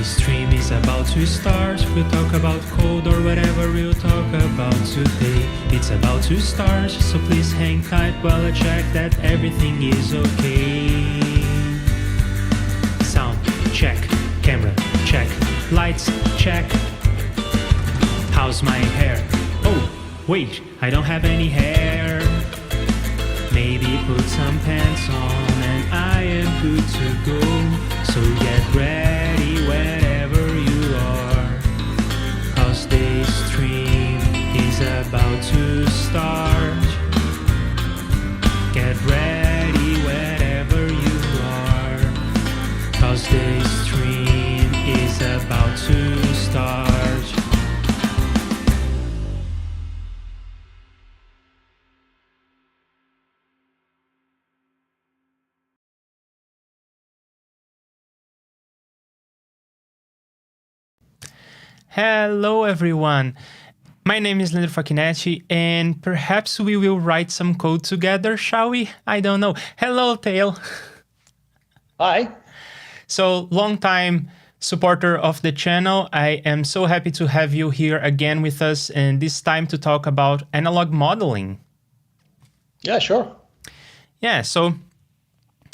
This stream is about to start. We'll talk about code or whatever we'll talk about today. It's about to start, so please hang tight while I check that everything is okay. Sound check, camera check, lights check. How's my hair? Oh, wait, I don't have any hair. Maybe put some pants on and I am good to go. So get ready wherever you are, 'cause this stream is about to start. Get ready wherever you are, 'cause this stream is about to start. Hello everyone, my name is Leandro Facchinetti and perhaps we will write some code together, shall we? I don't know. Hello Theo. Hi. So, long time supporter of the channel. I am so happy to have you here again with us, and this time to talk about analog modeling. Yeah, sure. Yeah, so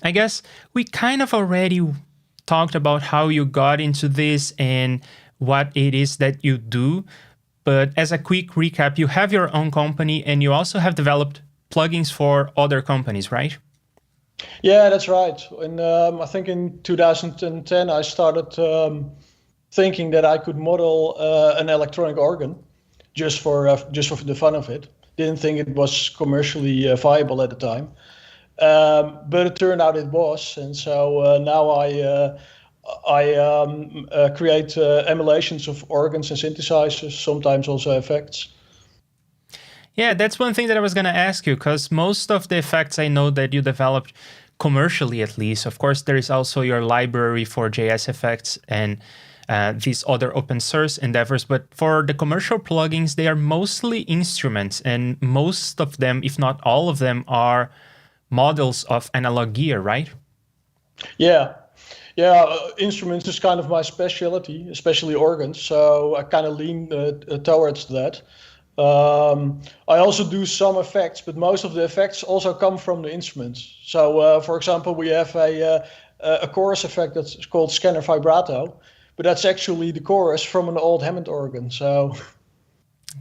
I guess we kind of already talked about how you got into this and what it is that you do. But as a quick recap, you have your own company and you also have developed plugins for other companies, right? Yeah, that's right. And I think in 2010, I started thinking that I could model an electronic organ just for the fun of it. Didn't think it was commercially viable at the time, but it turned out it was. And so now I create emulations of organs and synthesizers, sometimes also effects. Yeah, that's one thing that I was going to ask you, because most of the effects I know that you developed commercially, at least. Of course, there is also your library for JSFX and these other open source endeavors. But for the commercial plugins, they are mostly instruments, and most of them, if not all of them, are models of analog gear, right? Yeah. Yeah, instruments is kind of my specialty, especially organs. So I kind of lean towards that. I also do some effects, but most of the effects also come from the instruments. So, for example, we have a chorus effect that's called scanner vibrato, but that's actually the chorus from an old Hammond organ. So,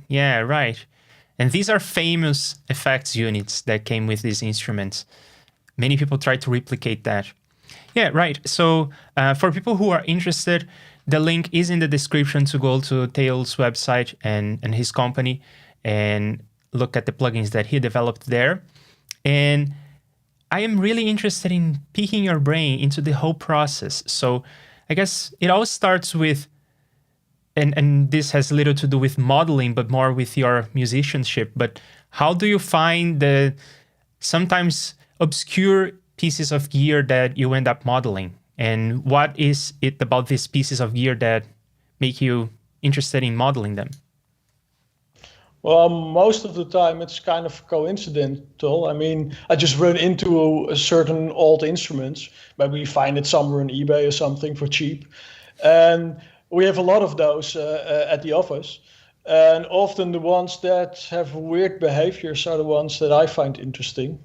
yeah, right. And these are famous effects units that came with these instruments. Many people try to replicate that. Yeah, right. So for people who are interested, the link is in the description to go to Theo's website and his company and look at the plugins that he developed there. And I am really interested in picking your brain into the whole process. So I guess it all starts with, and this has little to do with modeling, but more with your musicianship. But how do you find the sometimes obscure pieces of gear that you end up modeling, and what is it about these pieces of gear that make you interested in modeling them? well, most of the time it's kind of coincidental. I mean, I just run into a certain old instruments. Maybe we find it somewhere on eBay or something for cheap. And we have a lot of those at the office. And often the ones that have weird behaviors are the ones that I find interesting.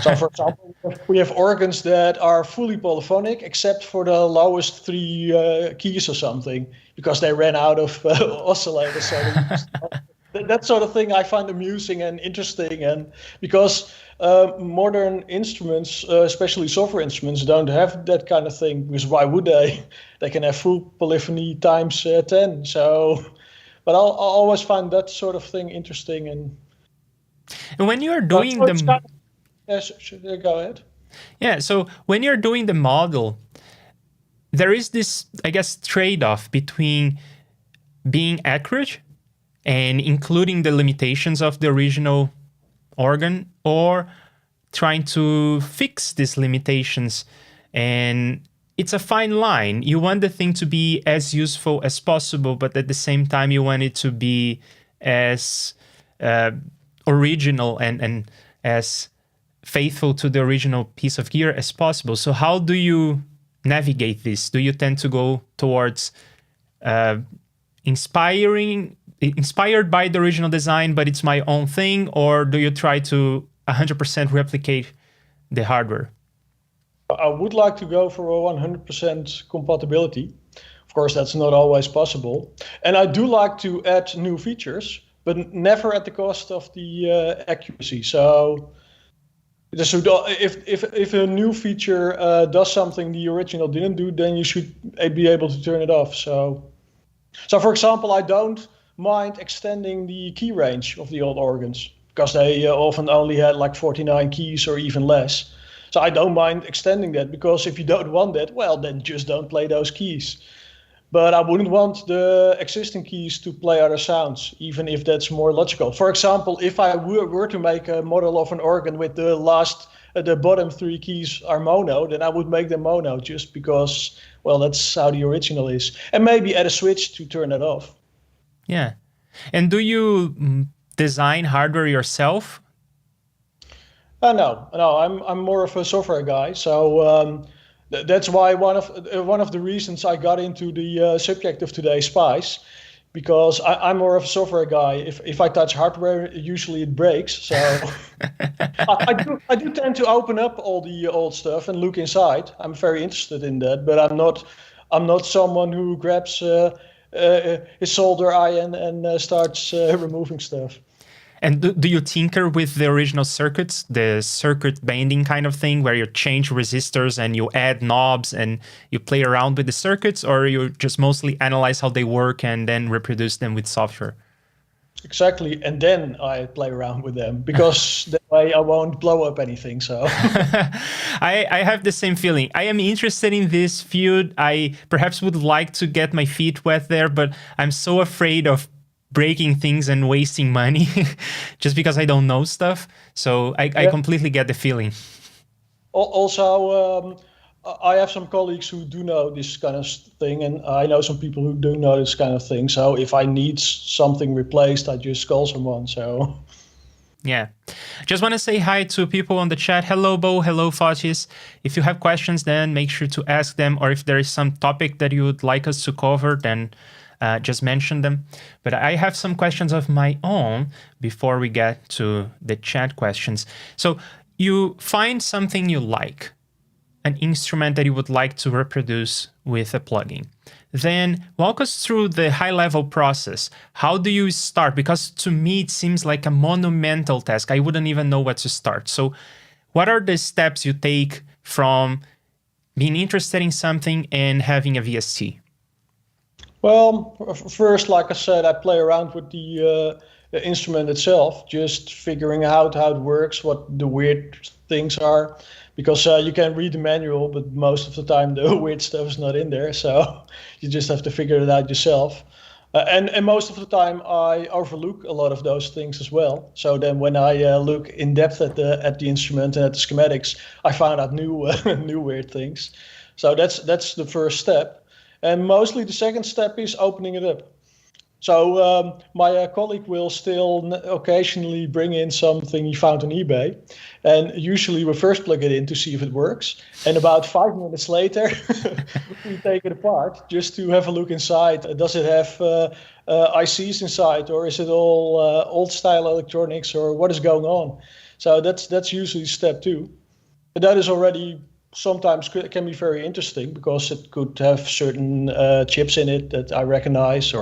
So, for example, we have organs that are fully polyphonic except for the lowest three keys or something, because they ran out of oscillators. So that sort of thing I find amusing and interesting, and because modern instruments, especially software instruments, don't have that kind of thing. Because why would they? They can have full polyphony times 10. So, but I'll always find that sort of thing interesting. And when you are doing them. Yes, go ahead. Yeah, so when you're doing the model, there is this, I guess, trade-off between being accurate and including the limitations of the original organ, or trying to fix these limitations. And it's a fine line. You want the thing to be as useful as possible, but at the same time, you want it to be as original and as faithful to the original piece of gear as possible. So how do you navigate this? Do you tend to go towards inspired by the original design, but it's my own thing, or do you try to 100% replicate the hardware? I would like to go for a 100% compatibility. Of course, that's not always possible. And I do like to add new features, but never at the cost of the accuracy. So if a new feature does something the original didn't do, then you should be able to turn it off. So for example, I don't mind extending the key range of the old organs because they often only had like 49 keys or even less. So I don't mind extending that, because if you don't want that, well, then just don't play those keys. But I wouldn't want the existing keys to play other sounds, even if that's more logical. For example, if I were to make a model of an organ with the bottom 3 keys are mono, then I would make them mono just because, well, that's how the original is. And maybe add a switch to turn it off. Yeah. And do you design hardware yourself? No, I'm more of a software guy. So that's why one of the reasons I got into the subject of today's Spice, because I'm more of a software guy. If I touch hardware, usually it breaks. So I do tend to open up all the old stuff and look inside. I'm very interested in that, but I'm not someone who grabs his solder iron and starts removing stuff. And do you tinker with the original circuits, the circuit bending kind of thing, where you change resistors and you add knobs and you play around with the circuits, or you just mostly analyze how they work and then reproduce them with software? Exactly, and then I play around with them, because that way I won't blow up anything. So I have the same feeling. I am interested in this field. I perhaps would like to get my feet wet there, but I'm so afraid of breaking things and wasting money just because I don't know stuff. So I completely get the feeling. Also, I have some colleagues who do know this kind of thing, and I know some people who do know this kind of thing. So if I need something replaced, I just call someone. So yeah. Just want to say hi to people on the chat. Hello, Bo. Hello, Fotis. If you have questions, then make sure to ask them. Or if there is some topic that you would like us to cover, then just mention them. But I have some questions of my own before we get to the chat questions. So you find something you like, an instrument that you would like to reproduce with a plugin. Then walk us through the high-level process. How do you start? Because to me, it seems like a monumental task. I wouldn't even know where to start. So what are the steps you take from being interested in something and having a VST? Well, first, like I said, I play around with the instrument itself, just figuring out how it works, what the weird things are, because you can read the manual, but most of the time the weird stuff is not in there, so you just have to figure it out yourself. And most of the time I overlook a lot of those things as well. So then when I look in depth at the instrument and at the schematics, I found out new new weird things. So that's the first step. And mostly the second step is opening it up. So my colleague will still occasionally bring in something he found on eBay. And usually we first plug it in to see if it works. And about 5 minutes later, we take it apart just to have a look inside. Does it have ICs inside, or is it all old style electronics, or what is going on? So that's usually step 2. And that is already sometimes can be very interesting, because it could have certain chips in it that I recognize.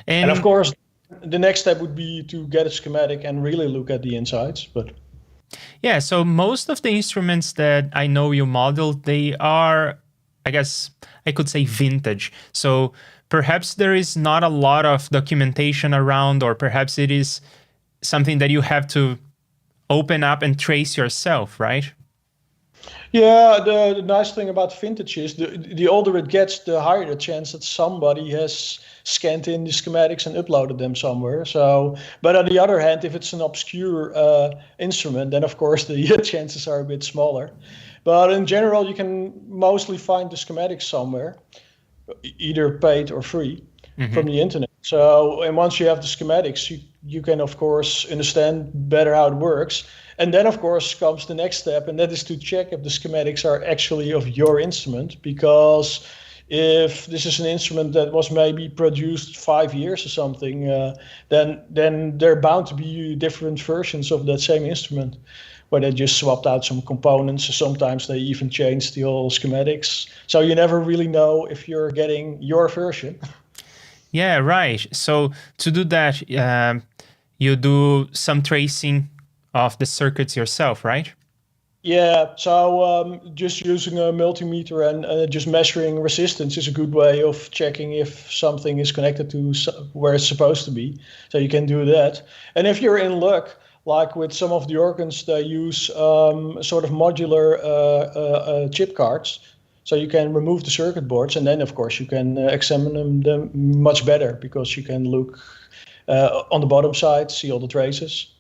And of course, the next step would be to get a schematic and really look at the insides. But yeah, so most of the instruments that I know you modeled, they are, I guess I could say, vintage. So perhaps there is not a lot of documentation around, or perhaps it is something that you have to open up and trace yourself, right? Yeah, the nice thing about vintage is the older it gets, the higher the chance that somebody has scanned in the schematics and uploaded them somewhere. So, but on the other hand, if it's an obscure instrument, then of course the chances are a bit smaller. But in general, you can mostly find the schematics somewhere, either paid or free, from the internet. So, and once you have the schematics, you can, of course, understand better how it works. And then, of course, comes the next step, and that is to check if the schematics are actually of your instrument. Because if this is an instrument that was maybe produced 5 years or something, then there are bound to be different versions of that same instrument, where they just swapped out some components. Sometimes they even changed the whole schematics. So you never really know if you're getting your version. Yeah, right. So to do that, you do some tracing of the circuits yourself, right? Yeah, so just using a multimeter and just measuring resistance is a good way of checking if something is connected to where it's supposed to be. So you can do that. And if you're in luck, like with some of the organs, they use sort of modular chip cards. So you can remove the circuit boards, and then, of course, you can examine them much better, because you can look on the bottom side, see all the traces.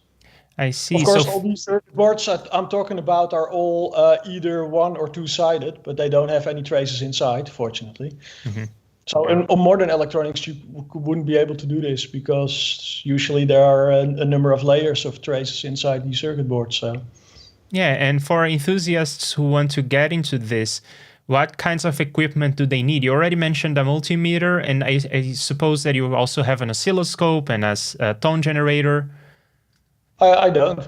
I see. Of course, all these circuit boards I'm talking about are all either one or two-sided, but they don't have any traces inside, fortunately. Mm-hmm. So on modern electronics, you wouldn't be able to do this, because usually there are a number of layers of traces inside the circuit board. So yeah, and for enthusiasts who want to get into this, what kinds of equipment do they need? You already mentioned a multimeter, and I suppose that you also have an oscilloscope and a tone generator. I don't.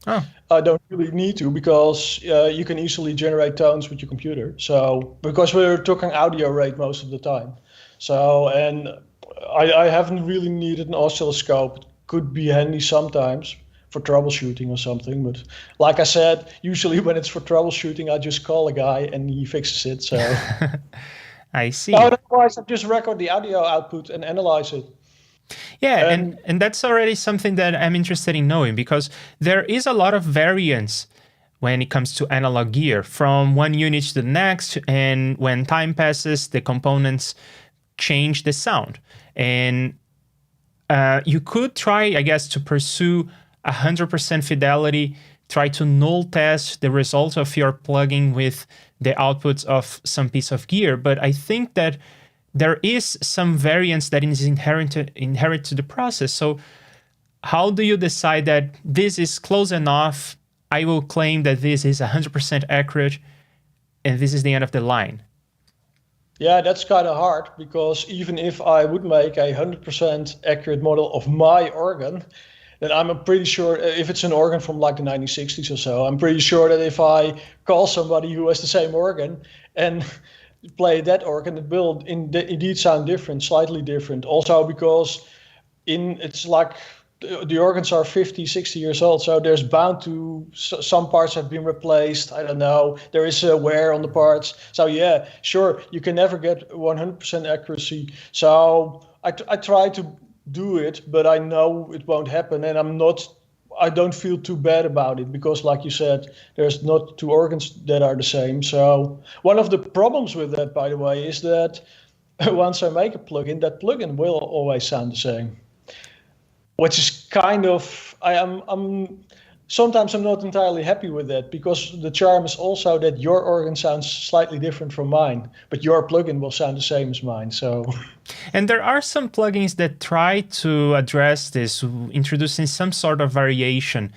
Oh. I don't really need to, because you can easily generate tones with your computer. So because we're talking audio rate most of the time. So, and I haven't really needed an oscilloscope. It could be handy sometimes for troubleshooting or something. But like I said, usually when it's for troubleshooting, I just call a guy and he fixes it. So I see. Otherwise, I just record the audio output and analyze it. Yeah, and that's already something that I'm interested in knowing, because there is a lot of variance when it comes to analog gear from one unit to the next, and when time passes, the components change the sound. And you could try, I guess, to pursue 100% fidelity, try to null test the result of your plugging with the outputs of some piece of gear, but I think that there is some variance that is inherent to the process. So how do you decide that this is close enough? I will claim that this is 100% accurate, and this is the end of the line. Yeah, that's kind of hard, because even if I would make a 100% accurate model of my organ, then I'm pretty sure, if it's an organ from like the 1960s or so, I'm pretty sure that if I call somebody who has the same organ and play that organ, it will indeed sound different, slightly different. Also because it's like the organs are 50, 60 years old, so there's bound to, some parts have been replaced, I don't know, there is wear on the parts. So yeah, sure, you can never get 100% accuracy. So I try to do it, but I know it won't happen, and I don't feel too bad about it, because like you said, there's not two organs that are the same. So one of the problems with that, by the way, is that once I make a plugin, that plugin will always sound the same, which is kind of, sometimes I'm not entirely happy with that, because the charm is also that your organ sounds slightly different from mine, but your plugin will sound the same as mine. So, and there are some plugins that try to address this, introducing some sort of variation.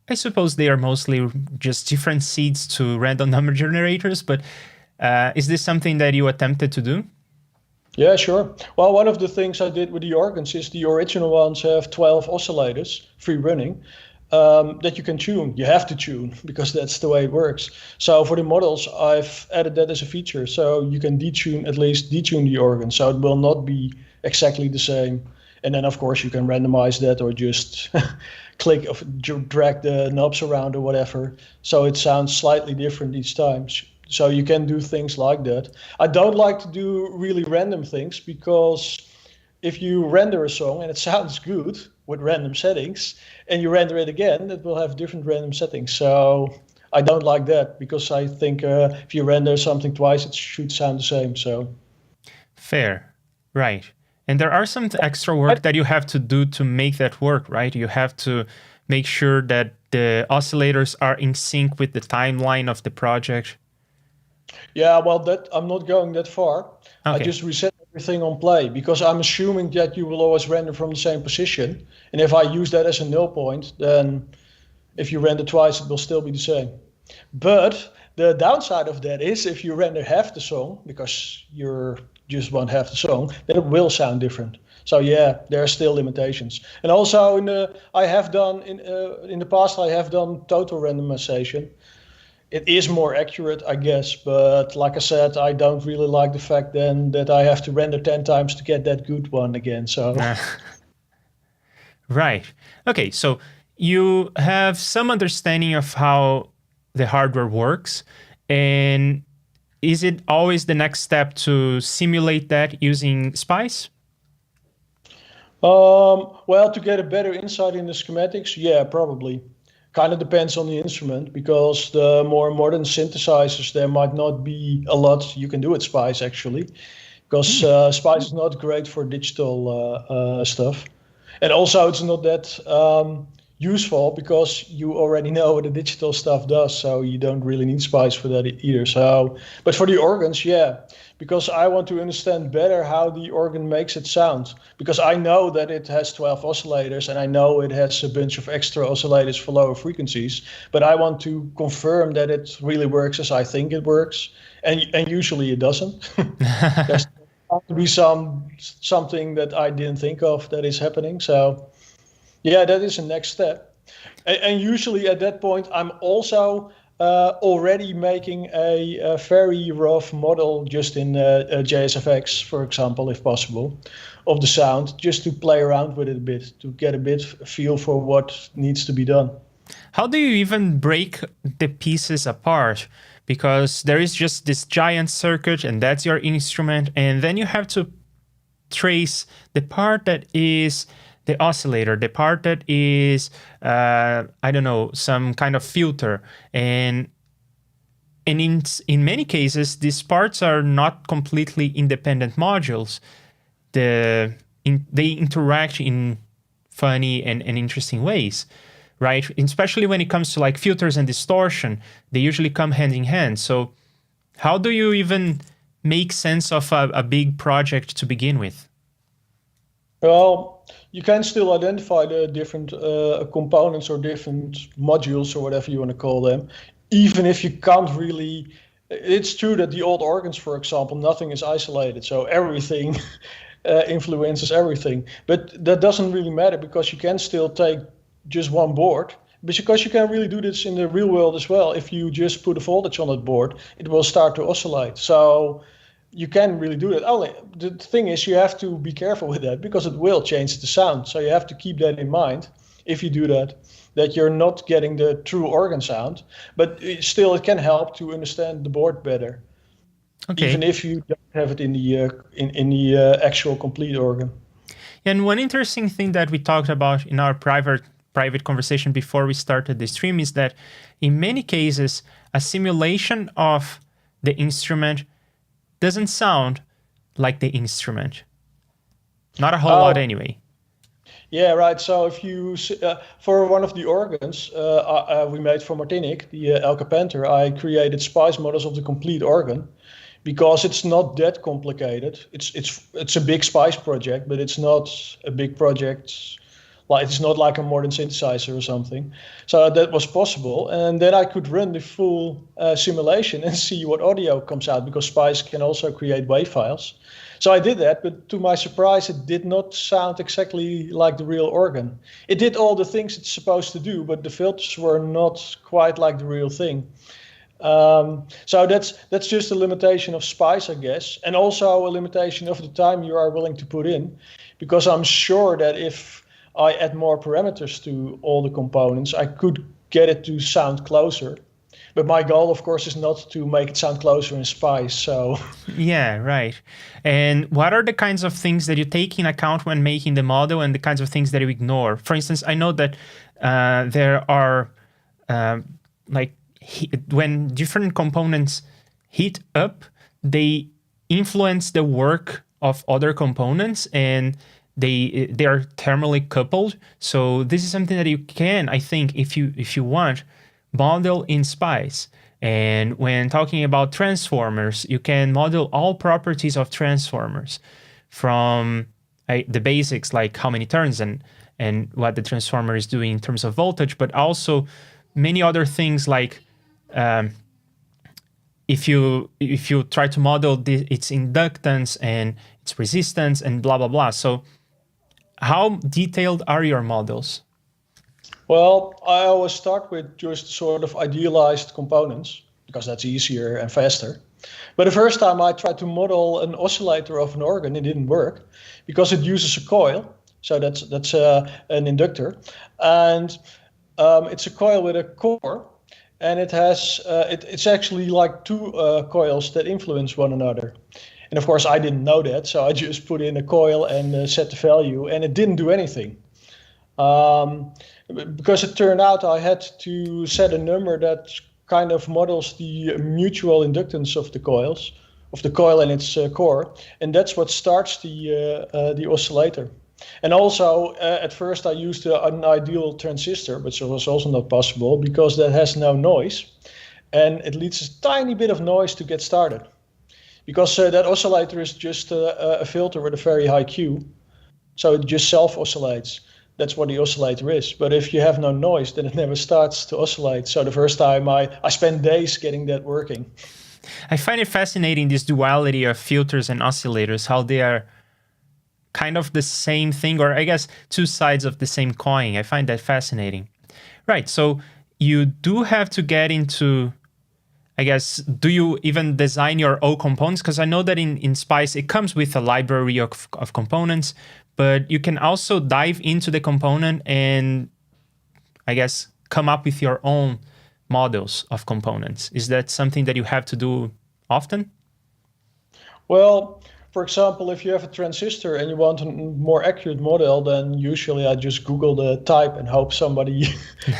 I suppose they are mostly just different seeds to random number generators, but is this something that you attempted to do? Yeah, sure. Well, one of the things I did with the organs is the original ones have 12 oscillators, free running, that you can tune. You have to tune, because that's the way it works. So for the models, I've added that as a feature. So you can at least detune the organ, so it will not be exactly the same. And then, of course, you can randomize that, or just drag the knobs around or whatever, so it sounds slightly different each time. So you can do things like that. I don't like to do really random things, because if you render a song and it sounds good with random settings, and you render it again, it will have different random settings. So I don't like that, because I think if you render something twice, it should sound the same. So fair, right? And there are some extra work that you have to do to make that work, right? You have to make sure that the oscillators are in sync with the timeline of the project. Yeah, well, that I'm not going that far. Okay. I just reset everything on play, because I'm assuming that you will always render from the same position. And if I use that as a null point, then if you render twice, it will still be the same. But the downside of that is if you render half the song, because you're just want half the song, then it will sound different. So yeah, there are still limitations. And also I have done in the past I have done total randomization. It is more accurate, I guess, but like I said, I don't really like the fact then that I have to render 10 times to get that good one again. So right. Okay, so you have some understanding of how the hardware works, and is it always the next step to simulate that using Spice? Well, to get a better insight in the schematics, yeah, probably. Kind of depends on the instrument, because the more modern synthesizers, there might not be a lot you can do with Spice actually, because Spice is not great for digital stuff. And also it's not that useful, because you already know what the digital stuff does, so you don't really need Spice for that either. So, but for the organs, yeah, because I want to understand better how the organ makes it sound, because I know that it has 12 oscillators and I know it has a bunch of extra oscillators for lower frequencies, but I want to confirm that it really works as I think it works, and usually it doesn't. There's got to be something that I didn't think of that is happening. So yeah, that is the next step. And usually at that point, I'm also already making a very rough model just in JSFX, for example, if possible, of the sound, just to play around with it a bit, to get a bit feel for what needs to be done. How do you even break the pieces apart? Because there is just this giant circuit and that's your instrument, and then you have to trace the part that is the oscillator, the part that is, I don't know, some kind of filter. And in many cases, these parts are not completely independent modules. They interact in funny and interesting ways, right? Especially when it comes to like filters and distortion, they usually come hand in hand. So how do you even make sense of a big project to begin with? Well, you can still identify the different components or different modules or whatever you want to call them, even if you can't really. It's true that the old organs, for example, nothing is isolated, so everything influences everything. But that doesn't really matter, because you can still take just one board, because you can really do this in the real world as well. If you just put a voltage on that board, it will start to oscillate. So you can really do that. Only the thing is, you have to be careful with that, because it will change the sound. So you have to keep that in mind if you do that you're not getting the true organ sound, but still it can help to understand the board better. Okay. Even if you don't have it in the actual complete organ. And one interesting thing that we talked about in our private conversation before we started the stream is that in many cases, a simulation of the instrument doesn't sound like the instrument. Not a whole lot anyway. Yeah, right. So if you, for one of the organs we made for Martinic, the El Carpenter, I created Spice models of the complete organ, because it's not that complicated. It's a big Spice project, but it's not a big project. Like, it's not like a modern synthesizer or something. So that was possible. And then I could run the full simulation and see what audio comes out, because Spice can also create WAV files. So I did that, but to my surprise, it did not sound exactly like the real organ. It did all the things it's supposed to do, but the filters were not quite like the real thing. So that's just a limitation of Spice, I guess, and also a limitation of the time you are willing to put in, because I'm sure that if I add more parameters to all the components, I could get it to sound closer. But my goal, of course, is not to make it sound closer in Spice. So yeah, right. And what are the kinds of things that you take in account when making the model, and the kinds of things that you ignore? For instance, I know that there are when different components heat up, they influence the work of other components, and they are thermally coupled. So this is something that you can, I think, if you want, model in Spice. And when talking about transformers, you can model all properties of transformers from the basics, like how many turns and what the transformer is doing in terms of voltage, but also many other things like if you try to model its inductance and its resistance and blah, blah, blah. So how detailed are your models? Well, I always start with just sort of idealized components because that's easier and faster. But the first time I tried to model an oscillator of an organ, it didn't work because it uses a coil. So that's an inductor, and it's a coil with a core, and it has it's actually like two coils that influence one another. And of course, I didn't know that, so I just put in a coil and set the value, and it didn't do anything. Because it turned out I had to set a number that kind of models the mutual inductance of the coil and its core, and that's what starts the oscillator. And also, at first I used an ideal transistor, but it was also not possible because that has no noise, and it needs a tiny bit of noise to get started. Because that oscillator is just a filter with a very high Q, so it just self-oscillates. That's what the oscillator is. But if you have no noise, then it never starts to oscillate. So the first time I spent days getting that working. I find it fascinating, this duality of filters and oscillators, how they are kind of the same thing, or I guess two sides of the same coin. I find that fascinating. Right, so you do have to get into, I guess, do you even design your own components? Because I know that in Spice, it comes with a library of components, but you can also dive into the component and, I guess, come up with your own models of components. Is that something that you have to do often? Well, for example, if you have a transistor and you want a more accurate model, then usually I just Google the type and hope somebody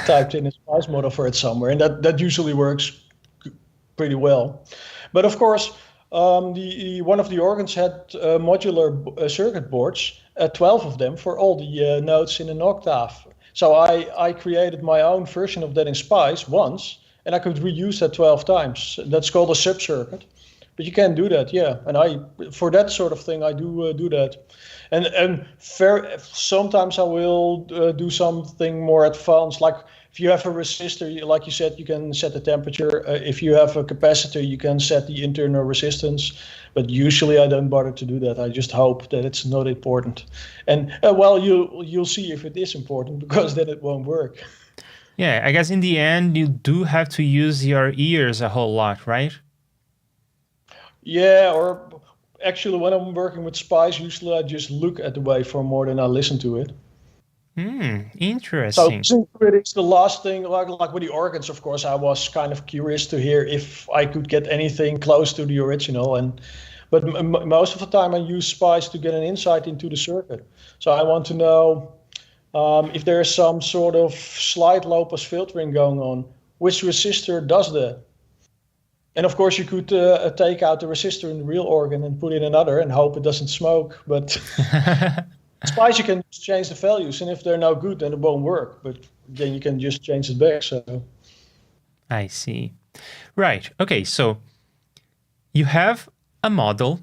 typed in a Spice model for it somewhere. And that usually works pretty well. But of course, one of the organs had modular circuit boards, 12 of them for all the notes in an octave. So I created my own version of that in Spice once, and I could reuse that 12 times. That's called a subcircuit. But you can do that, yeah. And for that sort of thing, I do that. And sometimes I will do something more advanced, like if you have a resistor, like you said, you can set the temperature. If you have a capacitor, you can set the internal resistance. But usually I don't bother to do that. I just hope that it's not important. And well, you'll see if it is important, because then it won't work. Yeah, I guess in the end, you do have to use your ears a whole lot, right? Yeah, or actually when I'm working with Spice, usually I just look at the waveform more than I listen to it. Interesting. So it's the last thing, like with the organs, of course, I was kind of curious to hear if I could get anything close to the original. But most of the time I use Spice to get an insight into the circuit. So I want to know if there's some sort of slight low-pass filtering going on, which resistor does that? And of course, you could take out the resistor in the real organ and put in another and hope it doesn't smoke. But Spice, you can just change the values, and if they're no good, then it won't work. But then you can just change it back. So I see. Right. Okay. So you have a model,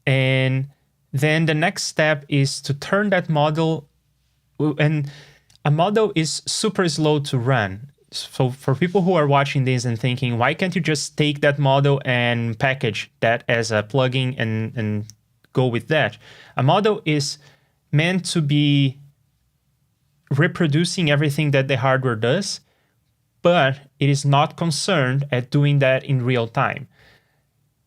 and then the next step is to turn that model. And a model is super slow to run. So for people who are watching this and thinking, why can't you just take that model and package that as a plugin and go with that? A model is meant to be reproducing everything that the hardware does, but it is not concerned at doing that in real time.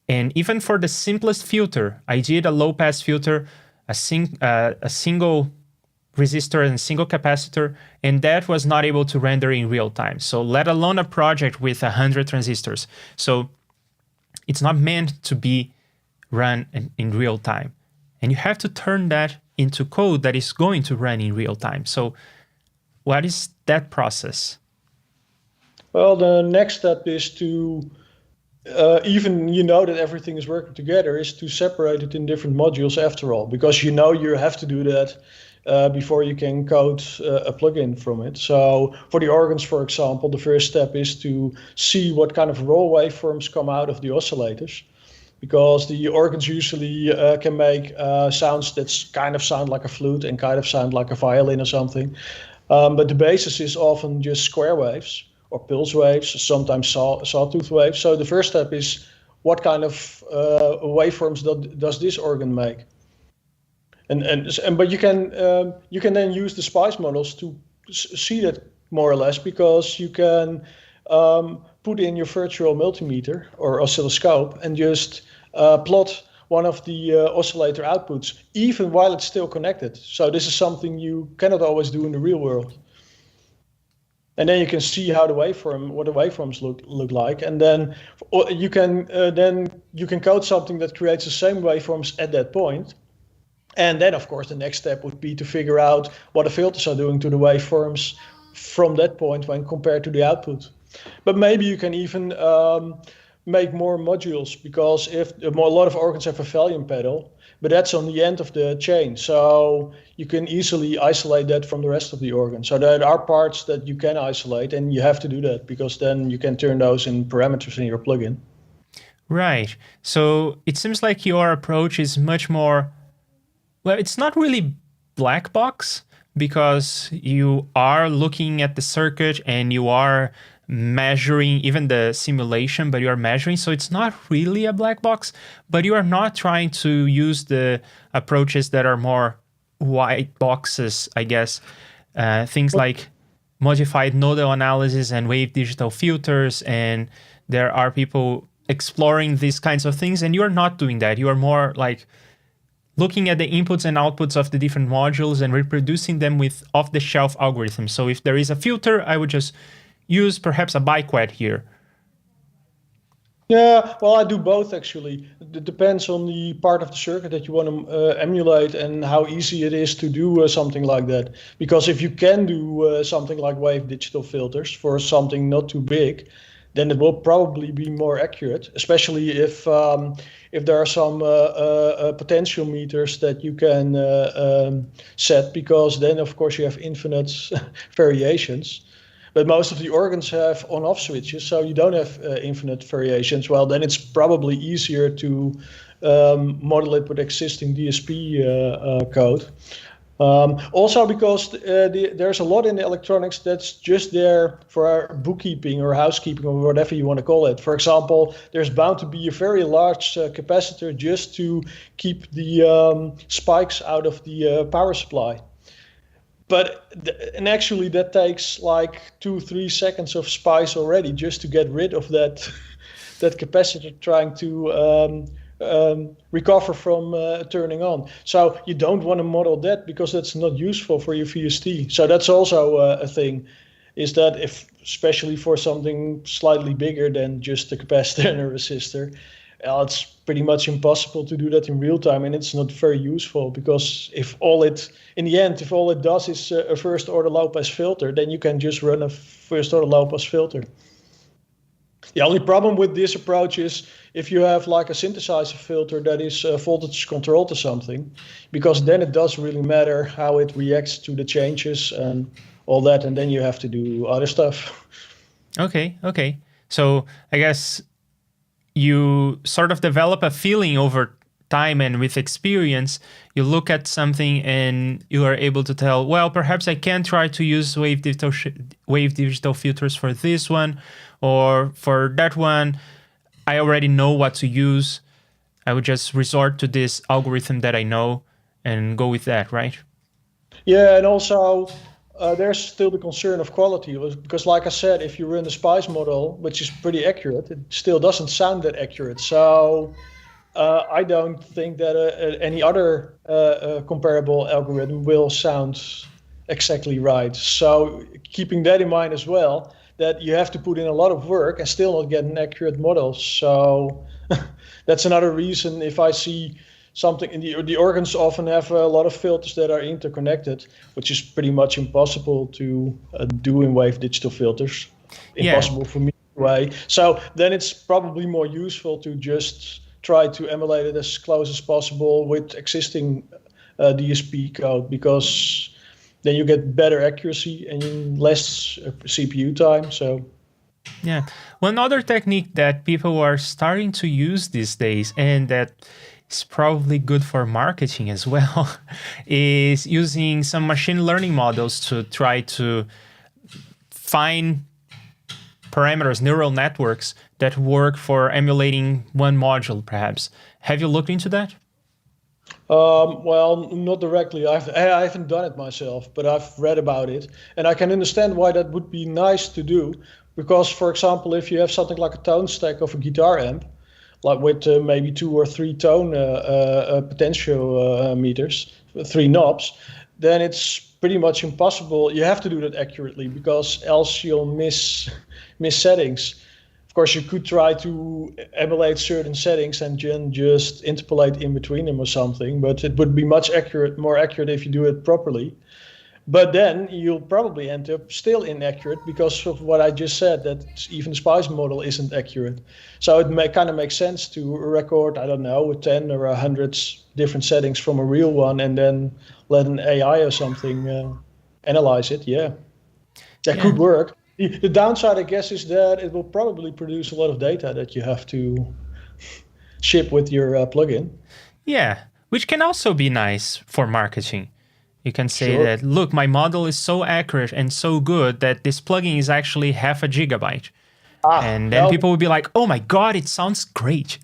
And even for the simplest filter, I did a low-pass filter, a single resistor and a single capacitor, and that was not able to render in real time. So let alone a project with 100 transistors. So it's not meant to be run in real time. And you have to turn that into code that is going to run in real time. So what is that process? Well, the next step is to, even that everything is working together, is to separate it in different modules after all, because you have to do that before you can code a plugin from it. So for the organs, for example, the first step is to see what kind of raw waveforms come out of the oscillators, because the organs usually can make sounds that kind of sound like a flute and kind of sound like a violin or something. But the basis is often just square waves or pulse waves, sometimes sawtooth waves. So the first step is what kind of waveforms does this organ make? But you can then use the SPICE models to see that more or less, because you can put in your virtual multimeter or oscilloscope and just plot one of the oscillator outputs, even while it's still connected. So this is something you cannot always do in the real world. And then you can see how what the waveforms look like, and then you can code something that creates the same waveforms at that point. And then, of course, the next step would be to figure out what the filters are doing to the waveforms from that point when compared to the output. But maybe you can even make more modules, because if a lot of organs have a volume pedal, but that's on the end of the chain. So you can easily isolate that from the rest of the organ. So there are parts that you can isolate, and you have to do that, because then you can turn those in parameters in your plugin. Right. So it seems like your approach is much more, well, it's not really black box, because you are looking at the circuit and you are measuring even the simulation, but you are measuring. So it's not really a black box, but you are not trying to use the approaches that are more white boxes, I guess. Things like modified nodal analysis and wave digital filters. And there are people exploring these kinds of things, and you are not doing that. You are more like looking at the inputs and outputs of the different modules and reproducing them with off-the-shelf algorithms. So if there is a filter, I would just use perhaps a biquet here. Yeah, well, I do both actually. It depends on the part of the circuit that you want to emulate and how easy it is to do something like that. Because if you can do something like wave digital filters for something not too big, then it will probably be more accurate, especially if there are some potential meters that you can set, because then of course you have infinite variations. But most of the organs have on-off switches, so you don't have infinite variations. Well, then it's probably easier to model it with existing DSP code. Also because there's a lot in the electronics that's just there for our bookkeeping or housekeeping or whatever you want to call it. For example, there's bound to be a very large capacitor just to keep the spikes out of the power supply. And actually that takes like 2-3 seconds of SPICE already just to get rid of that capacitor trying to recover from turning on. So you don't want to model that, because that's not useful for your VST. So that's also a thing, is that especially for something slightly bigger than just a capacitor and a resistor, it's pretty much impossible to do that in real time, and it's not very useful, because if all it does is a first order low pass filter, then you can just run a first order low pass filter. The only problem with this approach is if you have like a synthesizer filter that is voltage controlled or something, because then it does really matter how it reacts to the changes and all that, and then you have to do other stuff. Okay. So I guess you sort of develop a feeling over time, and with experience, you look at something and you are able to tell, well, perhaps I can try to use wave digital filters for this one, or for that one, I already know what to use. I would just resort to this algorithm that I know and go with that, right? Yeah, and also there's still the concern of quality, because like I said, if you run the SPICE model, which is pretty accurate, it still doesn't sound that accurate. So I don't think that any other comparable algorithm will sound exactly right. So keeping that in mind as well, that you have to put in a lot of work and still not get an accurate model. So that's another reason if I see something in the organs often have a lot of filters that are interconnected, which is pretty much impossible to do in wave digital filters. Impossible for me anyway. So then it's probably more useful to just try to emulate it as close as possible with existing DSP code, because then you get better accuracy and less CPU time. So yeah, one other technique that people are starting to use these days, and that is probably good for marketing as well, is using some machine learning models to try to find parameters, neural networks that work for emulating one module, perhaps. Have you looked into that? Well, not directly. I haven't done it myself, but I've read about it, and I can understand why that would be nice to do. Because, for example, if you have something like a tone stack of a guitar amp, like with maybe 2 or 3 tone potential meters, 3 knobs, then it's pretty much impossible. You have to do that accurately, because else you'll miss settings. Of course, you could try to emulate certain settings and then just interpolate in between them or something, but it would be much more accurate if you do it properly. But then you'll probably end up still inaccurate because of what I just said, that even the SPICE model isn't accurate. So it kind of makes sense to record, I don't know, 10 or 100 different settings from a real one and then let an AI or something analyze it. Yeah, that could work. The downside, I guess, is that it will probably produce a lot of data that you have to ship with your plugin. Yeah, which can also be nice for marketing. You can say that, look, my model is so accurate and so good that this plugin is actually 0.5 GB. And then people will be like, oh my God, it sounds great.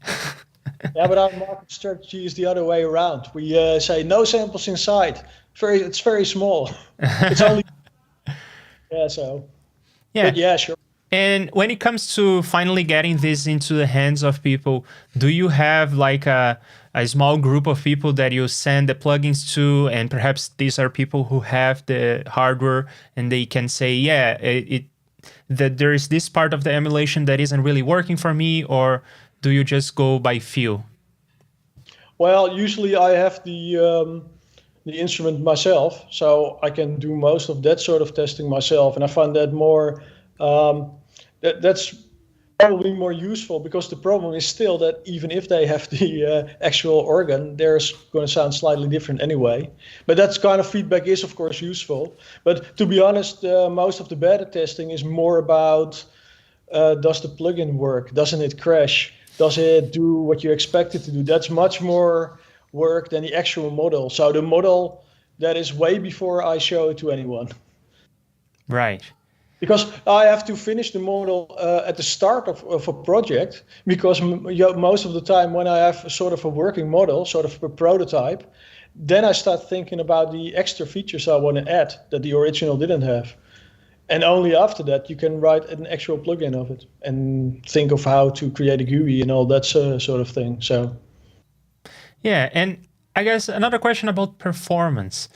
Yeah, but our market strategy is the other way around. We say no samples inside. It's very small. It's only... Yeah, so... Yeah. But yeah, sure. And when it comes to finally getting this into the hands of people, do you have like a small group of people that you send the plugins to, and perhaps these are people who have the hardware and they can say, yeah, that there is this part of the emulation that isn't really working for me, or do you just go by feel? Well, usually I have the instrument myself, so I can do most of that sort of testing myself, and I find that more that's probably more useful, because the problem is still that even if they have the actual organ, they're going to sound slightly different anyway. But that kind of feedback is of course useful. But to be honest, most of the beta testing is more about does the plugin work? Doesn't it crash? Does it do what you expect it to do? That's much more work than the actual model. So the model, that is way before I show it to anyone. Right. Because I have to finish the model at the start of a project, because most of the time when I have sort of a working model, sort of a prototype, then I start thinking about the extra features I want to add that the original didn't have. And only after that you can write an actual plugin of it and think of how to create a GUI and all that sort of thing. So. Yeah, and I guess another question about performance.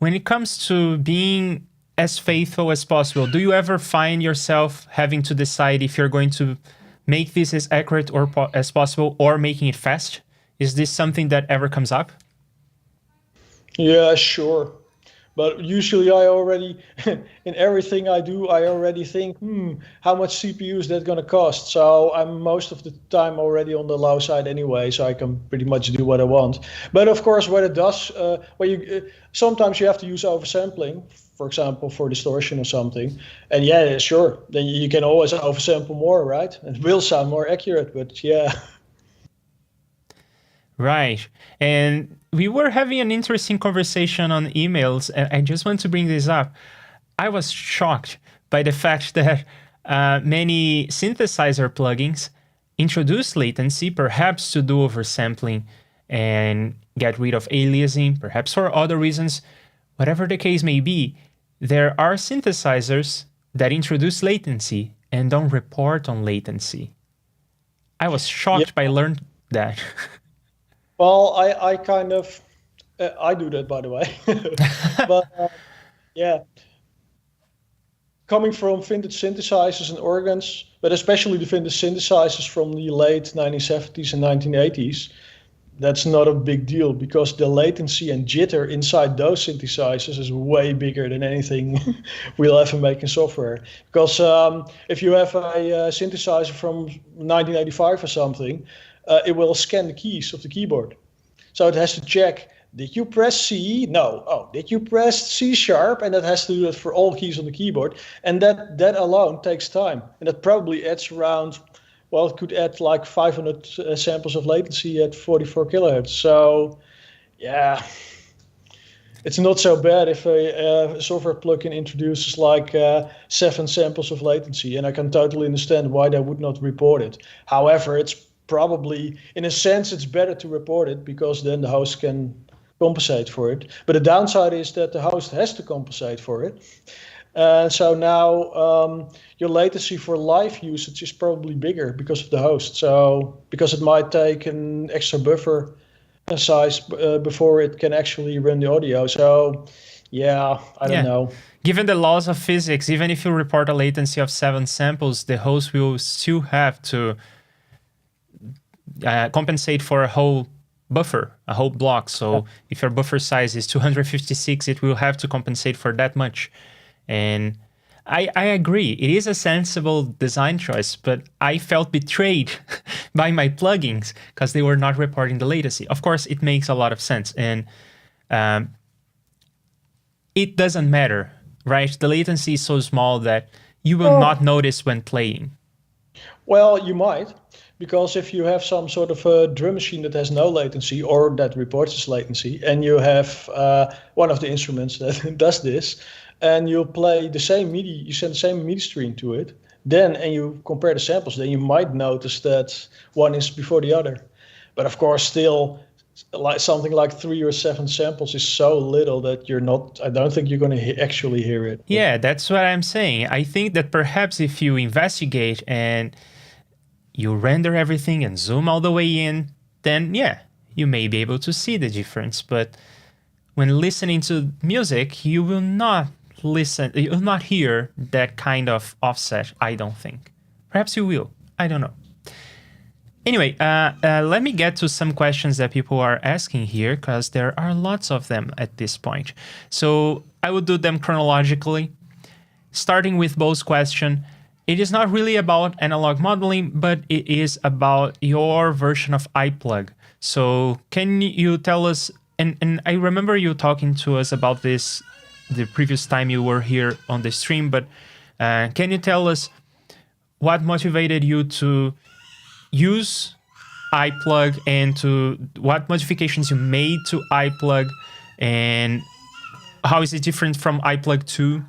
When it comes to being as faithful as possible, do you ever find yourself having to decide if you're going to make this as accurate or as possible, or making it fast? Is this something that ever comes up? Yeah, sure. But usually I already, in everything I do, I already think, how much CPU is that going to cost? So I'm most of the time already on the low side anyway, so I can pretty much do what I want. But of course, what it does, sometimes you have to use oversampling, for example, for distortion or something. And yeah, sure, then you can always oversample more, right? It will sound more accurate, but yeah. Right. And we were having an interesting conversation on emails, and I just want to bring this up. I was shocked by the fact that many synthesizer plugins introduce latency, perhaps to do oversampling and get rid of aliasing, perhaps for other reasons. Whatever the case may be, there are synthesizers that introduce latency and don't report on latency. I was shocked by learning that. Well, I kind of, I do that, by the way. But yeah, coming from vintage synthesizers and organs, but especially the vintage synthesizers from the late 1970s and 1980s, that's not a big deal, because the latency and jitter inside those synthesizers is way bigger than anything we'll ever make in software. Because if you have a synthesizer from 1985 or something, it will scan the keys of the keyboard. So it has to check did you press C? No. Oh, did you press C sharp? And that has to do that for all keys on the keyboard. And that alone takes time. And that probably adds around, well, it could add like 500 samples of latency at 44 kilohertz. So, yeah, it's not so bad if a software plugin introduces like 7 samples of latency. And I can totally understand why they would not report it. However, it's probably, in a sense, it's better to report it because then the host can compensate for it. But the downside is that the host has to compensate for it. So now your latency for live usage is probably bigger because of the host. So because it might take an extra buffer size before it can actually run the audio. So yeah, I don't know. Given the laws of physics, even if you report a latency of 7 samples, the host will still have to compensate for a whole buffer, a whole block. So if your buffer size is 256, it will have to compensate for that much. And I agree, it is a sensible design choice, but I felt betrayed by my plugins because they were not reporting the latency. Of course, it makes a lot of sense. And it doesn't matter, right? The latency is so small that you will not notice when playing. Well, you might. Because if you have some sort of a drum machine that has no latency or that reports its latency, and you have one of the instruments that does this, and you play the same MIDI, you send the same MIDI stream to it, then, and you compare the samples, then you might notice that one is before the other. But of course, still, like something like 3 or 7 samples is so little that you're not, I don't think you're going to actually hear it. Yeah, that's what I'm saying. I think that perhaps if you investigate and you render everything and zoom all the way in, then yeah, you may be able to see the difference. But when listening to music, you will not hear that kind of offset, I don't think. Perhaps you will, I don't know. Anyway, let me get to some questions that people are asking here, because there are lots of them at this point. So I will do them chronologically, starting with Bo's question. It is not really about analog modeling, but it is about your version of iPlug. So can you tell us, and I remember you talking to us about this the previous time you were here on the stream, but can you tell us what motivated you to use iPlug and to what modifications you made to iPlug, and how is it different from iPlug 2?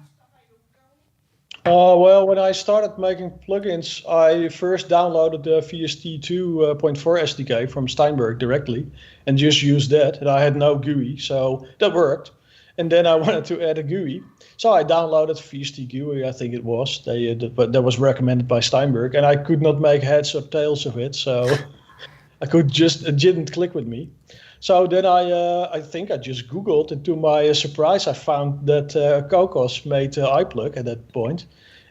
Well, when I started making plugins, I first downloaded the VST 2.4 SDK from Steinberg directly and just used that. And I had no GUI, so that worked. And then I wanted to add a GUI. So I downloaded VST GUI, I think it was. But that was recommended by Steinberg. And I could not make heads or tails of it, so it didn't click with me. So then I think I just Googled, and to my surprise, I found that Cocos made iPlug at that point,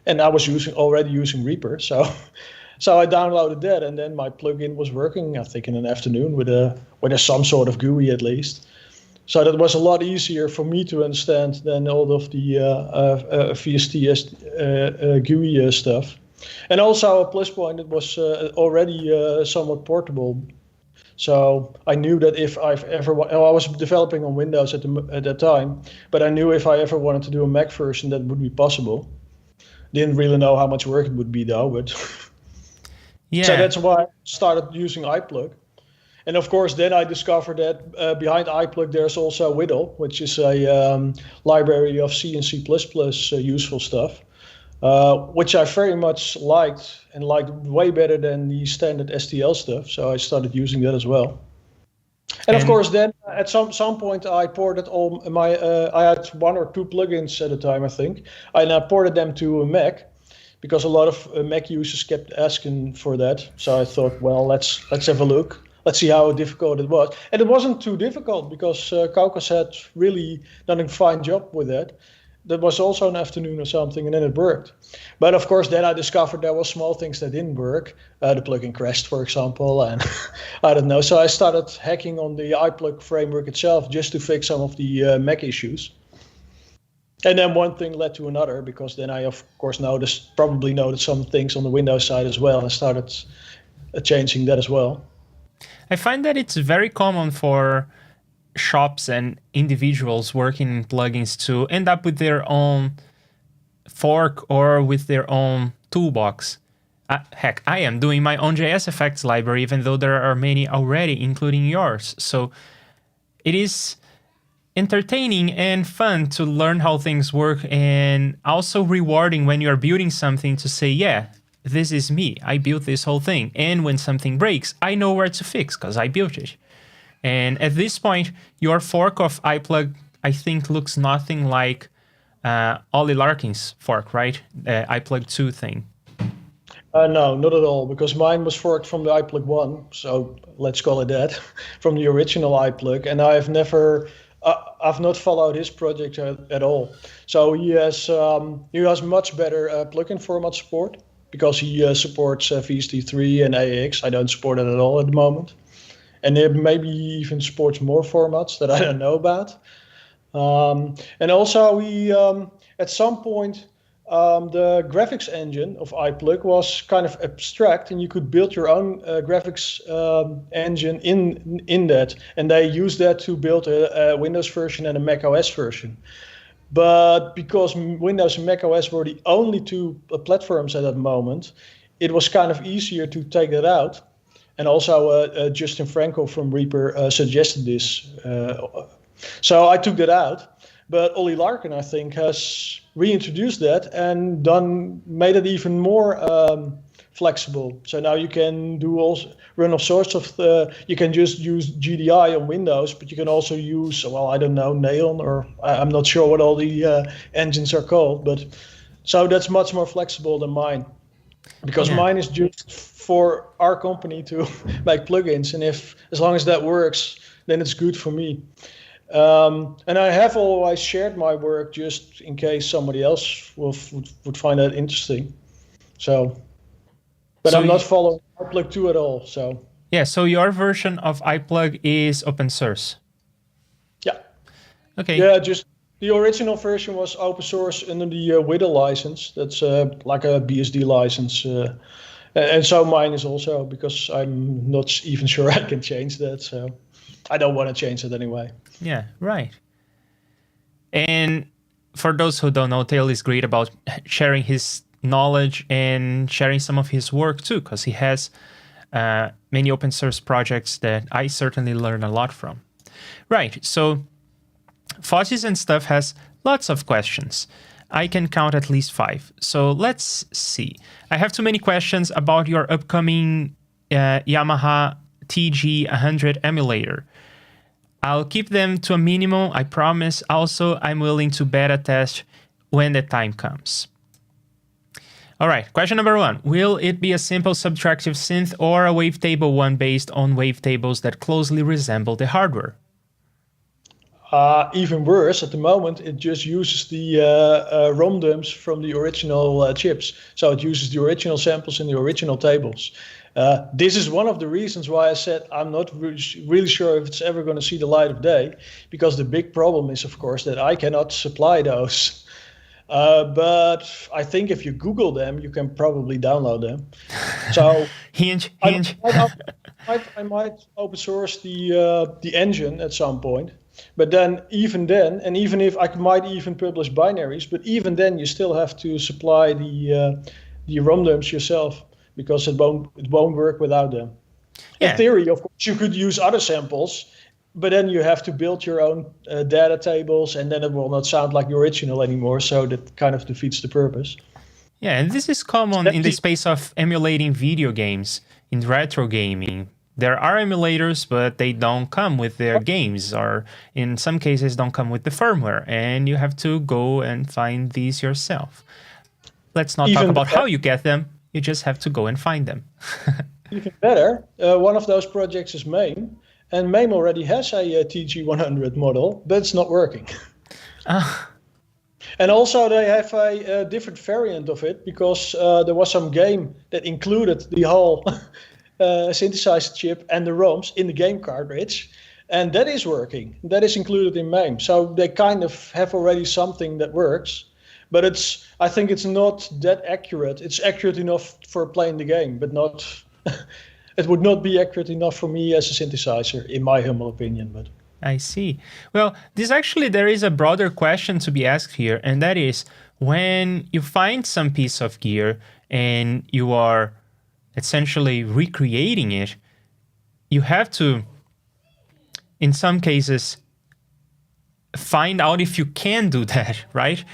and I was already using REAPER. So I downloaded that, and then my plugin was working, I think, in an afternoon with some sort of GUI at least. So that was a lot easier for me to understand than all of the VST GUI stuff. And also a plus point, it was already somewhat portable. So I knew that if I've ever, I was developing on Windows at that time, but I knew if I ever wanted to do a Mac version, that would be possible. Didn't really know how much work it would be though, but yeah. So that's why I started using iPlug. And of course, then I discovered that behind iPlug, there's also Whittle, which is a library of C and C++ useful stuff. Which I very much liked and liked way better than the standard STL stuff. So I started using that as well. And of course, then at some point I ported all my, I had 1 or 2 plugins at a time, I think. And I ported them to a Mac because a lot of Mac users kept asking for that. So I thought, well, let's have a look. Let's see how difficult it was. And it wasn't too difficult because Cocos had really done a fine job with that. That was also an afternoon or something, and then it worked. But of course, then I discovered there were small things that didn't work. The plugin crashed, for example, and I don't know. So I started hacking on the iPlug framework itself just to fix some of the Mac issues. And then one thing led to another, because then I, of course, probably noticed some things on the Windows side as well, and started changing that as well. I find that it's very common for shops and individuals working in plugins to end up with their own fork or with their own toolbox. Heck, I am doing my own JSFX library, even though there are many already, including yours. So it is entertaining and fun to learn how things work, and also rewarding when you're building something to say, yeah, this is me. I built this whole thing. And when something breaks, I know where to fix because I built it. And at this point, your fork of iPlug, I think, looks nothing like Ollie Larkin's fork, right? iPlug 2 thing. No, not at all, because mine was forked from the iPlug 1, so let's call it that, from the original iPlug, and I've not followed his project at all. So he has much better plugin format support, because he supports VST3 and AX. I don't support it at all at the moment. And it maybe even supports more formats that I don't know about. And also he, at some point, the graphics engine of iPlug was kind of abstract, and you could build your own graphics engine in that. And they used that to build a Windows version and a Mac OS version. But because Windows and Mac OS were the only two platforms at that moment, it was kind of easier to take that out. And also Justin Franco from REAPER suggested this. So I took that out. But Ollie Larkin, I think, has reintroduced that and made it even more flexible. So now you can run all sorts of, you can just use GDI on Windows, but you can also use, well, I don't know, Neon, or I'm not sure what all the engines are called. But so that's much more flexible than mine, because mine is just for our company to make plugins, and as long as that works, then it's good for me. And I have always shared my work just in case somebody else would find that interesting. So, but I'm not following iPlug 2 at all. So yeah, so your version of iPlug is open source. Yeah. Okay. Yeah, just the original version was open source under the WIDA license. That's like a BSD license. And so mine is also, because I'm not even sure I can change that. So I don't want to change it anyway. Yeah, right. And for those who don't know, Theo is great about sharing his knowledge and sharing some of his work too, because he has many open source projects that I certainly learn a lot from. Right, so Fuzzies and Stuff has lots of questions. I can count at least 5. So let's see. I have too many questions about your upcoming Yamaha TG100 emulator. I'll keep them to a minimum, I promise. Also, I'm willing to beta test when the time comes. All right, question number 1. Will it be a simple subtractive synth or a wavetable one based on wavetables that closely resemble the hardware? Even worse, at the moment, it just uses the ROM dumps from the original chips. So it uses the original samples in the original tables. This is one of the reasons why I said I'm not really sure if it's ever going to see the light of day, because the big problem is, of course, that I cannot supply those. But I think if you Google them, you can probably download them. So hint. I might open source the engine at some point. But then, and even if I might even publish binaries, but even then you still have to supply the ROM dumps yourself, because it won't work without them. Yeah. In theory, of course, you could use other samples, but then you have to build your own data tables, and then it will not sound like the original anymore, so that kind of defeats the purpose. Yeah, and this is common in the space of emulating video games, in retro gaming. There are emulators, but they don't come with their games, or in some cases don't come with the firmware, and you have to go and find these yourself. Let's not talk about how you get them. You just have to go and find them. Even better, one of those projects is MAME, and MAME already has a TG100 model, but it's not working. And also they have a different variant of it, because there was some game that included the whole synthesizer chip and the ROMs in the game cartridge, and that is working. That is included in MAME. So they kind of have already something that works. But I think it's not that accurate. It's accurate enough for playing the game, but not. It would not be accurate enough for me as a synthesizer, in my humble opinion. But I see. Well, there is a broader question to be asked here, and that is when you find some piece of gear and you are essentially recreating it, you have to, in some cases, find out if you can do that, right?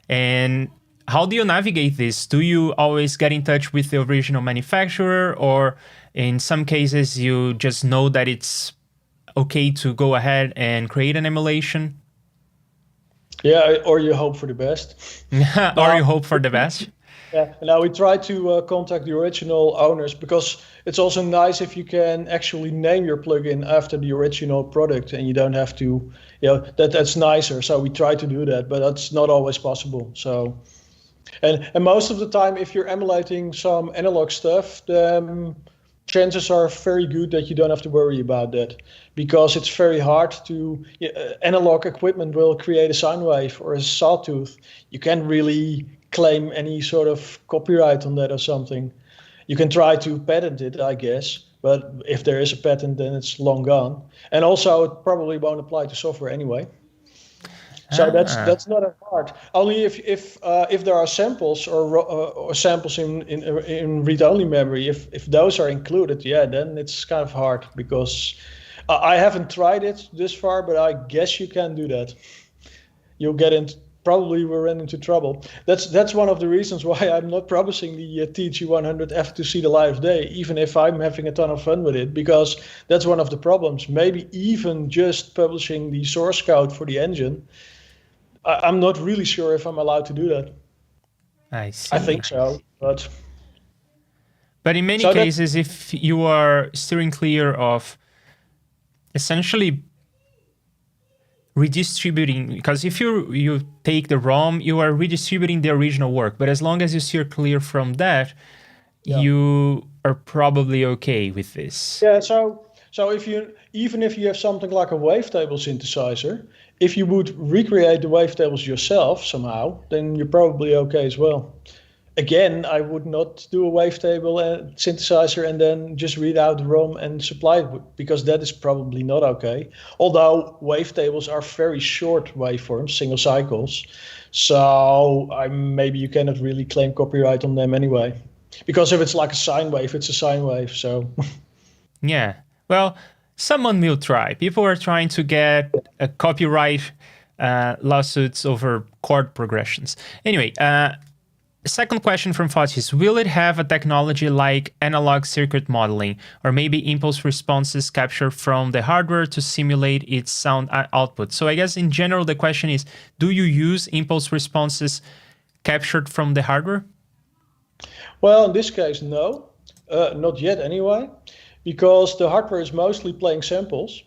And how do you navigate this? Do you always get in touch with the original manufacturer, or in some cases you just know that it's okay to go ahead and create an emulation? Yeah, or you hope for the best. Or you hope for the best? Yeah, now we try to contact the original owners, because it's also nice if you can actually name your plugin after the original product, and you don't have to, that's nicer. So we try to do that, but that's not always possible. So, and most of the time, if you're emulating some analog stuff, then chances are very good that you don't have to worry about that, because it's very hard to, analog equipment will create a sine wave or a sawtooth. You can't really claim any sort of copyright on that or something. You can try to patent it, I guess, but if there is a patent, then it's long gone. And also, it probably won't apply to software anyway. So that's not as hard. Only if there are samples or samples in read-only memory, if those are included, yeah, then it's kind of hard, because I haven't tried it this far, but I guess you can do that. You'll probably will run into trouble. That's one of the reasons why I'm not promising the TG100F to see the light of day, even if I'm having a ton of fun with it, because that's one of the problems. Maybe even just publishing the source code for the engine, I'm not really sure if I'm allowed to do that. I see. I think so, but in many cases, if you are steering clear of essentially redistributing, because if you take the ROM, you are redistributing the original work. But as long as you steer clear from that, you are probably okay with this. Yeah. So even if you have something like a wavetable synthesizer, if you would recreate the wavetables yourself somehow, then you're probably okay as well. Again, I would not do a wavetable synthesizer and then just read out the ROM and supply it, because that is probably not okay. Although wavetables are very short waveforms, single cycles, so maybe you cannot really claim copyright on them anyway. Because if it's like a sine wave, it's a sine wave. So yeah, well, someone will try. People are trying to get a copyright lawsuits over chord progressions. Anyway. Second question from Fotis, will it have a technology like analog circuit modeling, or maybe impulse responses captured from the hardware to simulate its sound output? So I guess in general, the question is, do you use impulse responses captured from the hardware? Well, in this case, no, not yet anyway, because the hardware is mostly playing samples.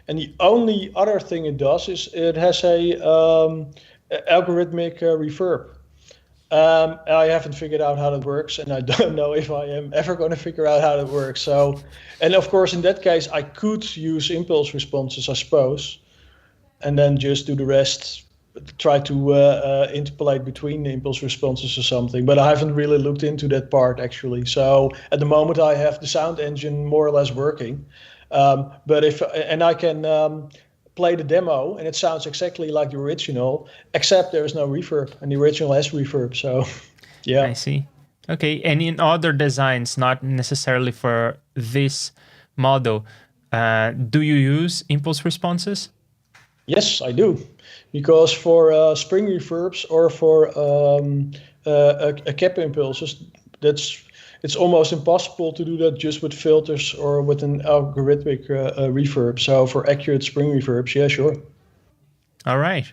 And the only other thing it does is it has a algorithmic reverb. I haven't figured out how that works, and I don't know if I am ever going to figure out how that works. So, and of course, in that case, I could use impulse responses, I suppose, and then just do the rest, try to interpolate between the impulse responses or something. But I haven't really looked into that part, actually. So at the moment, I have the sound engine more or less working. But I can play the demo, and it sounds exactly like the original, except there is no reverb, and the original has reverb. So, yeah. I see. Okay, and in other designs, not necessarily for this model, do you use impulse responses? Yes, I do, because for spring reverbs or for a cap impulses, it's almost impossible to do that just with filters or with an algorithmic reverb. So for accurate spring reverbs, yeah, sure. All right.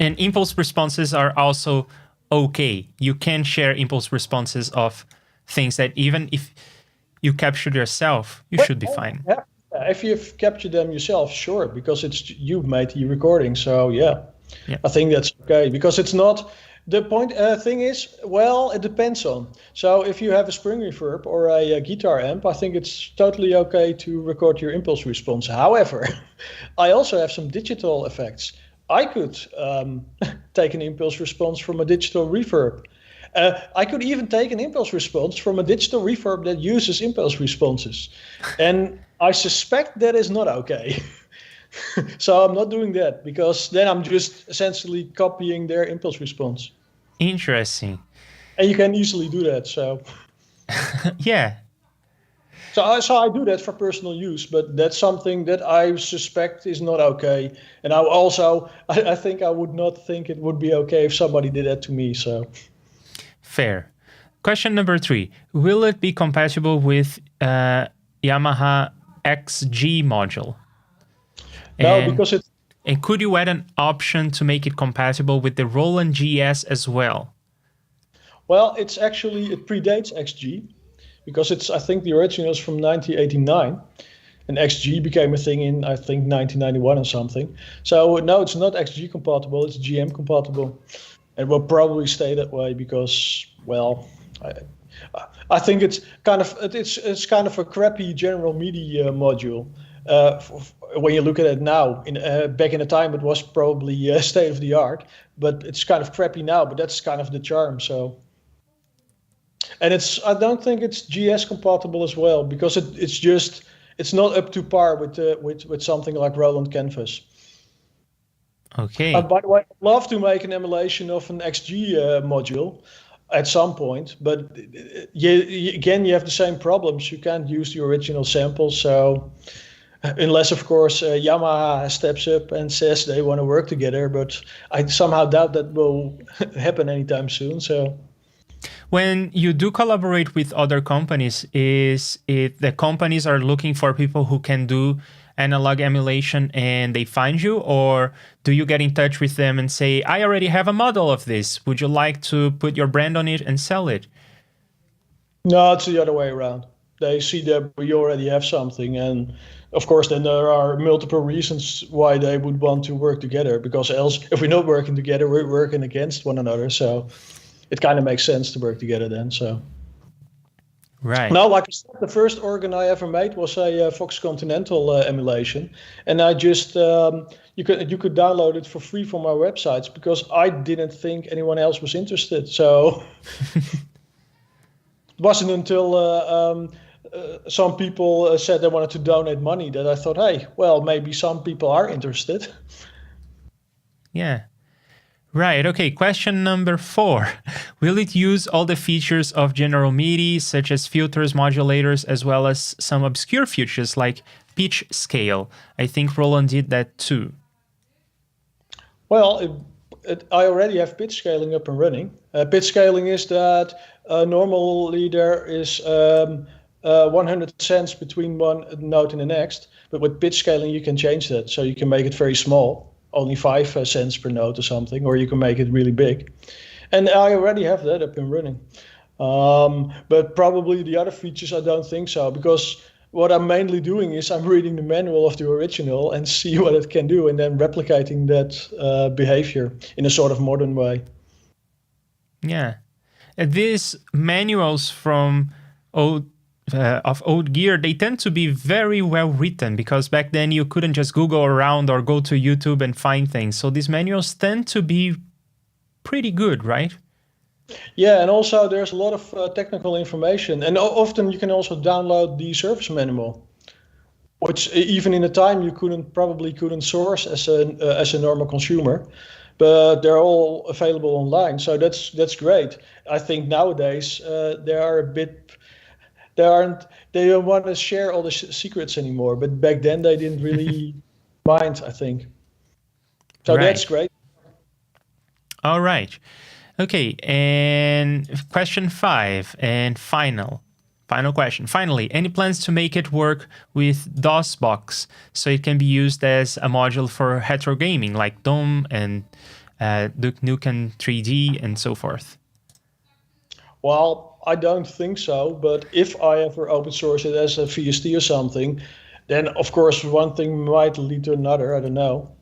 And impulse responses are also okay. You can share impulse responses of things that even if you captured yourself, you should be fine. Yeah. If you've captured them yourself, sure, because you've made the recording. So yeah, I think that's okay, because it's not... The thing is, well, it depends on. So if you have a spring reverb or a guitar amp, I think it's totally okay to record your impulse response. However, I also have some digital effects. I could take an impulse response from a digital reverb. I could even take an impulse response from a digital reverb that uses impulse responses. And I suspect that is not okay. So I'm not doing that because then I'm just essentially copying their impulse response. Interesting. And you can easily do that. Yeah. So I do that for personal use, but that's something that I suspect is not okay. And I think I would not think it would be okay if somebody did that to me. So Fair. Question number 3. Will it be compatible with Yamaha XG module? no, And, because it's and could you add an option to make it compatible with the Roland GS as well? well, it predates XG because I think the original is from 1989. And XG became a thing in, I think, 1991 or something. So no, it's not XG compatible, it's GM compatible. And will probably stay that way because, well, I think it's kind of a crappy general MIDI module. When you look at it now, back in the time, it was probably state of the art, but it's kind of crappy now. But that's kind of the charm. So, and I don't think it's GS compatible as well because it's not up to par with something like Roland Canvas. Okay. And by the way, I'd love to make an emulation of an XG module at some point, but again, you have the same problems. You can't use the original samples, so unless, of course, Yamaha steps up and says they want to work together, but I somehow doubt that will happen anytime soon. So. When you do collaborate with other companies, is it the companies are looking for people who can do analog emulation and they find you, or do you get in touch with them and say, I already have a model of this, would you like to put your brand on it and sell it? No, it's the other way around. They see that we already have something, and of course then there are multiple reasons why they would want to work together, because else if we're not working together, we're working against one another. So it kind of makes sense to work together then. So right now, like I said, the first organ I ever made was a Fox Continental emulation, and I just you could download it for free from our websites because I didn't think anyone else was interested. So it wasn't until some people said they wanted to donate money that I thought, hey, well, maybe some people are interested. Yeah. Right. Okay. Question number 4. Will it use all the features of general MIDI, such as filters, modulators, as well as some obscure features like pitch scale? I think Roland did that too. Well, I already have pitch scaling up and running. Pitch scaling is that normally there is 100 cents between one note and the next, but with pitch scaling you can change that. So you can make it very small, only 5 cents per note or something, or you can make it really big. And I already have that up and running. But probably the other features, I don't think so, because what I'm mainly doing is I'm reading the manual of the original and see what it can do, and then replicating that behavior in a sort of modern way. Yeah. These manuals from old gear, they tend to be very well written, because back then you couldn't just Google around or go to YouTube and find things. So these manuals tend to be pretty good, right? Yeah, and also there's a lot of technical information, and often you can also download the service manual, which even in the time you probably couldn't source as a normal consumer, but they're all available online. So that's great. I think nowadays they don't want to share all the secrets anymore, but back then they didn't really mind, I think. So right. That's great. All right. Okay, and question 5 and final question. Finally, any plans to make it work with DOSBox so it can be used as a module for retro gaming like Dome and Duke Nukem 3D and so forth? Well, I don't think so, but if I ever open source it as a VST or something, then of course one thing might lead to another, I don't know.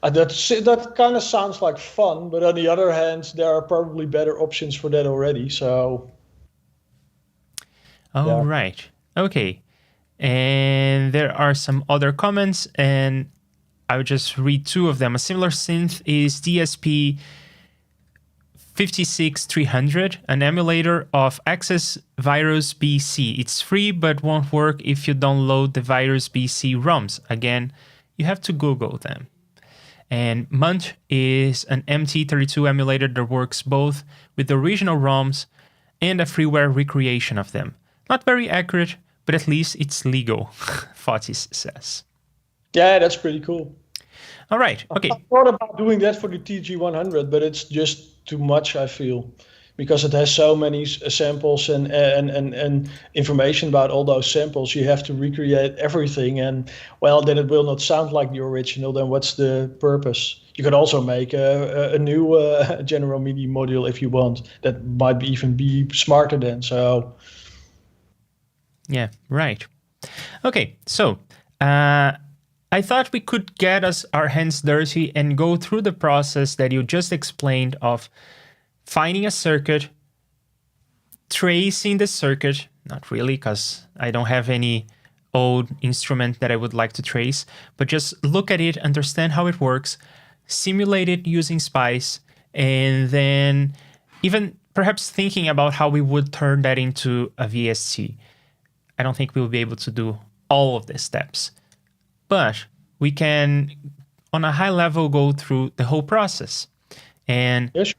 That kind of sounds like fun, but on the other hand, there are probably better options for that already. So, all right, okay. And there are some other comments, and I would just read 2 of them. A similar synth is DSP 56300, an emulator of Access Virus BC. It's free, but won't work if you download the Virus BC ROMs. Again, you have to Google them. And Munt is an MT32 emulator that works both with the original ROMs and a freeware recreation of them. Not very accurate, but at least it's legal, Fotis says. Yeah, that's pretty cool. All right, okay. I thought about doing that for the TG100, but it's just too much, I feel, because it has so many samples and information about all those samples. You have to recreate everything, and well, then it will not sound like the original. Then what's the purpose? You could also make a new general MIDI module if you want. That might even be smarter then. So yeah, right. Okay, so I thought we could get our hands dirty and go through the process that you just explained of finding a circuit, tracing the circuit, not really because I don't have any old instrument that I would like to trace, but just look at it, understand how it works, simulate it using Spice, and then even perhaps thinking about how we would turn that into a VST. I don't think we'll be able to do all of the steps, but we can, on a high level, go through the whole process. And yes.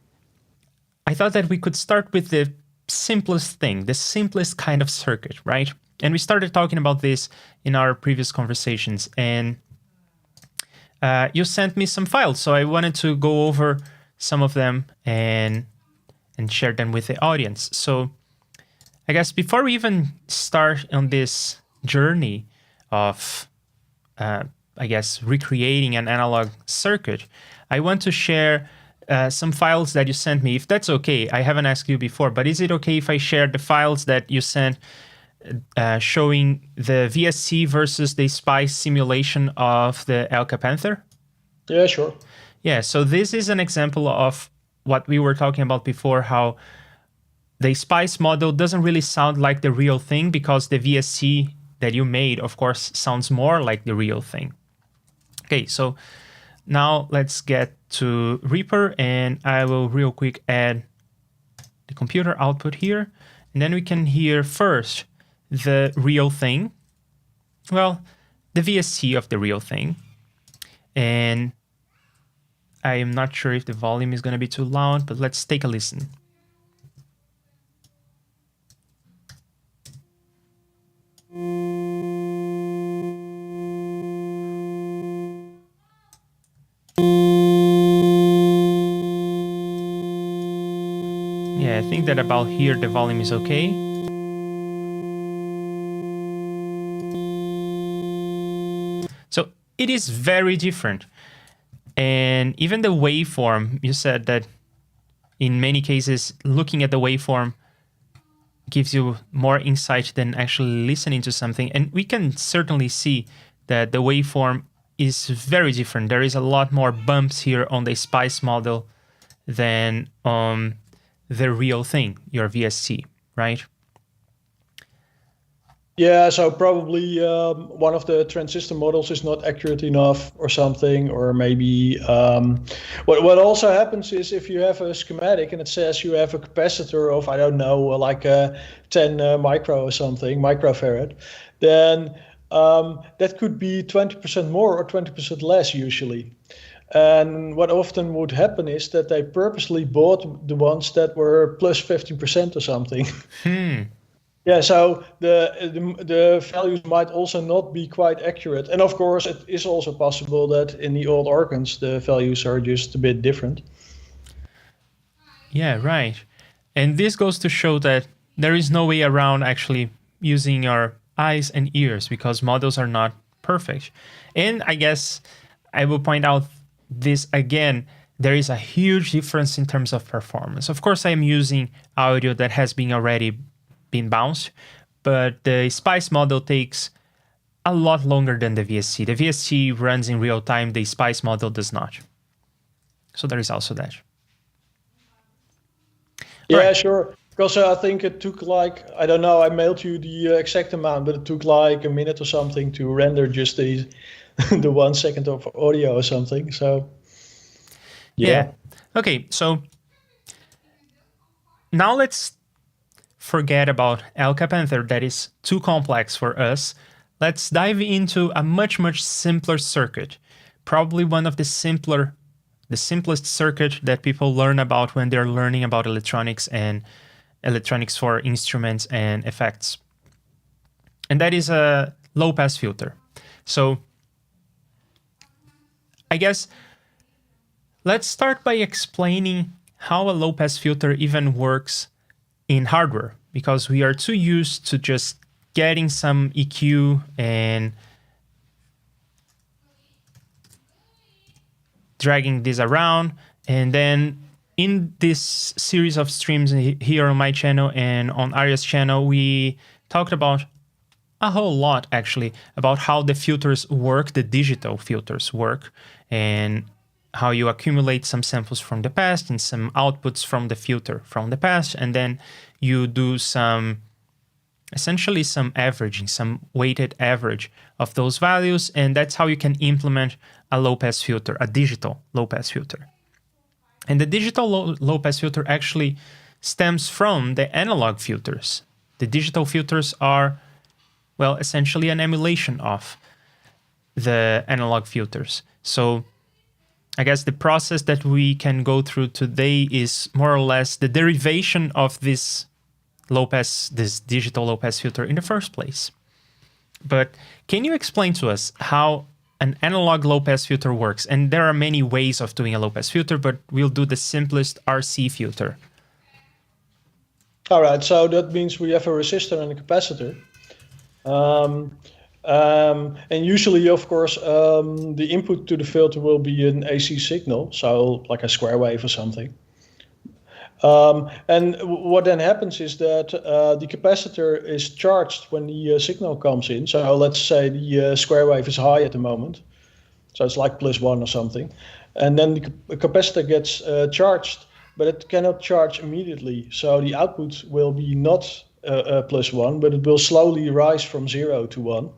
I thought that we could start with the simplest thing, the simplest kind of circuit, right? And we started talking about this in our previous conversations, and you sent me some files, so I wanted to go over some of them and share them with the audience. So I guess before we even start on this journey of, I guess, recreating an analog circuit, I want to share some files that you sent me, if that's okay. I haven't asked you before, but is it okay if I share the files that you sent showing the VST versus the Spice simulation of the LTPanther? Yeah, sure. Yeah, so this is an example of what we were talking about before, how the Spice model doesn't really sound like the real thing because the VST that you made, of course, sounds more like the real thing. Okay, so now let's get to Reaper, and I will real quick add the computer output here, and then we can hear first the real thing. Well, the VST of the real thing. And I am not sure if the volume is going to be too loud, but let's take a listen. Yeah, I think that about here the volume is okay. So it is very different. And even the waveform, you said that in many cases, looking at the waveform gives you more insight than actually listening to something. And we can certainly see that the waveform is very different. There is a lot more bumps here on the Spice model than on the real thing, your VST, right? Yeah, so probably one of the transistor models is not accurate enough or something, or maybe what also happens is if you have a schematic and it says you have a capacitor of, I don't know, like 10 micro or something, microfarad, then that could be 20% more or 20% less usually. And what often would happen is that they purposely bought the ones that were plus 15% or something. Yeah, so the values might also not be quite accurate. And of course, it is also possible that in the old organs, the values are just a bit different. Yeah, right. And this goes to show that there is no way around actually using our eyes and ears because models are not perfect. And I guess I will point out this again, there is a huge difference in terms of performance. Of course, I am using audio that has been already been bounced, but the Spice model takes a lot longer than the VST. The VST runs in real time, the Spice model does not. So there is also that. Yeah, right. Sure. Because I think it took like, I don't know, I mailed you the exact amount, but it took like a minute or something to render just the 1 second of audio or something. So, yeah. Okay, so now let's forget about LTPanther. That is too complex for us. let's dive into a much, much simpler circuit. Probably one of the simplest circuit that people learn about when they're learning about electronics and electronics for instruments and effects. And that is a low-pass filter. So I guess let's start by explaining how a low-pass filter even works in hardware, because we are too used to just getting some EQ and dragging this around. And then in this series of streams here on my channel and on Arya's channel, we talked about a whole lot actually about how the filters work, the digital filters work, and how you accumulate some samples from the past and some outputs from the filter from the past, and then you do essentially some averaging, some weighted average of those values, and that's how you can implement a low-pass filter, a digital low-pass filter. And the digital low-pass filter actually stems from the analog filters. The digital filters are, well, essentially an emulation of the analog filters. So I guess the process that we can go through today is more or less the derivation of this digital low-pass filter in the first place. But can you explain to us how an analog low-pass filter works? And there are many ways of doing a low-pass filter, but we'll do the simplest RC filter. All right, so that means we have a resistor and a capacitor. And usually, of course, the input to the filter will be an AC signal, so like a square wave or something. And what then happens is that the capacitor is charged when the signal comes in. So let's say the square wave is high at the moment, so it's like +1 or something. And then the capacitor gets charged, but it cannot charge immediately. So the output will be not +1, but it will slowly rise from 0 to 1.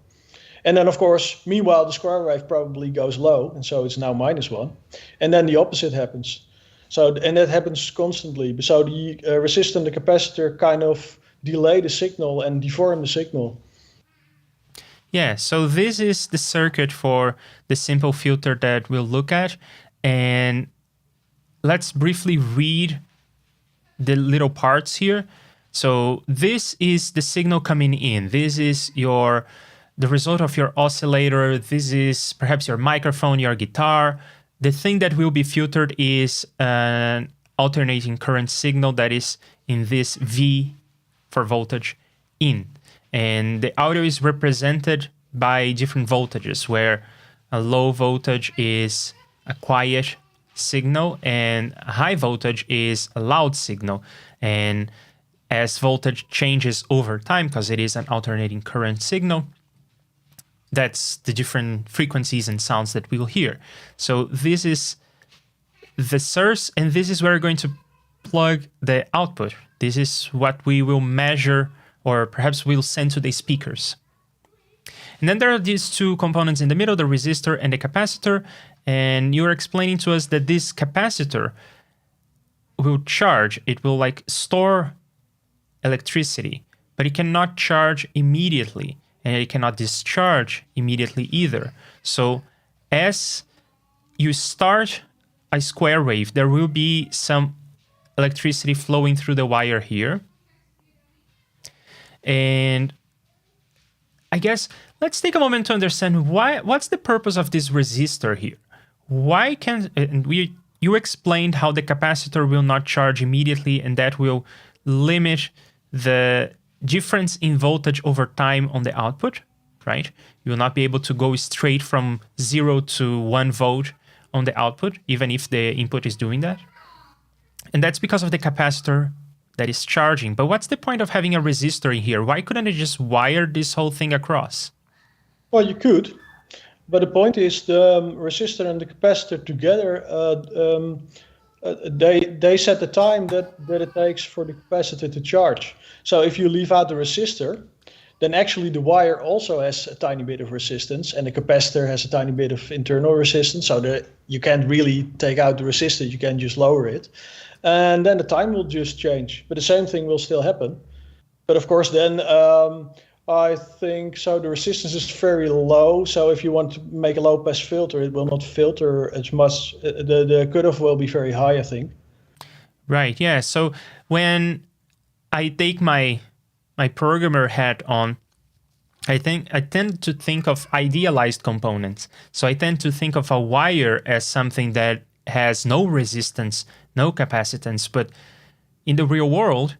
And then, of course, meanwhile, the square wave probably goes low, and so it's now -1. And then the opposite happens. And that happens constantly. So the resistor and the capacitor kind of delay the signal and deform the signal. Yeah, so this is the circuit for the simple filter that we'll look at. And let's briefly read the little parts here. So this is the signal coming in. This is the result of your oscillator. This is perhaps your microphone, your guitar. The thing that will be filtered is an alternating current signal that is in this V for voltage in. And the audio is represented by different voltages, where a low voltage is a quiet signal and a high voltage is a loud signal. And as voltage changes over time, because it is an alternating current signal, that's the different frequencies and sounds that we'll hear. So this is the source, and this is where we're going to plug the output. This is what we will measure, or perhaps we'll send to the speakers. And then there are these two components in the middle, the resistor and the capacitor. And you're explaining to us that this capacitor will charge. It will like store electricity, but it cannot charge immediately. And it cannot discharge immediately either. So as you start a square wave, there will be some electricity flowing through the wire here. And I guess let's take a moment to understand what's the purpose of this resistor here. You explained how the capacitor will not charge immediately, and that will limit the difference in voltage over time on the output, right? You will not be able to go straight from 0 to 1 volt on the output, even if the input is doing that. And that's because of the capacitor that is charging. But what's the point of having a resistor in here? Why couldn't I just wire this whole thing across? Well, you could, but the point is the resistor and the capacitor together, they set the time that it takes for the capacitor to charge. So if you leave out the resistor, then actually the wire also has a tiny bit of resistance, and the capacitor has a tiny bit of internal resistance, so that you can't really take out the resistor, you can just lower it. And then the time will just change, but the same thing will still happen. But of course then I think so. The resistance is very low. So if you want to make a low pass filter, it will not filter as much. The cutoff will be very high, I think. Right. Yeah. So when I take my programmer hat on, I tend to think of idealized components. So I tend to think of a wire as something that has no resistance, no capacitance. But in the real world,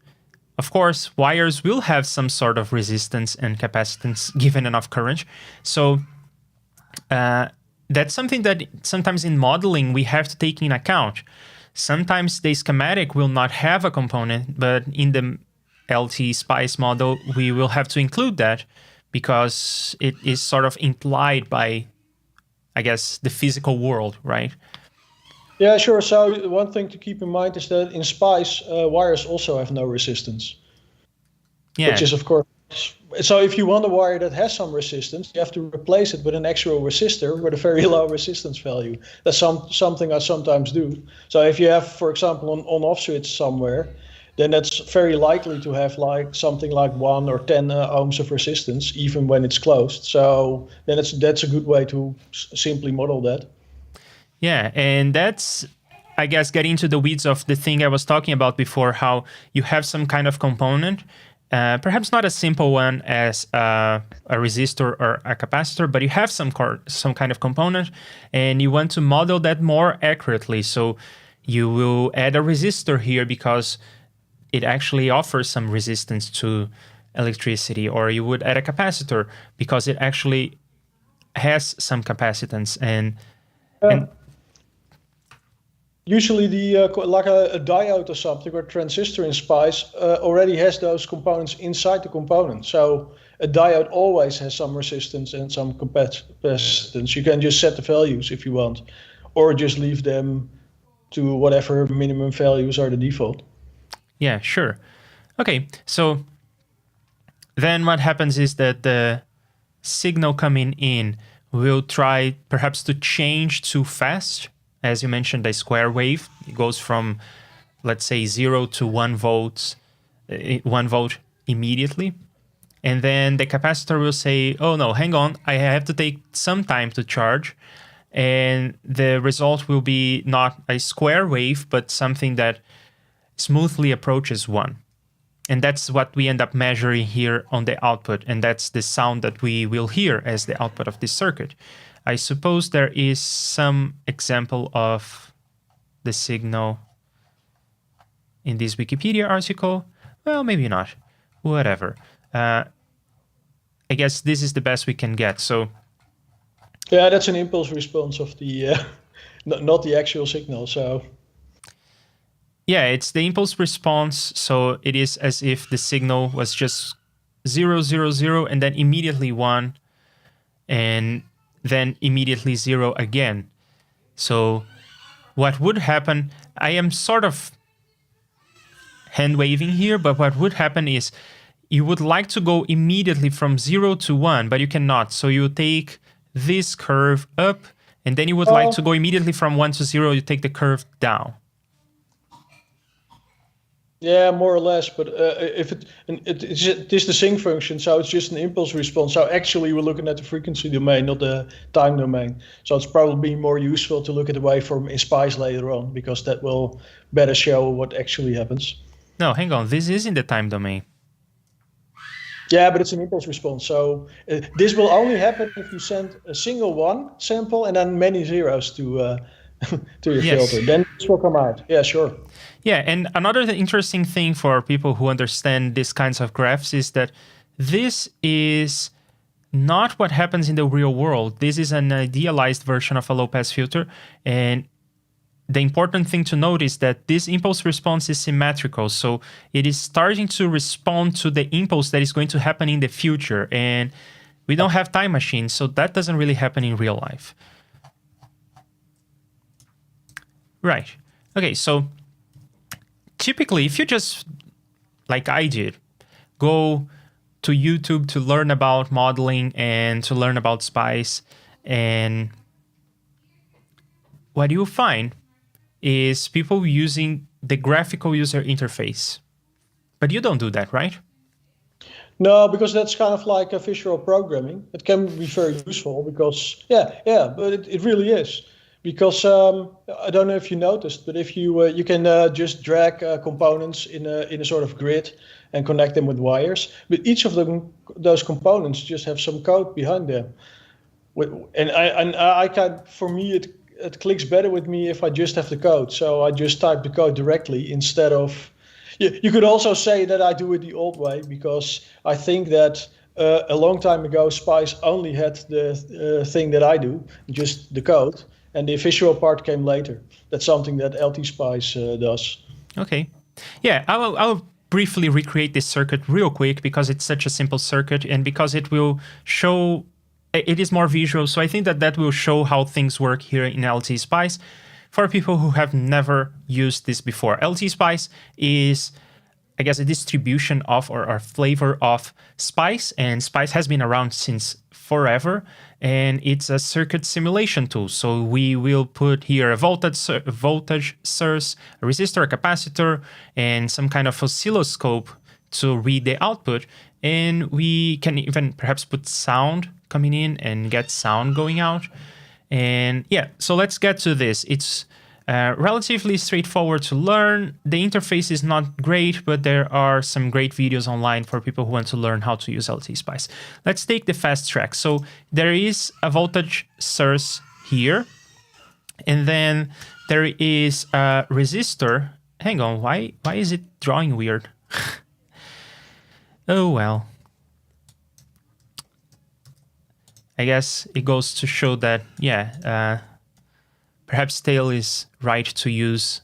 of course, wires will have some sort of resistance and capacitance given enough current. So that's something that sometimes in modeling we have to take in account. Sometimes the schematic will not have a component, but in the LTspice model, we will have to include that because it is sort of implied by, I guess, the physical world, right? Yeah, sure. So one thing to keep in mind is that in Spice, wires also have no resistance. Yeah. Which is, of course, so if you want a wire that has some resistance, you have to replace it with an actual resistor with a very low resistance value. That's something I sometimes do. So if you have, for example, an on-off switch somewhere, then that's very likely to have like something like 1 or 10 ohms of resistance, even when it's closed. So then that's a good way to simply model that. Yeah, and that's, I guess, getting into the weeds of the thing I was talking about before, how you have some kind of component, perhaps not a simple one as a resistor or a capacitor, but you have some kind of component, and you want to model that more accurately. So you will add a resistor here because it actually offers some resistance to electricity, or you would add a capacitor because it actually has some capacitance. And usually the like a diode or something or transistor in Spice already has those components inside the component. So a diode always has some resistance and some capacitance. You can just set the values if you want, or just leave them to whatever minimum values are the default. Yeah, sure. Okay, so then what happens is that the signal coming in will try perhaps to change too fast. As you mentioned, the square wave, it goes from, let's say, 0 to 1 volt immediately. And then the capacitor will say, oh no, hang on, I have to take some time to charge. And the result will be not a square wave, but something that smoothly approaches 1. And that's what we end up measuring here on the output. And that's the sound that we will hear as the output of this circuit. I suppose there is some example of the signal in this Wikipedia article. Well, maybe not. Whatever. I guess this is the best we can get. So yeah, that's an impulse response of the not the actual signal. So yeah, it's the impulse response. So it is as if the signal was just 0, 0, 0, and then immediately 1, and then immediately 0 again. So what would happen, I am sort of hand waving here, but what would happen is you would like to go immediately from 0 to 1, but you cannot. So you take this curve up, and then you would like to go immediately from 1 to 0, you take the curve down. Yeah, more or less. But if it is the sync function, so it's just an impulse response. So actually, we're looking at the frequency domain, not the time domain. So it's probably more useful to look at the waveform in Spice later on, because that will better show what actually happens. No, hang on. This is in the time domain. Yeah, but it's an impulse response. So this will only happen if you send a single 1 sample and then many zeros to to your filter. Then this will come out. Yeah, sure. Yeah, and another interesting thing for people who understand these kinds of graphs is that this is not what happens in the real world. This is an idealized version of a low-pass filter, and the important thing to note is that this impulse response is symmetrical, so it is starting to respond to the impulse that is going to happen in the future, and we don't have time machines, so that doesn't really happen in real life. Right. Okay, so typically, if you just, like I did, go to YouTube to learn about modeling and to learn about Spice, and what you'll find is people using the graphical user interface. But you don't do that, right? No, because that's kind of like a visual programming. It can be very useful because, but it really is. Because I don't know if you noticed, but if you can just drag components in a sort of grid and connect them with wires, but each of those components just have some code behind them. And I can, for me, it clicks better with me if I just have the code. So I just type the code directly instead of. You could also say that I do it the old way because I think that a long time ago Spice only had the thing that I do, just the code, and the visual part came later. That's something that LTspice does. Okay. Yeah, I'll briefly recreate this circuit real quick because it's such a simple circuit and because it will show, it is more visual. So I think that will show how things work here in LTspice for people who have never used this before. LTspice is, I guess, a distribution of or a flavor of Spice, and Spice has been around since forever, and it's a circuit simulation tool. So we will put here a voltage source, a resistor, a capacitor, and some kind of oscilloscope to read the output. And we can even perhaps put sound coming in and get sound going out. And yeah, so let's get to this. It's relatively straightforward to learn. The interface is not great, but there are some great videos online for people who want to learn how to use LTspice. Let's take the fast track. So there is a voltage source here, and then there is a resistor. Hang on, why is it drawing weird? Oh well. I guess it goes to show that, yeah, perhaps Theo is right to use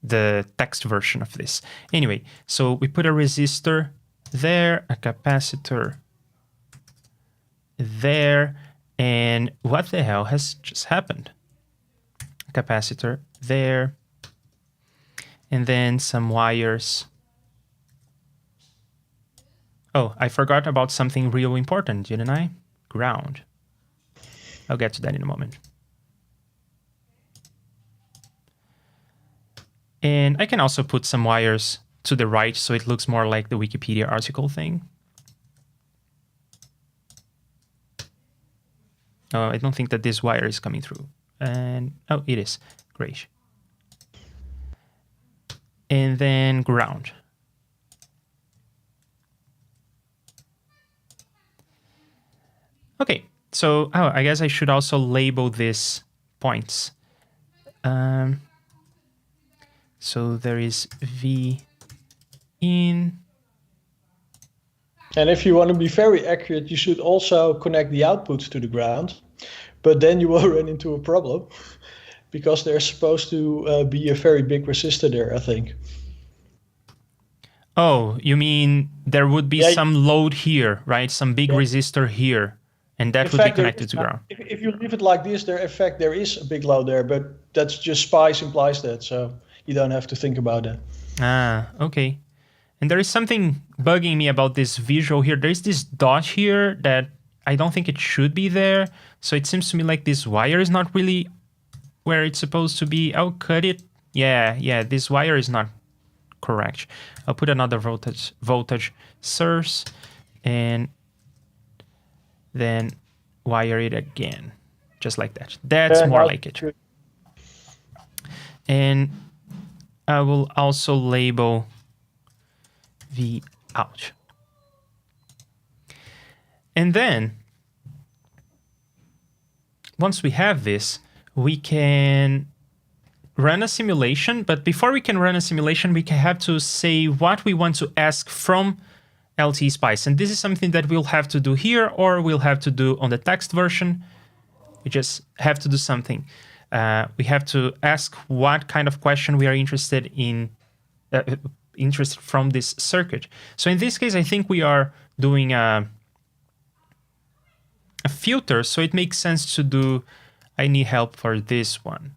the text version of this. Anyway, so we put a resistor there, a capacitor there, and what the hell has just happened? A capacitor there, and then some wires. Oh, I forgot about something real important, didn't I? Ground. I'll get to that in a moment. And I can also put some wires to the right so it looks more like the Wikipedia article thing. Oh, I don't think that this wire is coming through. And oh, it is. Great. And then ground. Okay, so I guess I should also label these points. So there is V in. And if you want to be very accurate, you should also connect the outputs to the ground. But then you will run into a problem because there's supposed to be a very big resistor there, I think. Oh, you mean there would be some load here, right? Some big resistor here. And that would be connected to ground. If you leave it like this, there is a big load there, but that's just Spice implies that, so you don't have to think about that. Ah, okay. And there is something bugging me about this visual here. There's this dot here that I don't think it should be there. So it seems to me like this wire is not really where it's supposed to be. I'll cut it. Yeah, this wire is not correct. I'll put another voltage source and then wire it again, just like that. That's more like it. And I will also label V out. And then, once we have this, we can run a simulation. But before we can run a simulation, we have to say what we want to ask from LTspice. And this is something that we'll have to do here, or we'll have to do on the text version. We just have to do something. We have to ask what kind of question we are interested in, interested from this circuit. So in this case, I think we are doing a filter, so it makes sense to do, I need help for this one.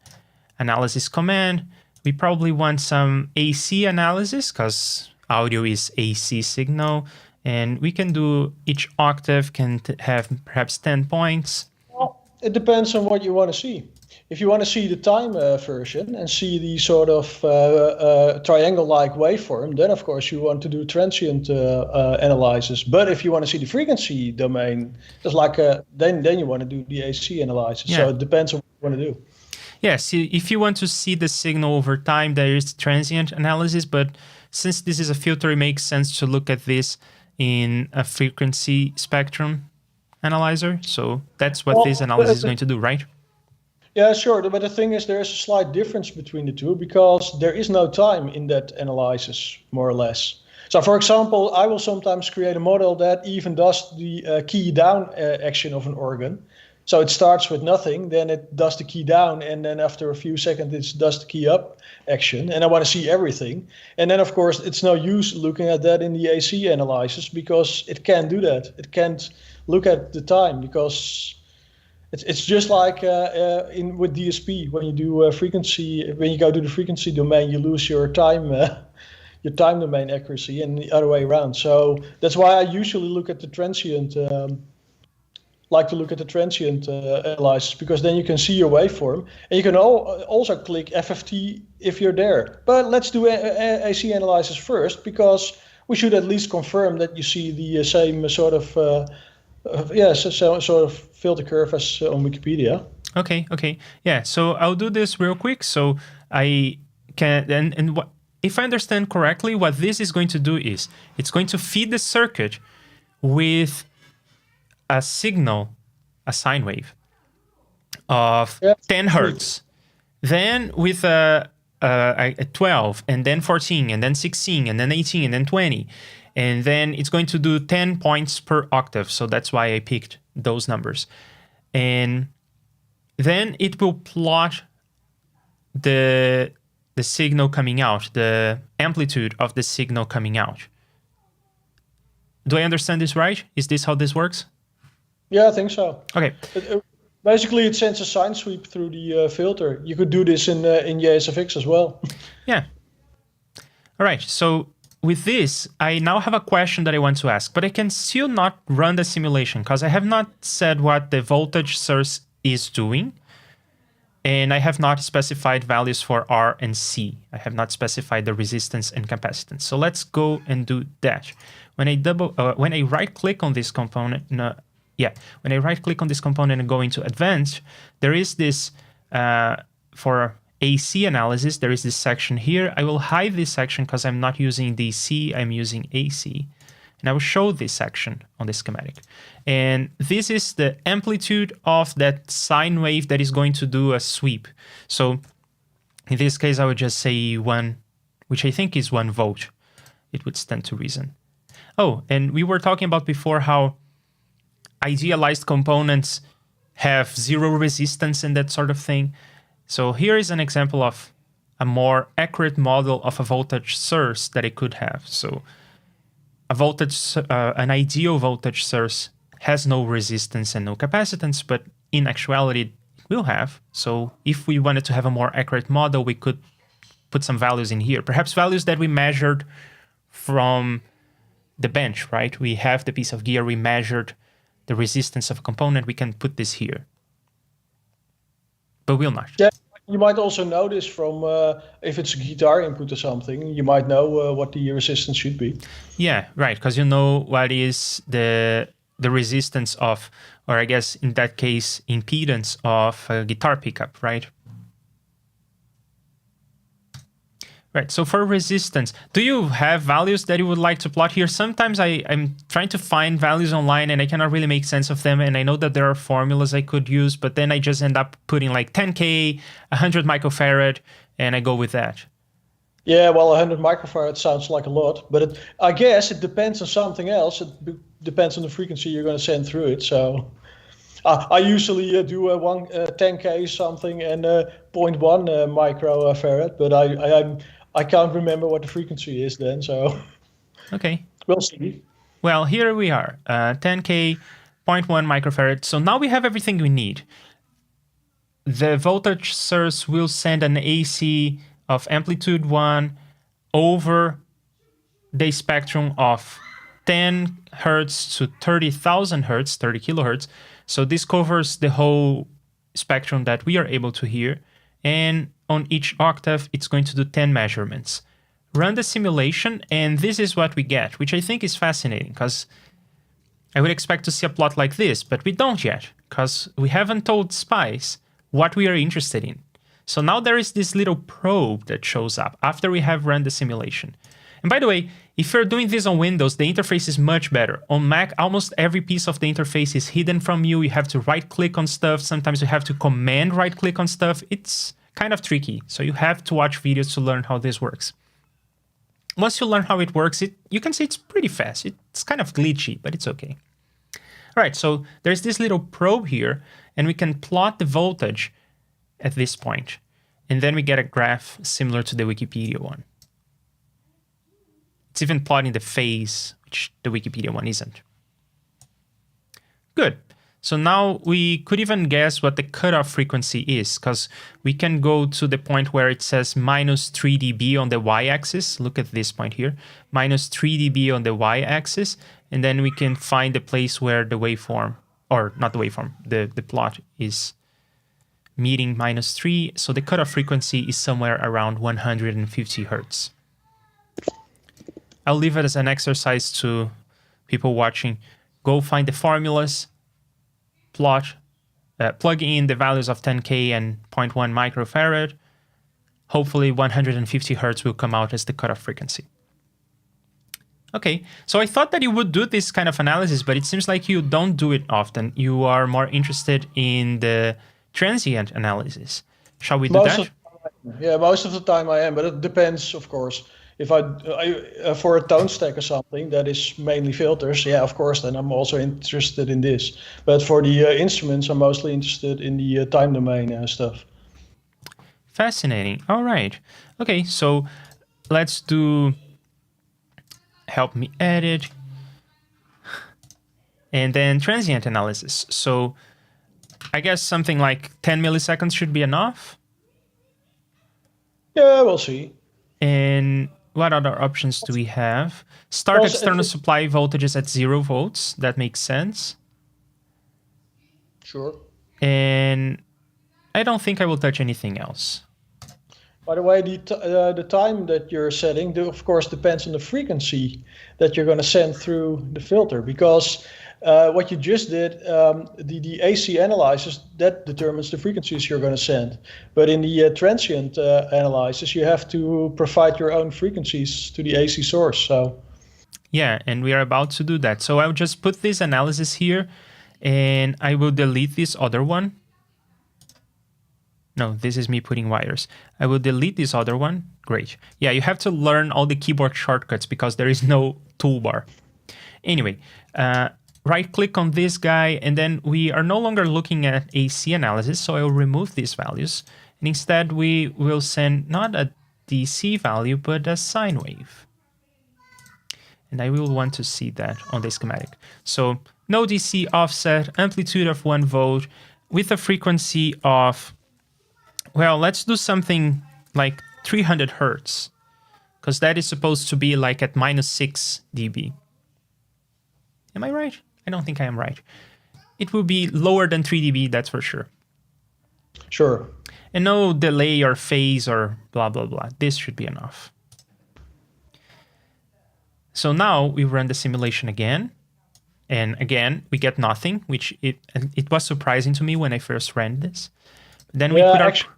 Analysis command. We probably want some AC analysis because audio is AC signal, and we can do each octave can have perhaps 10 points. Well, it depends on what you want to see. if you want to see the time version and see the sort of triangle-like waveform, then of course you want to do transient analysis. But if you want to see the frequency domain, it's like then you want to do the AC analysis. Yeah. So it depends on what you want to do. Yeah, see, if you want to see the signal over time, there is transient analysis, but since this is a filter, it makes sense to look at this in a frequency spectrum analyzer. So that's what this analysis is going to do, right? Yeah, sure. But the thing is, there is a slight difference between the two because there is no time in that analysis, more or less. So, for example, I will sometimes create a model that even does the key down action of an organ. So it starts with nothing, then it does the key down, and then after a few seconds it does the key up action, and I want to see everything. And then, of course, it's no use looking at that in the AC analysis because it can't do that. It can't look at the time because it's just like with DSP, when you do frequency, when you go to the frequency domain, you lose your time domain accuracy, and the other way around. So that's why I usually look at the transient. Like to look at the transient analysis because then you can see your waveform, and you can also click FFT if you're there. But let's do AC analysis first because we should at least confirm that you see the same sort of sort of filter curve as on Wikipedia. Okay. Yeah, so I'll do this real quick. So I can, and what, if I understand correctly, what this is going to do is it's going to feed the circuit with a signal, a sine wave of 10 hertz, then with a 12, and then 14, and then 16, and then 18, and then 20, and then it's going to do 10 points per octave. So that's why I picked those numbers. And then it will plot the signal coming out, the amplitude of the signal coming out. Do I understand this right? Is this how this works? Yeah, I think so. Okay. Basically, it sends a sine sweep through the filter. You could do this in JSFX as well. Yeah. All right. So with this, I now have a question that I want to ask, but I can still not run the simulation because I have not said what the voltage source is doing, and I have not specified values for R and C. I have not specified the resistance and capacitance. So let's go and do that. When I right-click on this component, when I right-click on this component and go into Advanced, there is this, for AC analysis, there is this section here. I will hide this section because I'm not using DC, I'm using AC. And I will show this section on the schematic. And this is the amplitude of that sine wave that is going to do a sweep. So in this case, I would just say 1, which I think is 1 volt. It would stand to reason. Oh, and we were talking about before how idealized components have 0 resistance and that sort of thing. So here is an example of a more accurate model of a voltage source that it could have. So an ideal voltage source has no resistance and no capacitance, but in actuality it will have. So if we wanted to have a more accurate model, we could put some values in here, perhaps values that we measured from the bench, right? We have the piece of gear, we measured the resistance of a component, we can put this here. But we'll not. Yeah, you might also know this from if it's a guitar input or something, you might know what the resistance should be. Yeah, right, because you know what is the resistance of, or I guess in that case, impedance of a guitar pickup, right? Right, so for resistance, do you have values that you would like to plot here? Sometimes I'm trying to find values online and I cannot really make sense of them, and I know that there are formulas I could use, but then I just end up putting like 10K, 100 microfarad, and I go with that. Yeah, well, 100 microfarad sounds like a lot, but I guess it depends on something else. It depends on the frequency you're going to send through it, so... I usually do 10K something and 0.1 microfarad, but I can't remember what the frequency is then, so okay, we'll see. Well, here we are, 10K, 0.1 microfarad. So now we have everything we need. The voltage source will send an AC of amplitude 1 over the spectrum of 10 hertz to 30,000 hertz, 30 kilohertz. So this covers the whole spectrum that we are able to hear. And on each octave, it's going to do 10 measurements. Run the simulation, and this is what we get, which I think is fascinating, because I would expect to see a plot like this, but we don't yet, because we haven't told Spice what we are interested in. So now there is this little probe that shows up after we have run the simulation. And by the way, if you're doing this on Windows, the interface is much better. On Mac, almost every piece of the interface is hidden from you. You have to right-click on stuff. Sometimes you have to command right-click on stuff. It's kind of tricky. So you have to watch videos to learn how this works. Once you learn how it works, you can see it's pretty fast. It's kind of glitchy, but it's okay. All right, so there's this little probe here, and we can plot the voltage at this point. And then we get a graph similar to the Wikipedia one. It's even plotting the phase, which the Wikipedia one isn't. Good. So now we could even guess what the cutoff frequency is, because we can go to the point where it says minus 3 dB on the y-axis. Look at this point here. Minus 3 dB on the y-axis. And then we can find the place where the waveform, or not the waveform, the plot is meeting minus 3. So the cutoff frequency is somewhere around 150 hertz. I'll leave it as an exercise to people watching. Go find the formulas, plot, plug in the values of 10K and 0.1 microfarad. Hopefully 150 hertz will come out as the cutoff frequency. Okay, so I thought that you would do this kind of analysis, but it seems like you don't do it often. You are more interested in the transient analysis. Shall we do that? Yeah, most of the time I am, but it depends, of course. If I for a tone stack or something that is mainly filters, yeah, of course, then I'm also interested in this. But for the instruments, I'm mostly interested in the time domain stuff. Fascinating. All right. Okay, so let's do help me edit. And then transient analysis. So I guess something like 10 milliseconds should be enough. Yeah, we'll see. And what other options do we have? Start external supply voltages at 0 volts. That makes sense. Sure. And I don't think I will touch anything else. By the way, the time that you're setting, of course, depends on the frequency that you're going to send through the filter. Because what you just did, the AC analysis, that determines the frequencies you're going to send. But in the transient analysis, you have to provide your own frequencies to the AC source. So yeah, and we are about to do that. So I'll just put this analysis here, and I will delete this other one. No, this is me putting wires. I will delete this other one. Great. Yeah, you have to learn all the keyboard shortcuts because there is no toolbar. Anyway, right-click on this guy, and then we are no longer looking at AC analysis, so I will remove these values. And instead, we will send not a DC value, but a sine wave. And I will want to see that on the schematic. So no DC offset, amplitude of 1 volt, with a frequency of, well, let's do something like 300 hertz, because that is supposed to be like at minus 6 dB. Am I right? I don't think I am right. It will be lower than 3 dB, that's for sure. Sure. And no delay or phase or blah, blah, blah. This should be enough. So now we run the simulation again. And again, we get nothing, which it was surprising to me when I first ran this. Then we put our... Actually,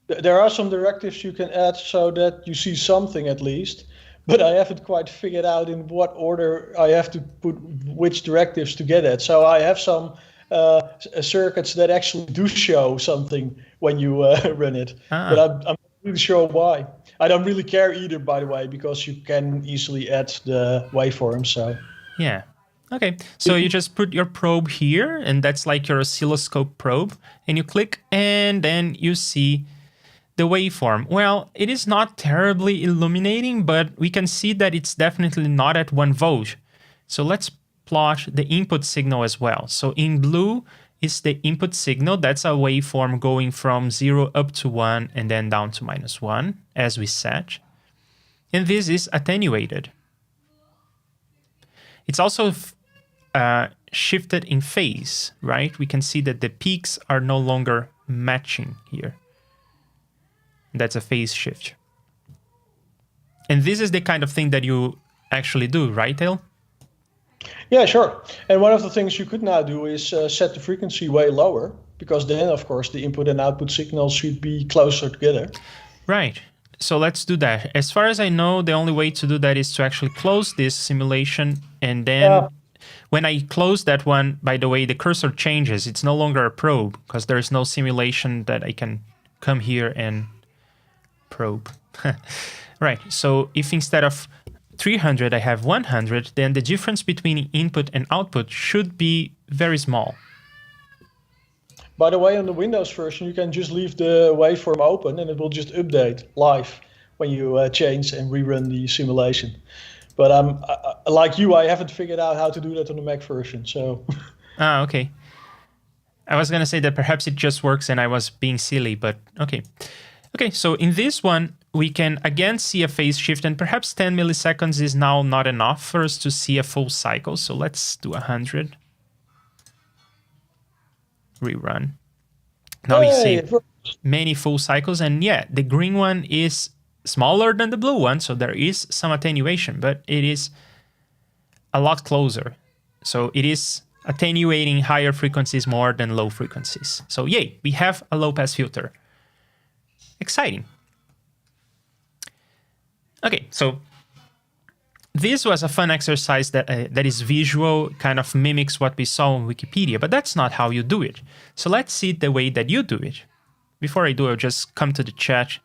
there are some directives you can add so that you see something at least. But I haven't quite figured out in what order I have to put which directives to get at. So I have some circuits that actually do show something when you run it. But I'm not really sure why. I don't really care either, by the way, because you can easily add the waveform. So yeah. Okay, so you just put your probe here, and that's like your oscilloscope probe, and you click, and then you see the waveform. Well, it is not terribly illuminating, but we can see that it's definitely not at 1 volt. So let's plot the input signal as well. So in blue is the input signal. That's a waveform going from 0 up to 1 and then down to -1, as we said. And this is attenuated. It's also shifted in phase, right? We can see that the peaks are no longer matching here. That's a phase shift. And this is the kind of thing that you actually do, right, Theo? Yeah, sure. And one of the things you could now do is set the frequency way lower, because then, of course, the input and output signals should be closer together. Right. So let's do that. As far as I know, the only way to do that is to actually close this simulation. And then when I close that one, by the way, the cursor changes. It's no longer a probe because there's no simulation that I can come here and probe. Right. So if instead of 300, I have 100, then the difference between input and output should be very small. By the way, on the Windows version, you can just leave the waveform open and it will just update live when you change and rerun the simulation. But like you, I haven't figured out how to do that on the Mac version. So. Ah, okay. I was going to say that perhaps it just works and I was being silly, but okay. Okay, so in this one, we can again see a phase shift, and perhaps 10 milliseconds is now not enough for us to see a full cycle. So let's do 100. Rerun. Now you see many full cycles, and yeah, the green one is smaller than the blue one, so there is some attenuation, but it is a lot closer. So it is attenuating higher frequencies more than low frequencies. So yay, we have a low pass filter. Exciting. Okay, so this was a fun exercise that that is visual, kind of mimics what we saw on Wikipedia, but that's not how you do it. So let's see the way that you do it. Before I do, I'll just come to the chat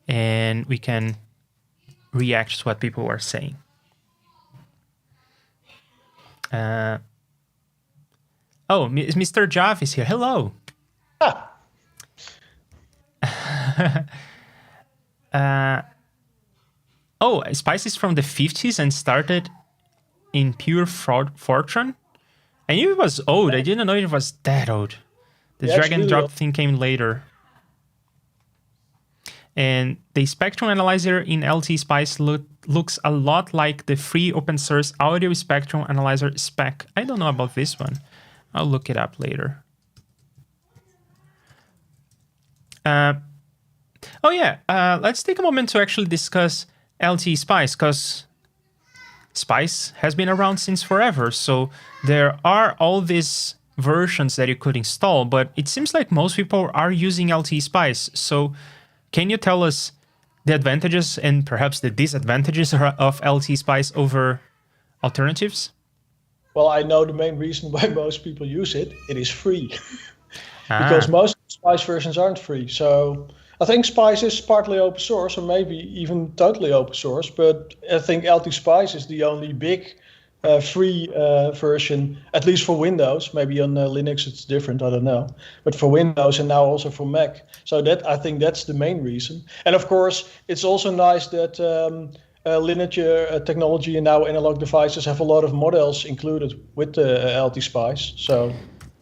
and we can react to what people are saying. Oh, Mr. Jav is here. Hello. Oh, Spice is from the 50s and started in pure Fortran? I knew it was old. I didn't know it was that old. The drag and drop thing came later. And the spectrum analyzer in LTspice looks a lot like the free open source audio spectrum analyzer spec. I don't know about this one. I'll look it up later. Oh yeah, let's take a moment to actually discuss LTspice, because Spice has been around since forever. So there are all these versions that you could install, but it seems like most people are using LTspice. So can you tell us the advantages and perhaps the disadvantages of LTspice over alternatives? Well, I know the main reason why most people use it. It is free. Because most Spice versions aren't free. So I think Spice is partly open source, or maybe even totally open source, but I think LTspice is the only big free version, at least for Windows. Maybe on Linux it's different, I don't know. But for Windows and now also for Mac. So that, I think that's the main reason. And of course, it's also nice that linear technology and now analog devices have a lot of models included with the LTspice. So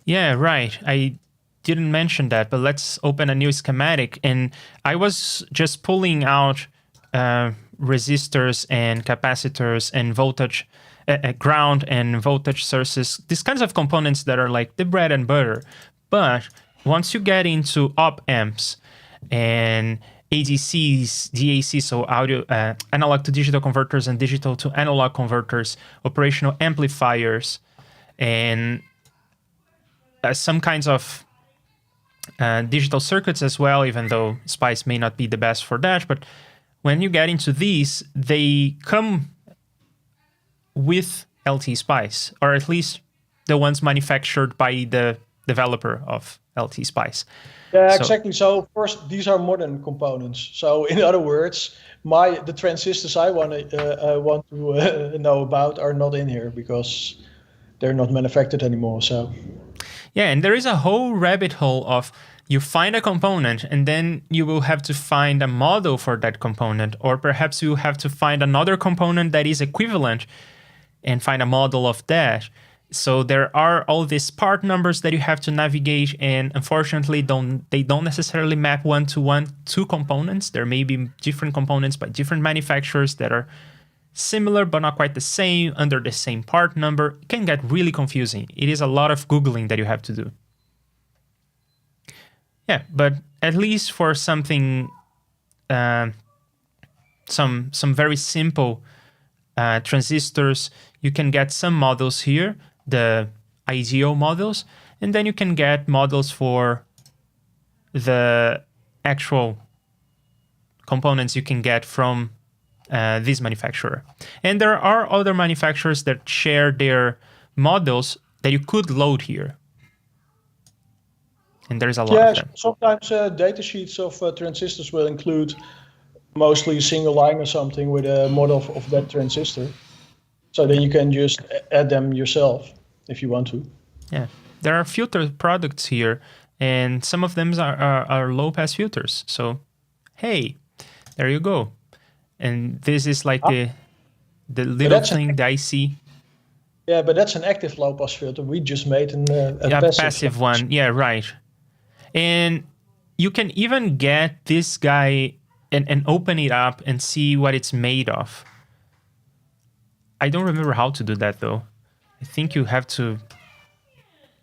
yeah, right. I didn't mention that, but let's open a new schematic. And I was just pulling out resistors and capacitors and voltage, ground and voltage sources, these kinds of components that are like the bread and butter. But once you get into op amps and ADCs, DAC, so audio, analog to digital converters and digital to analog converters, operational amplifiers, and some kinds of digital circuits as well, even though Spice may not be the best for that. But when you get into these, they come with LTspice, or at least the ones manufactured by the developer of LTspice. Yeah, exactly. So first, these are modern components. So in other words, the transistors I want to know about are not in here because they're not manufactured anymore. So yeah, and there is a whole rabbit hole of you find a component and then you will have to find a model for that component, or perhaps you have to find another component that is equivalent and find a model of that. So there are all these part numbers that you have to navigate, and unfortunately they don't necessarily map one-to-one to components. There may be different components by different manufacturers that are similar but not quite the same, under the same part number. It can get really confusing. It is a lot of Googling that you have to do. Yeah, but at least for something, some very simple transistors, you can get some models here, the ideal models, and then you can get models for the actual components you can get from this manufacturer. And there are other manufacturers that share their models that you could load here. And there's a lot of them. Sometimes data sheets of transistors will include mostly a single line or something with a model of that transistor. So then you can just add them yourself if you want to. Yeah, there are filter products here, and some of them are low-pass filters. So, hey, there you go. And this is like the little thing that I see. Yeah, but that's an active low-pass filter. We just made a passive one. Yeah, right. And you can even get this guy and open it up and see what it's made of. I don't remember how to do that, though. I think you have to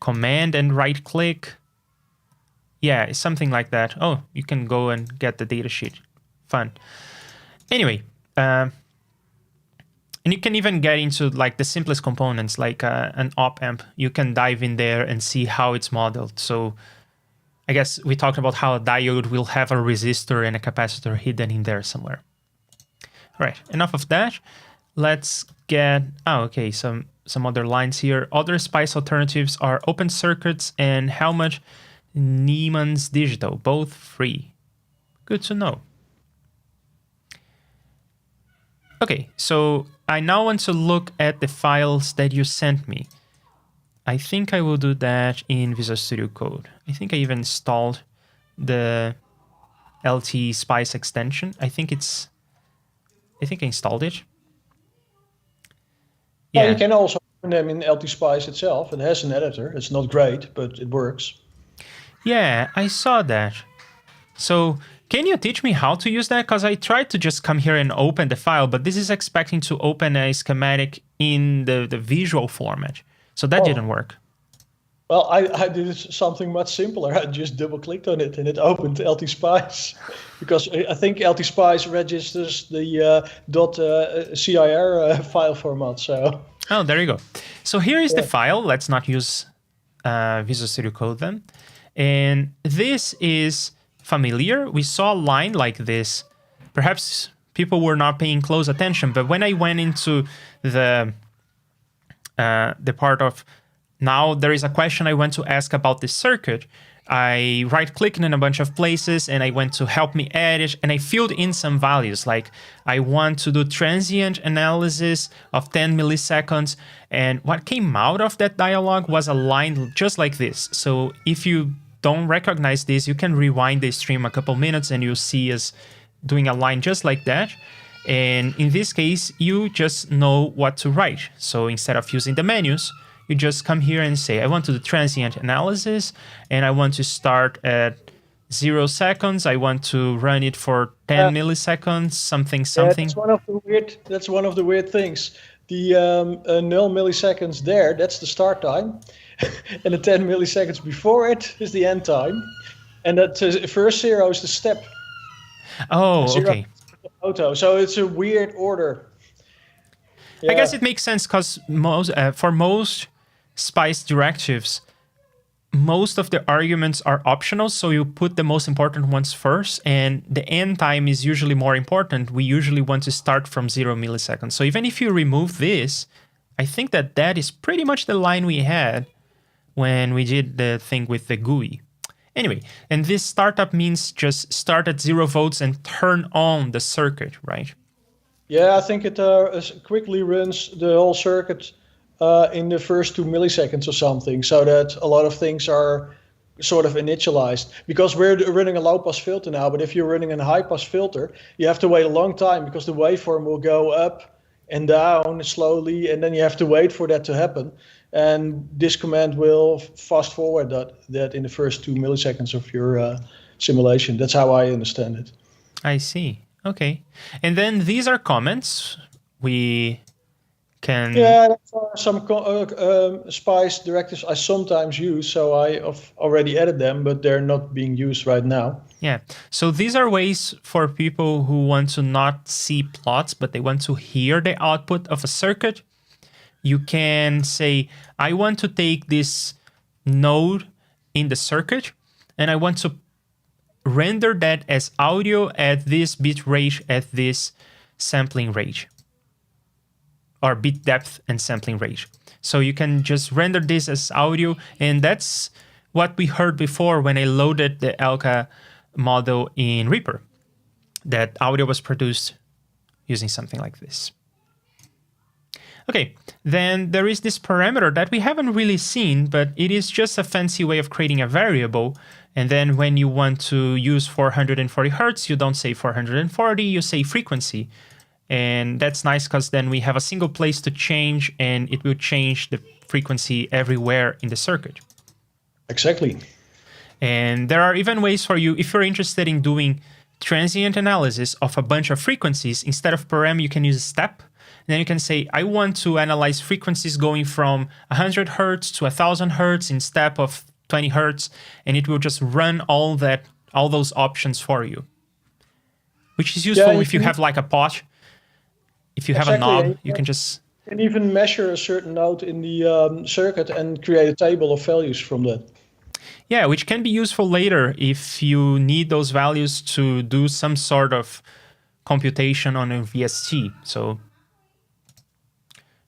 command and right-click. Yeah, it's something like that. Oh, you can go and get the datasheet. Fun. Anyway, and you can even get into like the simplest components, like an op-amp. You can dive in there and see how it's modeled. So I guess we talked about how a diode will have a resistor and a capacitor hidden in there somewhere. All right, enough of that. Let's get, okay, some other lines here. Other SPICE alternatives are open circuits and how much Niessink digital, both free. Good to know. Okay, so I now want to look at the files that you sent me. I think I will do that in Visual Studio Code. I think I even installed the LTspice extension. I think I installed it. Yeah, you can also open them in LTspice itself. It has an editor. It's not great, but it works. Yeah, I saw that. So can you teach me how to use that? Because I tried to just come here and open the file, but this is expecting to open a schematic in the visual format. So that didn't work. Well, I did something much simpler. I just double-clicked on it and it opened LTspice. Because I think LTspice registers the .cir file format. So. Oh, there you go. So here is the file. Let's not use Visual Studio Code then. And this is familiar. We saw a line like this. Perhaps people were not paying close attention, but when I went into the part of now there is a question I want to ask about this circuit, I right-clicked in a bunch of places and I went to help me edit and I filled in some values like I want to do transient analysis of 10 milliseconds, and what came out of that dialog was a line just like this. So if you don't recognize this, you can rewind the stream a couple minutes and you'll see us doing a line just like that. And in this case, you just know what to write. So instead of using the menus, you just come here and say, I want to do transient analysis, and I want to start at 0 seconds. I want to run it for 10 milliseconds, something. That's one of the weird things. The 0 milliseconds there, that's the start time. And the 10 milliseconds before it is the end time. And that first 0 is the step. Oh, okay. Auto. So it's a weird order. Yeah. I guess it makes sense because for most SPICE directives, most of the arguments are optional, so you put the most important ones first, and the end time is usually more important. We usually want to start from 0 milliseconds. So even if you remove this, I think that is pretty much the line we had when we did the thing with the GUI. Anyway, and this startup means just start at 0 volts and turn on the circuit, right? Yeah, I think it quickly runs the whole circuit in the first 2 milliseconds or something, so that a lot of things are sort of initialized. Because we're running a low-pass filter now, but if you're running a high-pass filter, you have to wait a long time because the waveform will go up and down slowly, and then you have to wait for that to happen. And this command will fast forward that in the first 2 milliseconds of your simulation. That's how I understand it. I see. Okay. And then these are comments. we can... Yeah, there are some Spice directives I sometimes use, so I have already added them, but they're not being used right now. Yeah, so these are ways for people who want to not see plots, but they want to hear the output of a circuit. You can say, I want to take this node in the circuit, and I want to render that as audio at this bit rate, at this sampling rate, or bit depth and sampling rate. So you can just render this as audio, and that's what we heard before when I loaded the Elka model in REAPER, that audio was produced using something like this. Okay, then there is this parameter that we haven't really seen, but it is just a fancy way of creating a variable. And then when you want to use 440 Hertz, you don't say 440, you say frequency. And that's nice because then we have a single place to change, and it will change the frequency everywhere in the circuit. Exactly. And there are even ways for you, if you're interested in doing transient analysis of a bunch of frequencies, instead of param, you can use a step. And then you can say, I want to analyze frequencies going from 100 Hertz to 1000 Hertz in step of 20 Hertz, and it will just run all those options for you, which is useful if you have like a pot. If you have a knob, you can just... You can even measure a certain node in the circuit and create a table of values from that. Yeah, which can be useful later if you need those values to do some sort of computation on a VST. So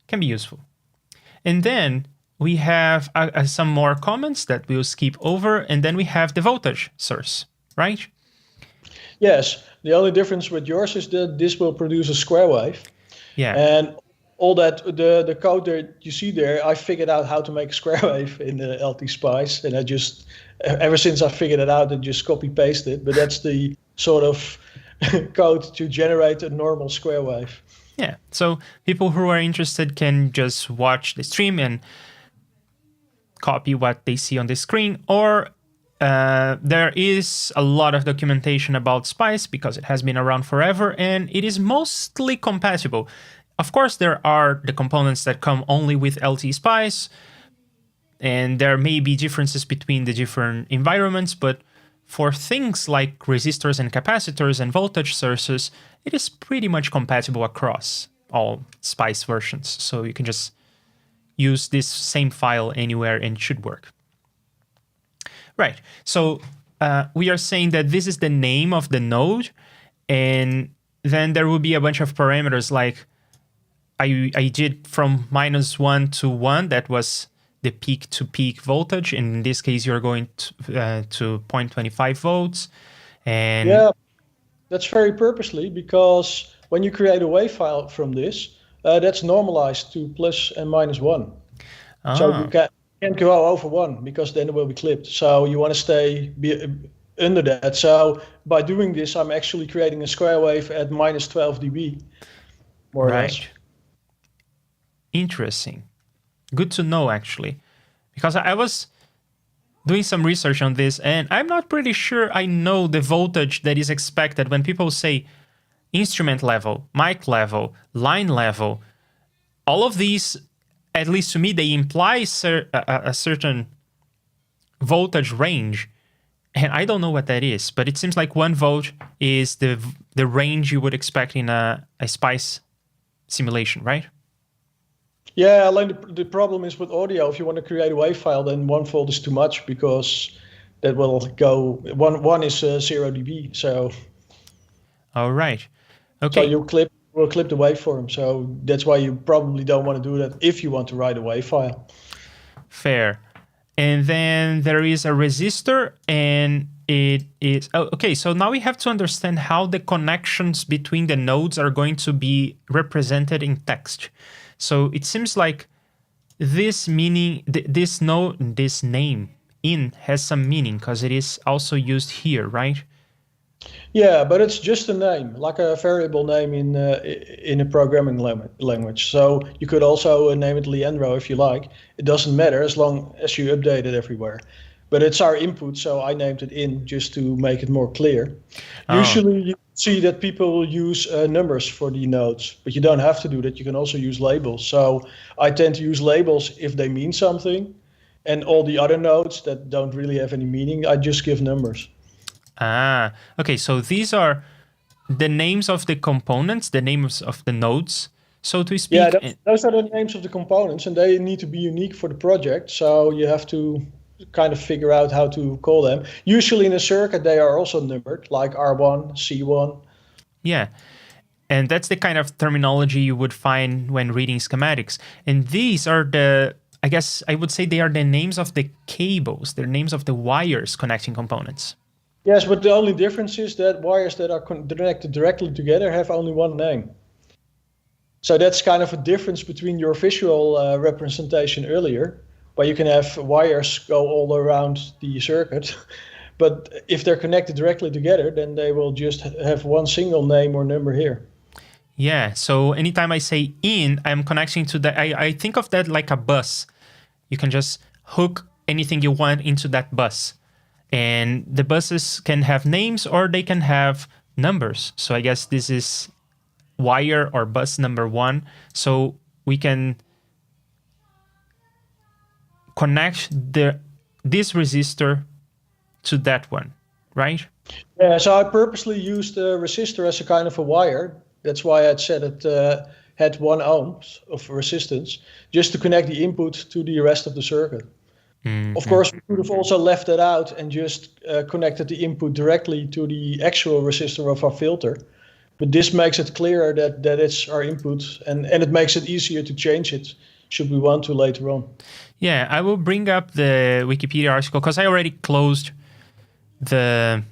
can be useful. And then we have some more comments that we'll skip over, and then we have the voltage source, right? Yes, the only difference with yours is that this will produce a square wave. Yeah. And all that, the code that you see there, I figured out how to make a square wave in the LTspice, and I just, ever since I figured it out, I just copy paste it. But that's the sort of code to generate a normal square wave. Yeah, so people who are interested can just watch the stream and copy what they see on the screen, or there is a lot of documentation about Spice because it has been around forever and it is mostly compatible. Of course, there are the components that come only with LTspice, and there may be differences between the different environments, but for things like resistors and capacitors and voltage sources, it is pretty much compatible across all Spice versions. So you can just use this same file anywhere and it should work. Right, so we are saying that this is the name of the node, and then there will be a bunch of parameters like I did from -1 to 1, that was the peak-to-peak voltage. In this case, you're going to 0.25 volts. And yeah, that's very purposely, because when you create a wave file from this, that's normalized to plus and -1. Ah. So you can't go over 1 because then it will be clipped. So you want to stay under that. So by doing this, I'm actually creating a square wave at -12 dB, more or less. Interesting. Good to know, actually, because I was doing some research on this, and I'm not pretty sure I know the voltage that is expected when people say instrument level, mic level, line level. All of these, at least to me, they imply a certain voltage range, and I don't know what that is, but it seems like 1 volt is the range you would expect in a Spice simulation, right? Yeah, like the problem is with audio, if you want to create a wave file, then 1 volt is too much, because that will go, one is 0 dB. So, all right, okay. So will clip the waveform. So that's why you probably don't want to do that if you want to write a wave file. Fair. And then there is a resistor, and it is okay. So now we have to understand how the connections between the nodes are going to be represented in text. So it seems like this meaning, this name in has some meaning because it is also used here, right? Yeah, but it's just a name, like a variable name in a programming language. So you could also name it Leandro if you like. It doesn't matter as long as you update it everywhere. but it's our input, so I named it in just to make it more clear. Oh. Usually you see that people use numbers for the nodes, but you don't have to do that. You can also use labels. So I tend to use labels if they mean something, and all the other nodes that don't really have any meaning, I just give numbers. Ah, okay, so these are the names of the components, the names of the nodes, so to speak. Yeah, those are the names of the components, and they need to be unique for the project. So you have to kind of figure out how to call them. Usually in a circuit, they are also numbered, like R1, C1. Yeah, and that's the kind of terminology you would find when reading schematics. And these are the, I guess I would say they are the names of the cables, they're names of the wires connecting components. Yes, but the only difference is that wires that are connected directly together have only one name. So that's kind of a difference between your visual representation earlier, where you can have wires go all around the circuit. But if they're connected directly together, then they will just have one single name or number here. Yeah, so anytime I say in, I'm connecting to the, I think of that like a bus. You can just hook anything you want into that bus. And the buses can have names or they can have numbers. So I guess this is wire or bus number 1. So we can connect this resistor to that one, right? Yeah, so I purposely used the resistor as a kind of a wire. That's why I said it had 1 ohm of resistance, just to connect the input to the rest of the circuit. Mm-hmm. Of course, we could have also left it out and just connected the input directly to the actual resistor of our filter. But this makes it clearer that it's our input, and it makes it easier to change it, should we want to later on. Yeah, I will bring up the Wikipedia article because I already closed the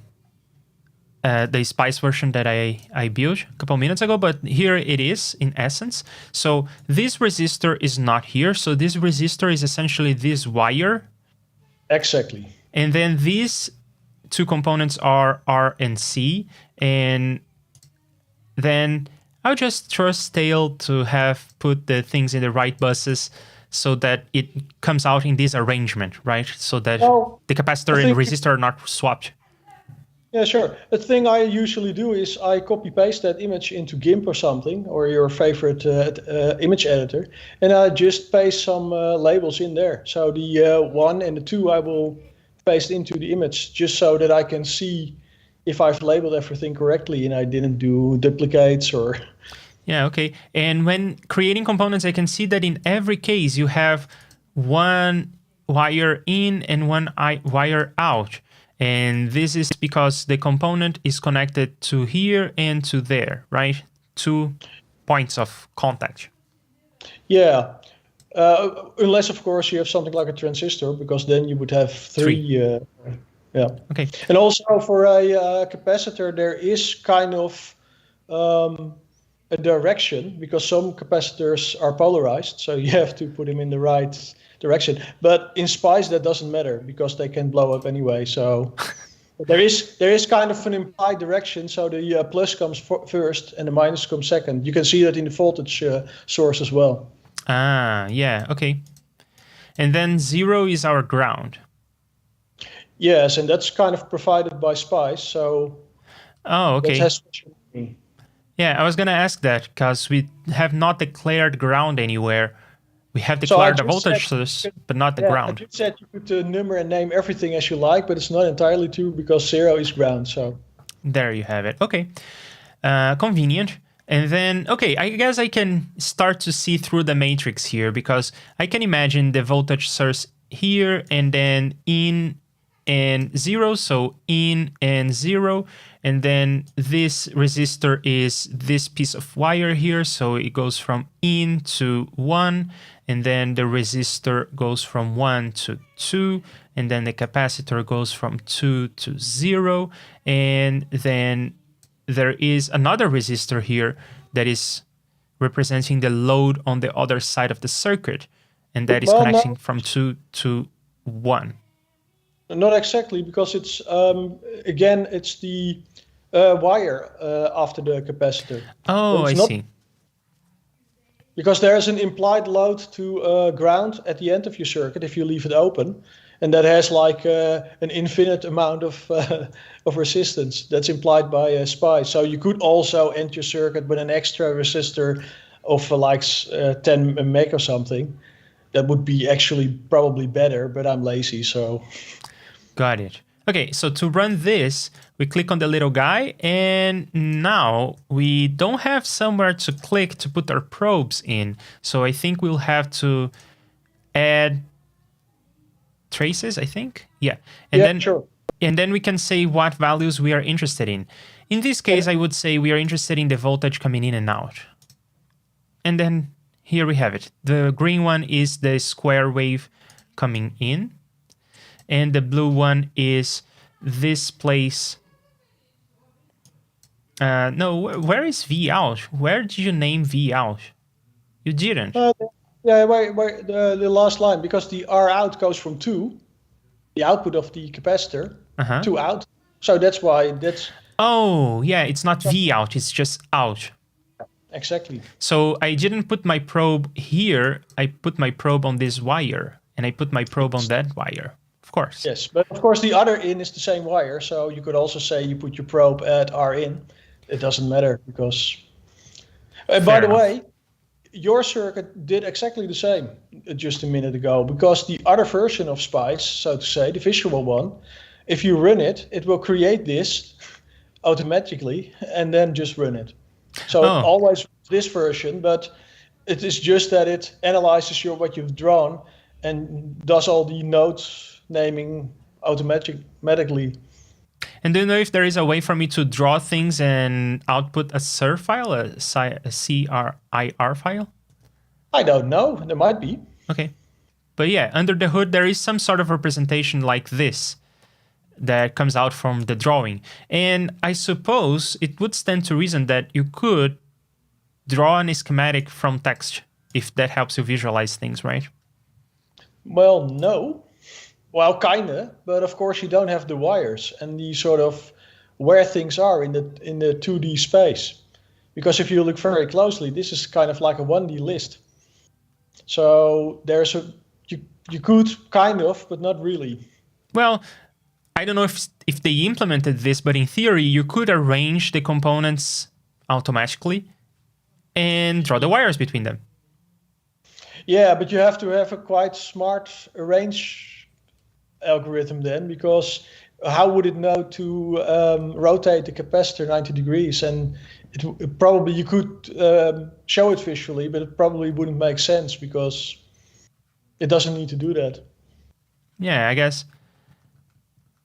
Spice version that I built a couple minutes ago, but here it is in essence. So this resistor is not here. So this resistor is essentially this wire. Exactly. And then these 2 components are R and C. And then I'll just trust Theo to have put the things in the right buses so that it comes out in this arrangement, right? So that the capacitor and resistor are not swapped. Yeah, sure. The thing I usually do is I copy paste that image into GIMP or something, or your favorite image editor, and I just paste some labels in there. So the 1 and the 2 I will paste into the image just so that I can see if I've labeled everything correctly and I didn't do duplicates or... Yeah, okay. And when creating components, I can see that in every case you have 1 wire in and 1 wire out. And this is because the component is connected to here and to there, right? 2 points of contact. Yeah, unless, of course, you have something like a transistor, because then you would have 3. Yeah. Okay. And also for a capacitor, there is kind of a direction, because some capacitors are polarized, so you have to put them in the right direction. But in Spice that doesn't matter, because they can blow up anyway. So there is kind of an implied direction. So the plus comes first and the minus comes second. You can see that in the voltage source as well. Ah, yeah, okay. And then 0 is our ground. Yes, and that's kind of provided by Spice. So okay. That has special meaning. Yeah, I was going to ask that because we have not declared ground anywhere. We have declared the voltage source, but not the ground. I just said you could number and name everything as you like, but it's not entirely true because 0 is ground. So there you have it. Okay, convenient. And then, okay, I guess I can start to see through the matrix here, because I can imagine the voltage source here and then in and 0, so in and 0, and then this resistor is this piece of wire here, so it goes from in to 1, and then the resistor goes from 1 to 2, and then the capacitor goes from 2 to 0, and then there is another resistor here that is representing the load on the other side of the circuit, and that is connecting from 2 to 1. Not exactly, because it's again, it's the wire after the capacitor. Oh, I see. Because there's an implied load to ground at the end of your circuit if you leave it open, and that has like an infinite amount of resistance that's implied by Spice. So you could also end your circuit with an extra resistor of 10 meg or something. That would be actually probably better, but I'm lazy, so. Got it. Okay, so to run this, we click on the little guy, and now we don't have somewhere to click to put our probes in. So I think we'll have to add traces, I think. Yeah. And then, sure. And then we can say what values we are interested in. In this case, I would say we are interested in the voltage coming in and out. And then here we have it. The green one is the square wave coming in. And the blue one is this place. No, where is V out? Where did you name V out? You didn't. Yeah, wait, the last line, because the R out goes from 2, the output of the capacitor, to out. So that's why that's... Oh, yeah, it's not V out, it's just out. Exactly. So I didn't put my probe here, I put my probe on this wire, and I put my probe on that wire. Of course. Yes, but of course the other in is the same wire, so you could also say you put your probe at R in. It doesn't matter because... by the way, your circuit did exactly the same just a minute ago, because the other version of Spice, so to say, the visual one, if you run it, it will create this automatically and then just run it. So always this version, but it is just that it analyzes what you've drawn and does all the nodes naming automatically. And do you know if there is a way for me to draw things and output a CIR file, a CRIR file? I don't know. There might be. Okay. But yeah, under the hood, there is some sort of representation like this that comes out from the drawing. And I suppose it would stand to reason that you could draw a schematic from text, if that helps you visualize things, right? Well, no. Well, kinda, but of course you don't have the wires and the sort of where things are in the 2D space. Because if you look very closely, this is kind of like a 1D list. So there's you could kind of, but not really. Well, I don't know if they implemented this, but in theory you could arrange the components automatically and draw the wires between them. Yeah, but you have to have a quite smart arrange algorithm then, because how would it know to rotate the capacitor 90 degrees? And it probably you could show it visually, but it probably wouldn't make sense because it doesn't need to do that. Yeah, I guess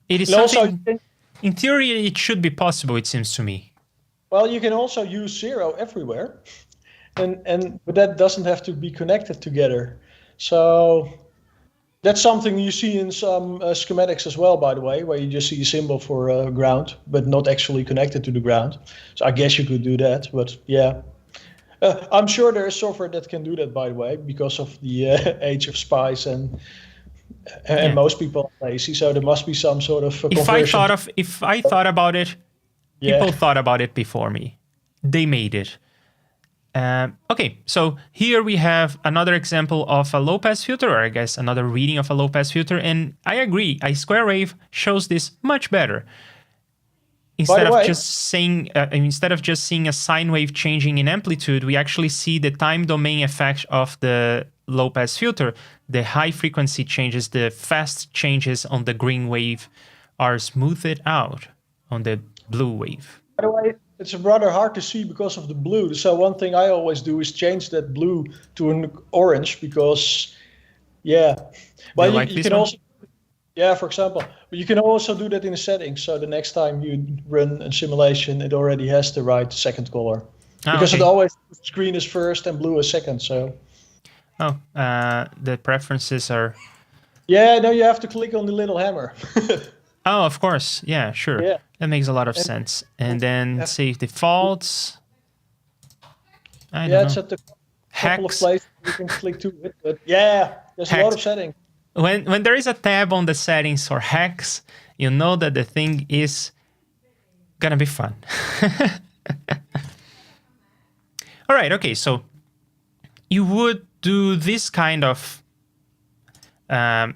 it is something. Also, in theory, it should be possible, it seems to me. Well, you can also use 0 everywhere, but that doesn't have to be connected together. So that's something you see in some schematics as well, by the way, where you just see a symbol for ground, but not actually connected to the ground. So I guess you could do that, but yeah. I'm sure there is software that can do that, by the way, because of the age of Spice and most people are lazy. So there must be some sort of conversion. If I thought about it, people thought about it before me. They made it. Okay, so here we have another example of a low-pass filter, or I guess another reading of a low-pass filter, and I agree, a square wave shows this much better. Instead of just seeing a sine wave changing in amplitude, we actually see the time domain effect of the low-pass filter. The high frequency changes, the fast changes on the green wave are smoothed out on the blue wave. By the way, it's rather hard to see because of the blue. So one thing I always do is change that blue to an orange because, yeah. Well, you can also, for example, but you can also do that in the settings. So the next time you run a simulation, it already has the right second color. Because it always, green is first and blue is second, so. Oh, the preferences are... Yeah, no, you have to click on the little hammer. Oh, of course. Yeah, sure. Yeah. That makes a lot of sense. And then save defaults. I don't know. It's at the couple of places you can click to it. But yeah, there's a lot of settings. When there is a tab on the settings for hacks, you know that the thing is gonna be fun. All right, okay, so you would do this kind of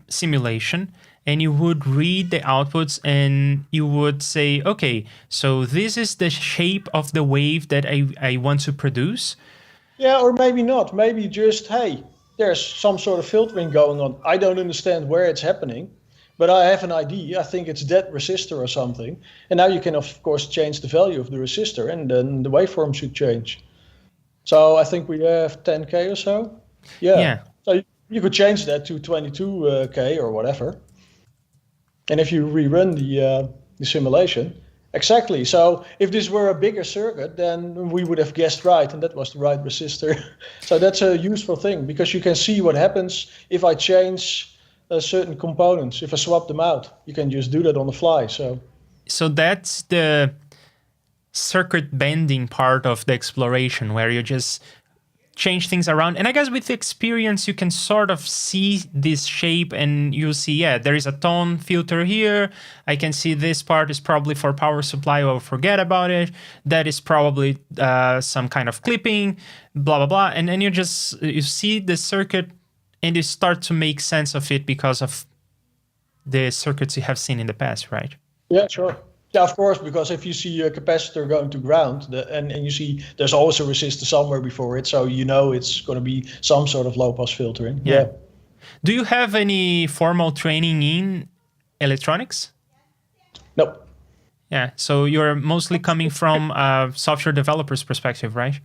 simulation, and you would read the outputs, and you would say, okay, so this is the shape of the wave that I want to produce. Yeah, or maybe not. Maybe just, hey, there's some sort of filtering going on. I don't understand where it's happening, but I have an ID. I think it's that resistor or something. And now you can, of course, change the value of the resistor, and then the waveform should change. So I think we have 10K or so. Yeah. So you could change that to 22K or whatever. And if you rerun the simulation, exactly. So if this were a bigger circuit, then we would have guessed right, and that was the right resistor. So that's a useful thing, because you can see what happens if I change certain components. If I swap them out, you can just do that on the fly. So that's the circuit bending part of the exploration, where you just change things around. And I guess with experience, you can sort of see this shape, and you see, yeah, there is a tone filter here. I can see this part is probably for power supply, or forget about it. That is probably some kind of clipping, blah, blah, blah. And then you see the circuit, and you start to make sense of it because of the circuits you have seen in the past, right? Yeah, sure. Yeah, of course, because if you see a capacitor going to ground, and you see there's always a resistor somewhere before it, so you know it's going to be some sort of low-pass filtering. Yeah. Do you have any formal training in electronics? No. Yeah, so you're mostly coming from a software developer's perspective, right?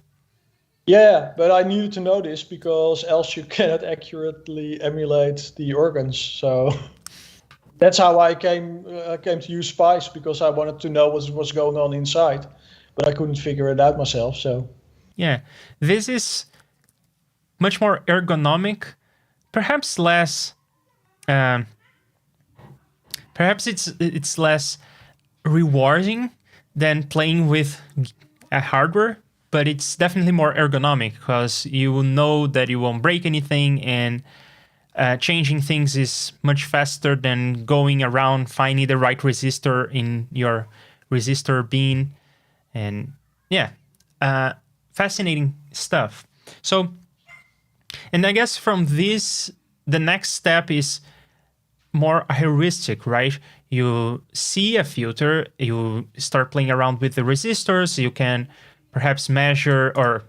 Yeah, but I needed to know this, because else you cannot accurately emulate the organs. So that's how I came to use Spice, because I wanted to know what's going on inside, but I couldn't figure it out myself. So yeah, this is much more ergonomic, perhaps less. Perhaps it's less rewarding than playing with a hardware, but it's definitely more ergonomic, because you will know that you won't break anything, and changing things is much faster than going around finding the right resistor in your resistor bin. And yeah, fascinating stuff. So, and I guess from this, the next step is more heuristic, right? You see a filter, you start playing around with the resistors, you can perhaps measure or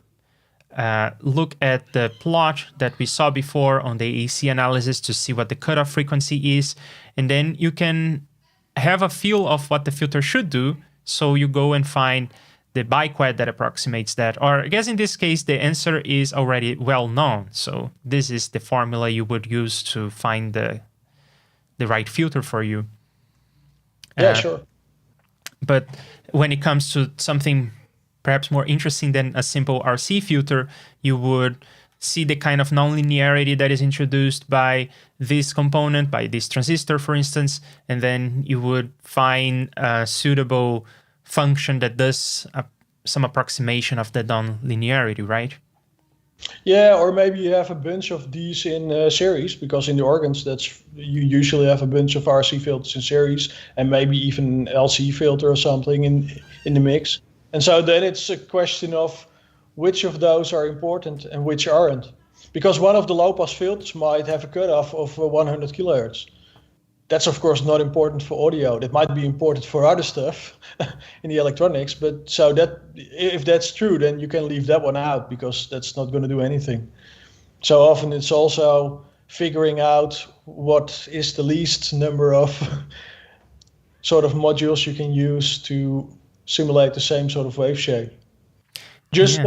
look at the plot that we saw before on the AC analysis to see what the cutoff frequency is, and then you can have a feel of what the filter should do. So you go and find the biquad that approximates that, or I guess in this case the answer is already well known. So this is the formula you would use to find the right filter for you. Yeah, sure. But when it comes to something perhaps more interesting than a simple RC filter, you would see the kind of nonlinearity that is introduced by this component, by this transistor, for instance, and then you would find a suitable function that does some approximation of the nonlinearity, right? Yeah, or maybe you have a bunch of these in series, because in the organs you usually have a bunch of RC filters in series, and maybe even LC filter or something in the mix. And so then it's a question of which of those are important and which aren't. Because one of the low-pass filters might have a cutoff of 100 kilohertz. That's, of course, not important for audio. That might be important for other stuff in the electronics. But so that if that's true, then you can leave that one out, because that's not going to do anything. So often it's also figuring out what is the least number of sort of modules you can use to simulate the same sort of wave shape. Just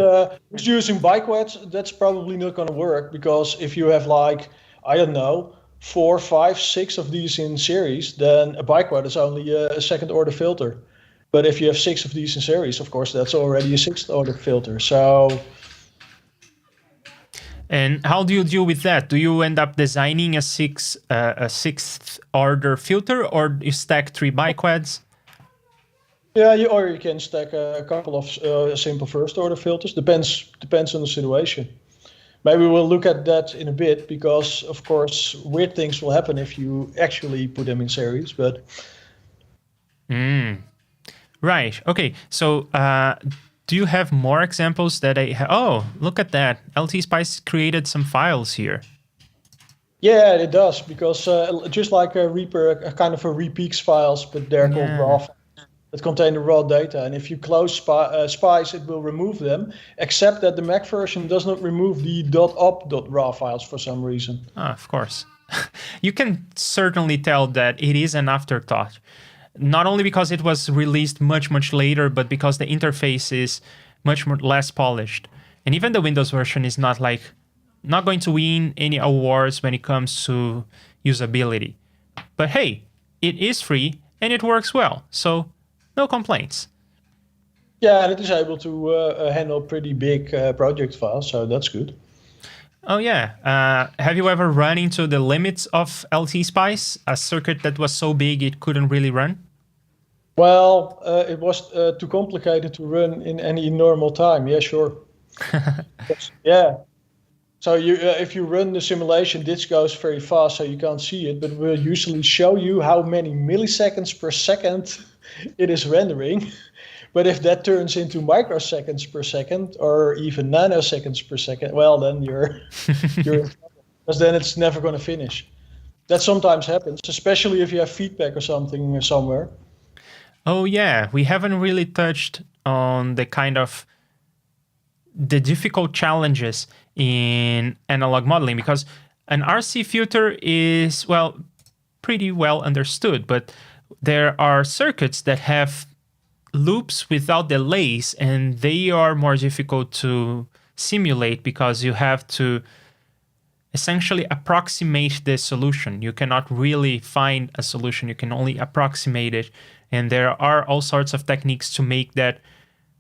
using biquads, that's probably not going to work, because if you have, like, I don't know, 4, 5, 6 of these in series, then a biquad is only a second order filter. But if you have 6 of these in series, of course, that's already a sixth order filter. So. And how do you deal with that? Do you end up designing a sixth order filter, or you stack 3 biquads? Yeah, or you can stack a couple of simple first order filters. Depends on the situation. Maybe we'll look at that in a bit, because of course weird things will happen if you actually put them in series. But right. Okay. So do you have more examples that oh, look at that. LTspice created some files here. Yeah, it does, because just like a REAPER, a kind of a repeats files, but they're called raw files that contain the raw data. And if you close Spice, it will remove them, except that the Mac version does not remove the .op.raw files for some reason. Ah, of course. You can certainly tell that it is an afterthought. Not only because it was released much, much later, but because the interface is much less polished. And even the Windows version is not going to win any awards when it comes to usability. But hey, it is free and it works well, so no complaints. Yeah, and it is able to handle pretty big project files, so that's good. Oh yeah, have you ever run into the limits of LTspice, a circuit that was so big it couldn't really run? Well, it was too complicated to run in any normal time. Yeah, sure. Yeah. So if you run the simulation, this goes very fast, so you can't see it, but we'll usually show you how many milliseconds per second it is rendering. But if that turns into microseconds per second or even nanoseconds per second, well, then you're in trouble, because then it's never going to finish. That sometimes happens, especially if you have feedback or something somewhere. Oh yeah, we haven't really touched on the difficult challenges in analog modeling, because an RC filter is, well, pretty well understood, but there are circuits that have loops without delays, and they are more difficult to simulate because you have to essentially approximate the solution. You cannot really find a solution, you can only approximate it, and there are all sorts of techniques to make that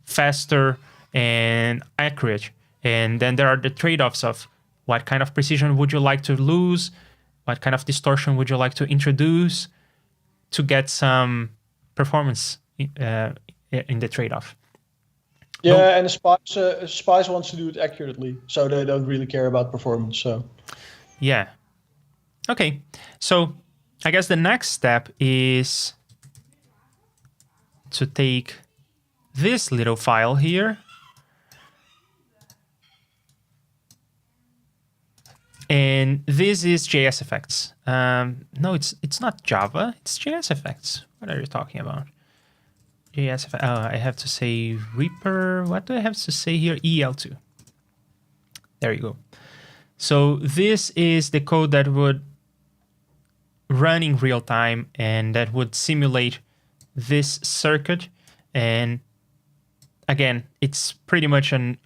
faster and accurate. And then there are the trade-offs of what kind of precision would you like to lose, what kind of distortion would you like to introduce to get some performance in the trade-off. Yeah, and Spice wants to do it accurately, so they don't really care about performance. So yeah. Okay, so I guess the next step is to take this little file here and this is JSFX. No, it's not Java, it's JSFX. What are you talking about? JSFX. Oh, I have to say REAPER. What do I have to say here? EL2. There you go. So this is the code that would run in real time and that would simulate this circuit. And again, it's pretty much an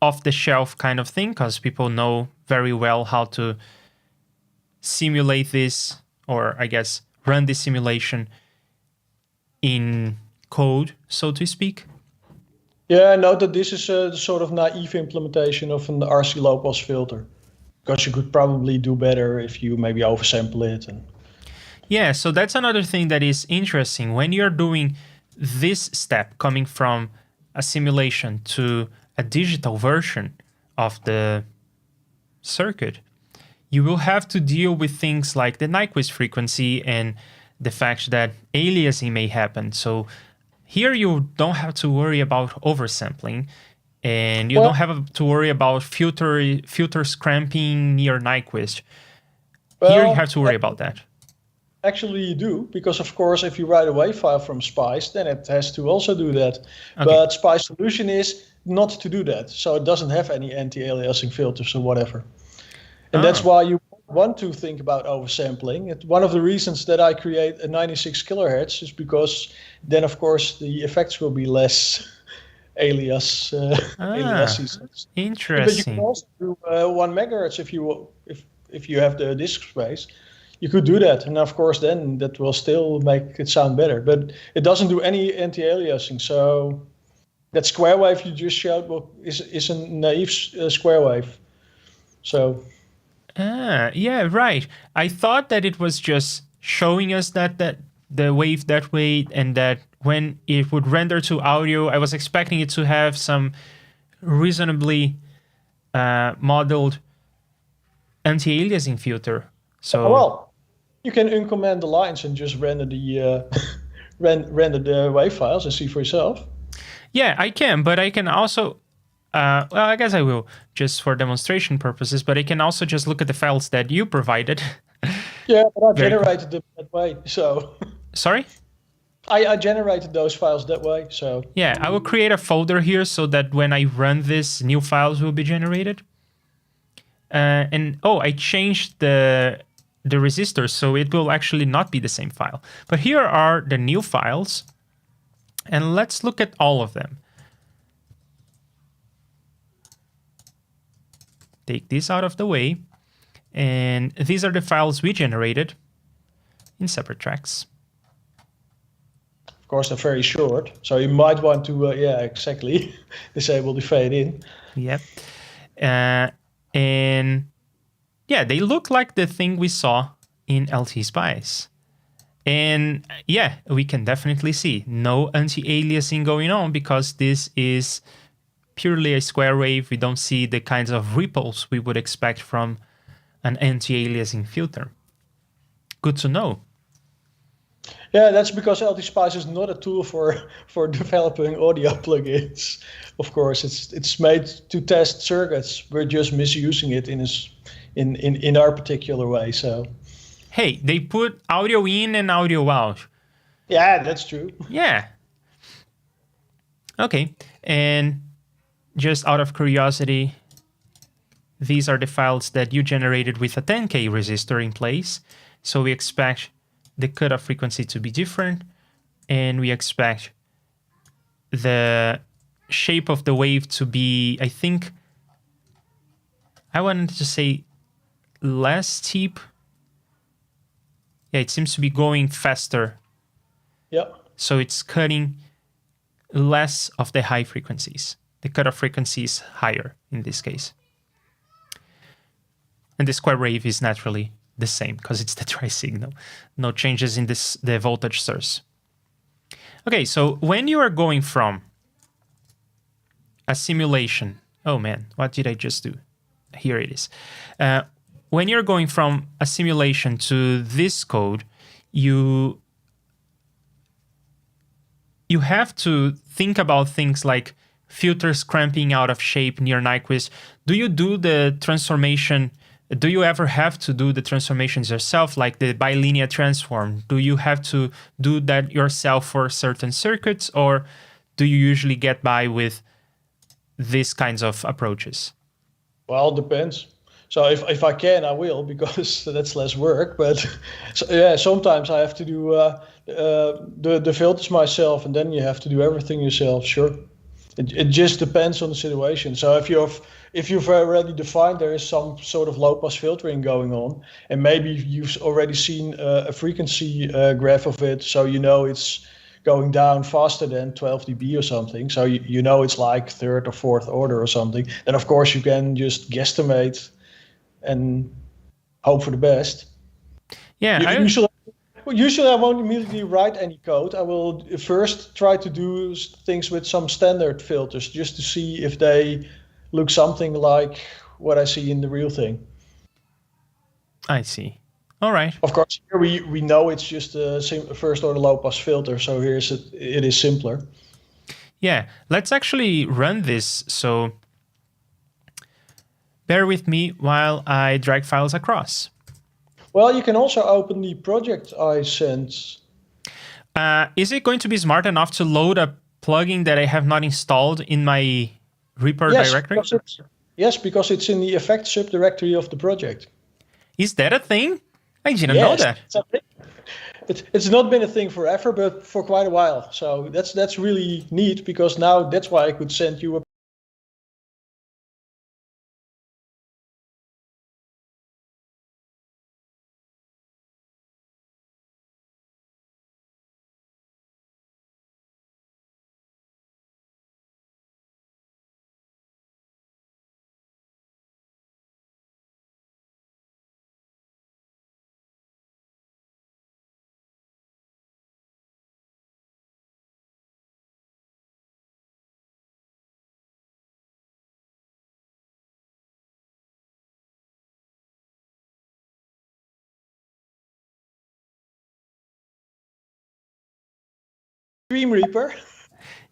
off-the-shelf kind of thing because people know very well how to simulate this, or I guess run this simulation in code, so to speak. Yeah, note that this is a sort of naive implementation of an RC low-pass filter, because you could probably do better if you maybe oversample it. Yeah, so that's another thing that is interesting. When you're doing this step, coming from a simulation to a digital version of the circuit, you will have to deal with things like the Nyquist frequency and the fact that aliasing may happen. So here you don't have to worry about oversampling, and you don't have to worry about filters cramping near Nyquist. Here you have to worry about that. Actually, you do, because of course, if you write a WAV file from Spice, then it has to also do that. Okay. But Spice solution is not to do that, so it doesn't have any anti-aliasing filters or whatever. And that's why you want to think about oversampling. One of the reasons that I create a 96 kilohertz is because then, of course, the effects will be less aliases. Interesting. But you can also do 1 megahertz if you have the disk space. You could do that, and of course, then that will still make it sound better. But it doesn't do any anti-aliasing. So that square wave you just showed is a naive square wave. So. Yeah, right. I thought that it was just showing us that the wave that way, and that when it would render to audio, I was expecting it to have some reasonably modeled anti-aliasing filter. So well, you can uncomment the lines and just render the render the wave files and see for yourself. Yeah, I can, but I can also, well, I guess I will just for demonstration purposes, but I can also just look at the files that you provided. Yeah, but I Very cool. generated them that way, so Sorry? I generated those files that way, so. Yeah, I will create a folder here so that when I run this, new files will be generated. And oh, I changed the resistor, so it will actually not be the same file. But here are the new files, and let's look at all of them. Take this out of the way, and these are the files we generated in separate tracks. Of course, they're very short, so you might want to, yeah, exactly, disable the fade in. Yep. And yeah, they look like the thing we saw in LTspice. And yeah, we can definitely see no anti-aliasing going on because this is purely a square wave. We don't see the kinds of ripples we would expect from an anti-aliasing filter. Good to know. Yeah, that's because LTspice is not a tool for developing audio plugins. Of course, it's made to test circuits. We're just misusing it in our particular way. So. Hey, they put audio in and audio out. Yeah, that's true. Yeah. Okay, and just out of curiosity, these are the files that you generated with a 10K resistor in place. So we expect the cutoff frequency to be different, and we expect the shape of the wave to be, I think, I wanted to say less steep. Yeah, it seems to be going faster. Yep. So it's cutting less of the high frequencies. The cutoff frequency is higher in this case. And the square wave is naturally the same because it's the dry signal. No changes in the voltage source. Okay, so when you are going from a simulation, oh man, what did I just do? Here it is. When you're going from a simulation to this code, you have to think about things like filters cramping out of shape near Nyquist. Do you do the transformation? Do you ever have to do the transformations yourself, like the bilinear transform? Do you have to do that yourself for certain circuits, or do you usually get by with these kinds of approaches? Well, it depends. So if I can, I will, because that's less work. But so, yeah, sometimes I have to do the filters myself, and then you have to do everything yourself. Sure, it just depends on the situation. So if you've already defined there is some sort of low pass filtering going on, and maybe you've already seen a frequency graph of it, so you know it's going down faster than 12 dB or something, so you know it's like third or fourth order or something, then of course you can just guesstimate and hope for the best. Yeah, Usually I won't immediately write any code. I will first try to do things with some standard filters just to see if they look something like what I see in the real thing. I see. All right. Of course, here we know it's just a first order low pass filter, so it is simpler. Yeah, let's actually run this. So bear with me while I drag files across. Well, you can also open the project I sent. Is it going to be smart enough to load a plugin that I have not installed in my REAPER directory? Yes, because it's in the effects subdirectory of the project. Is that a thing? I didn't know that. It's not been a thing forever, but for quite a while. So that's really neat, because now that's why I could send you a Stream Reaper.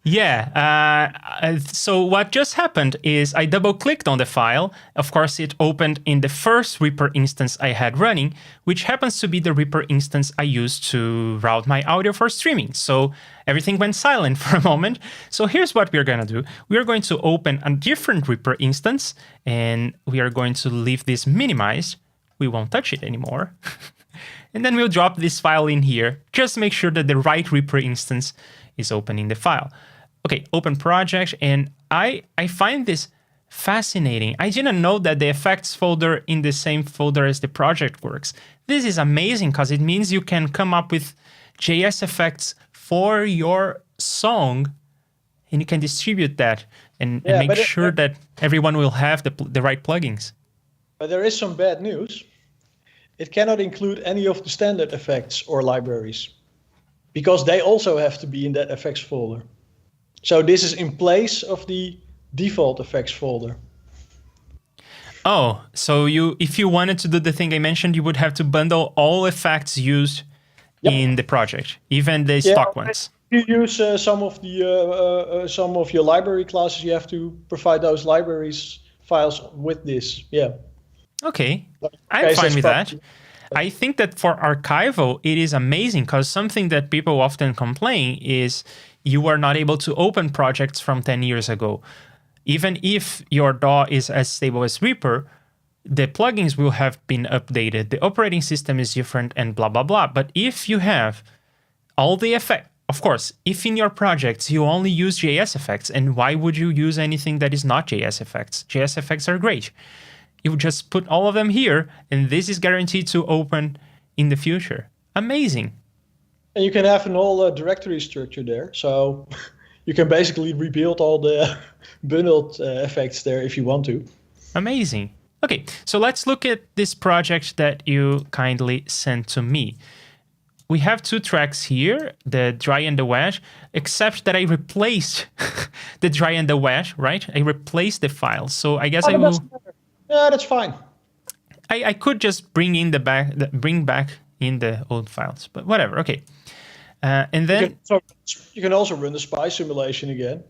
Yeah. So what just happened is I double-clicked on the file. Of course, it opened in the first Reaper instance I had running, which happens to be the Reaper instance I used to route my audio for streaming. So everything went silent for a moment. So here's what we're going to do. We are going to open a different Reaper instance, and we are going to leave this minimized. We won't touch it anymore. And then we'll drop this file in here. Just make sure that the right Reaper instance is open in the file. Okay, open project, and I find this fascinating. I didn't know that the effects folder in the same folder as the project works. This is amazing because it means you can come up with JSFX for your song, and you can distribute that and make sure that everyone will have the right plugins. But there is some bad news. It cannot include any of the standard effects or libraries because they also have to be in that effects folder. So this is in place of the default effects folder. Oh, so if you wanted to do the thing I mentioned, you would have to bundle all effects used in the project, even the stock ones. If you use some of your library classes, you have to provide those libraries files with this. Yeah. Okay, I'm fine with that. I think that for archival, it is amazing because something that people often complain is you are not able to open projects from 10 years ago. Even if your DAW is as stable as Reaper, the plugins will have been updated, the operating system is different, and blah, blah, blah. But if you have all the effects, of course, if in your projects you only use JSFX, and why would you use anything that is not JSFX? JSFX are great. You just put all of them here, and this is guaranteed to open in the future. Amazing. And you can have an whole directory structure there. So you can basically rebuild all the bundled effects there if you want to. Amazing. Okay, so let's look at this project that you kindly sent to me. We have two tracks here, the dry and the wet, except that I replaced the dry and the wet, right? I replaced the file. So I guess I will... Yeah, that's fine. I could just bring back in the old files, but whatever. Okay, and then you can also run the Spice simulation again,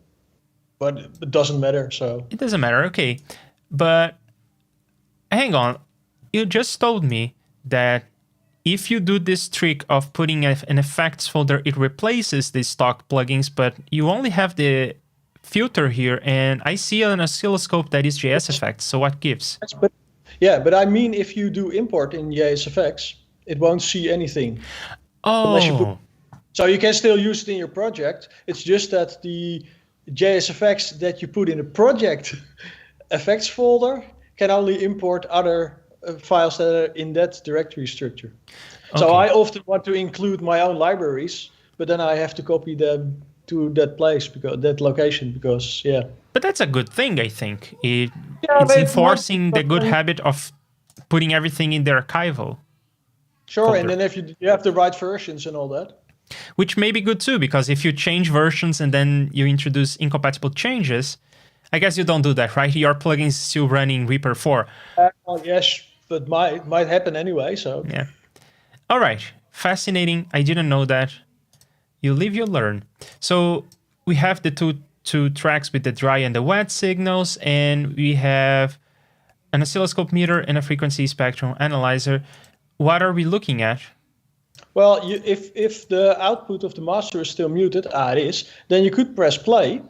but it doesn't matter. So it doesn't matter. Okay, but hang on. You just told me that if you do this trick of putting an effects folder, it replaces the stock plugins, but you only have the filter here, and I see an oscilloscope that is JSFX. So what gives? But I mean, if you do import in JSFX, it won't see anything. Oh. So you can still use it in your project. It's just that the JSFX that you put in a project effects folder can only import other files that are in that directory structure. Okay. So I often want to include my own libraries, but then I have to copy them to that place, that location, because But that's a good thing, I think. It's enforcing the good habit of putting everything in the archival. Sure, folder. And then if you have the right versions and all that. Which may be good too, because if you change versions and then you introduce incompatible changes, I guess you don't do that, right? Your plugin is still running Reaper 4. Yes, but might happen anyway, so. Yeah. All right, fascinating. I didn't know that. You live, you learn. So we have the two tracks with the dry and the wet signals, and we have an oscilloscope meter and a frequency spectrum analyzer. What are we looking at? Well, if the output of the master is still muted, it is, then you could press play.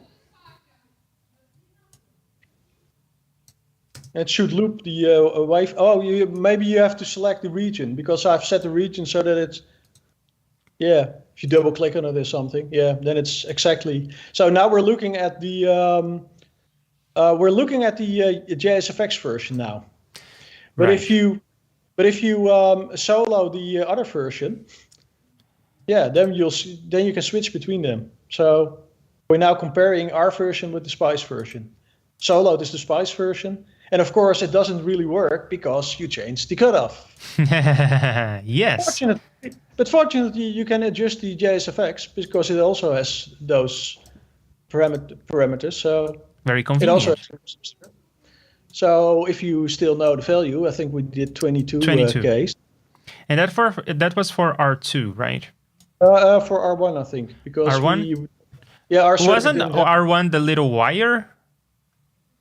It should loop the wave. Oh, maybe you have to select the region, because I've set the region so that it's, if you double click on it or something, then it's exactly. So now we're looking at the JSFX version now. But right. if you solo the other version, then you can switch between them. So we're now comparing our version with the Spice version. Solo is the Spice version. And of course, it doesn't really work because you changed the cutoff. Yes. Fortunately, you can adjust the JSFX because it also has those parameters. So very convenient. It also has, so if you still know the value, I think we did 22 Ks. And that was for R2, right? For R1, I think, because R1? Yeah, our circuit Wasn't didn't have. R1 the little wire?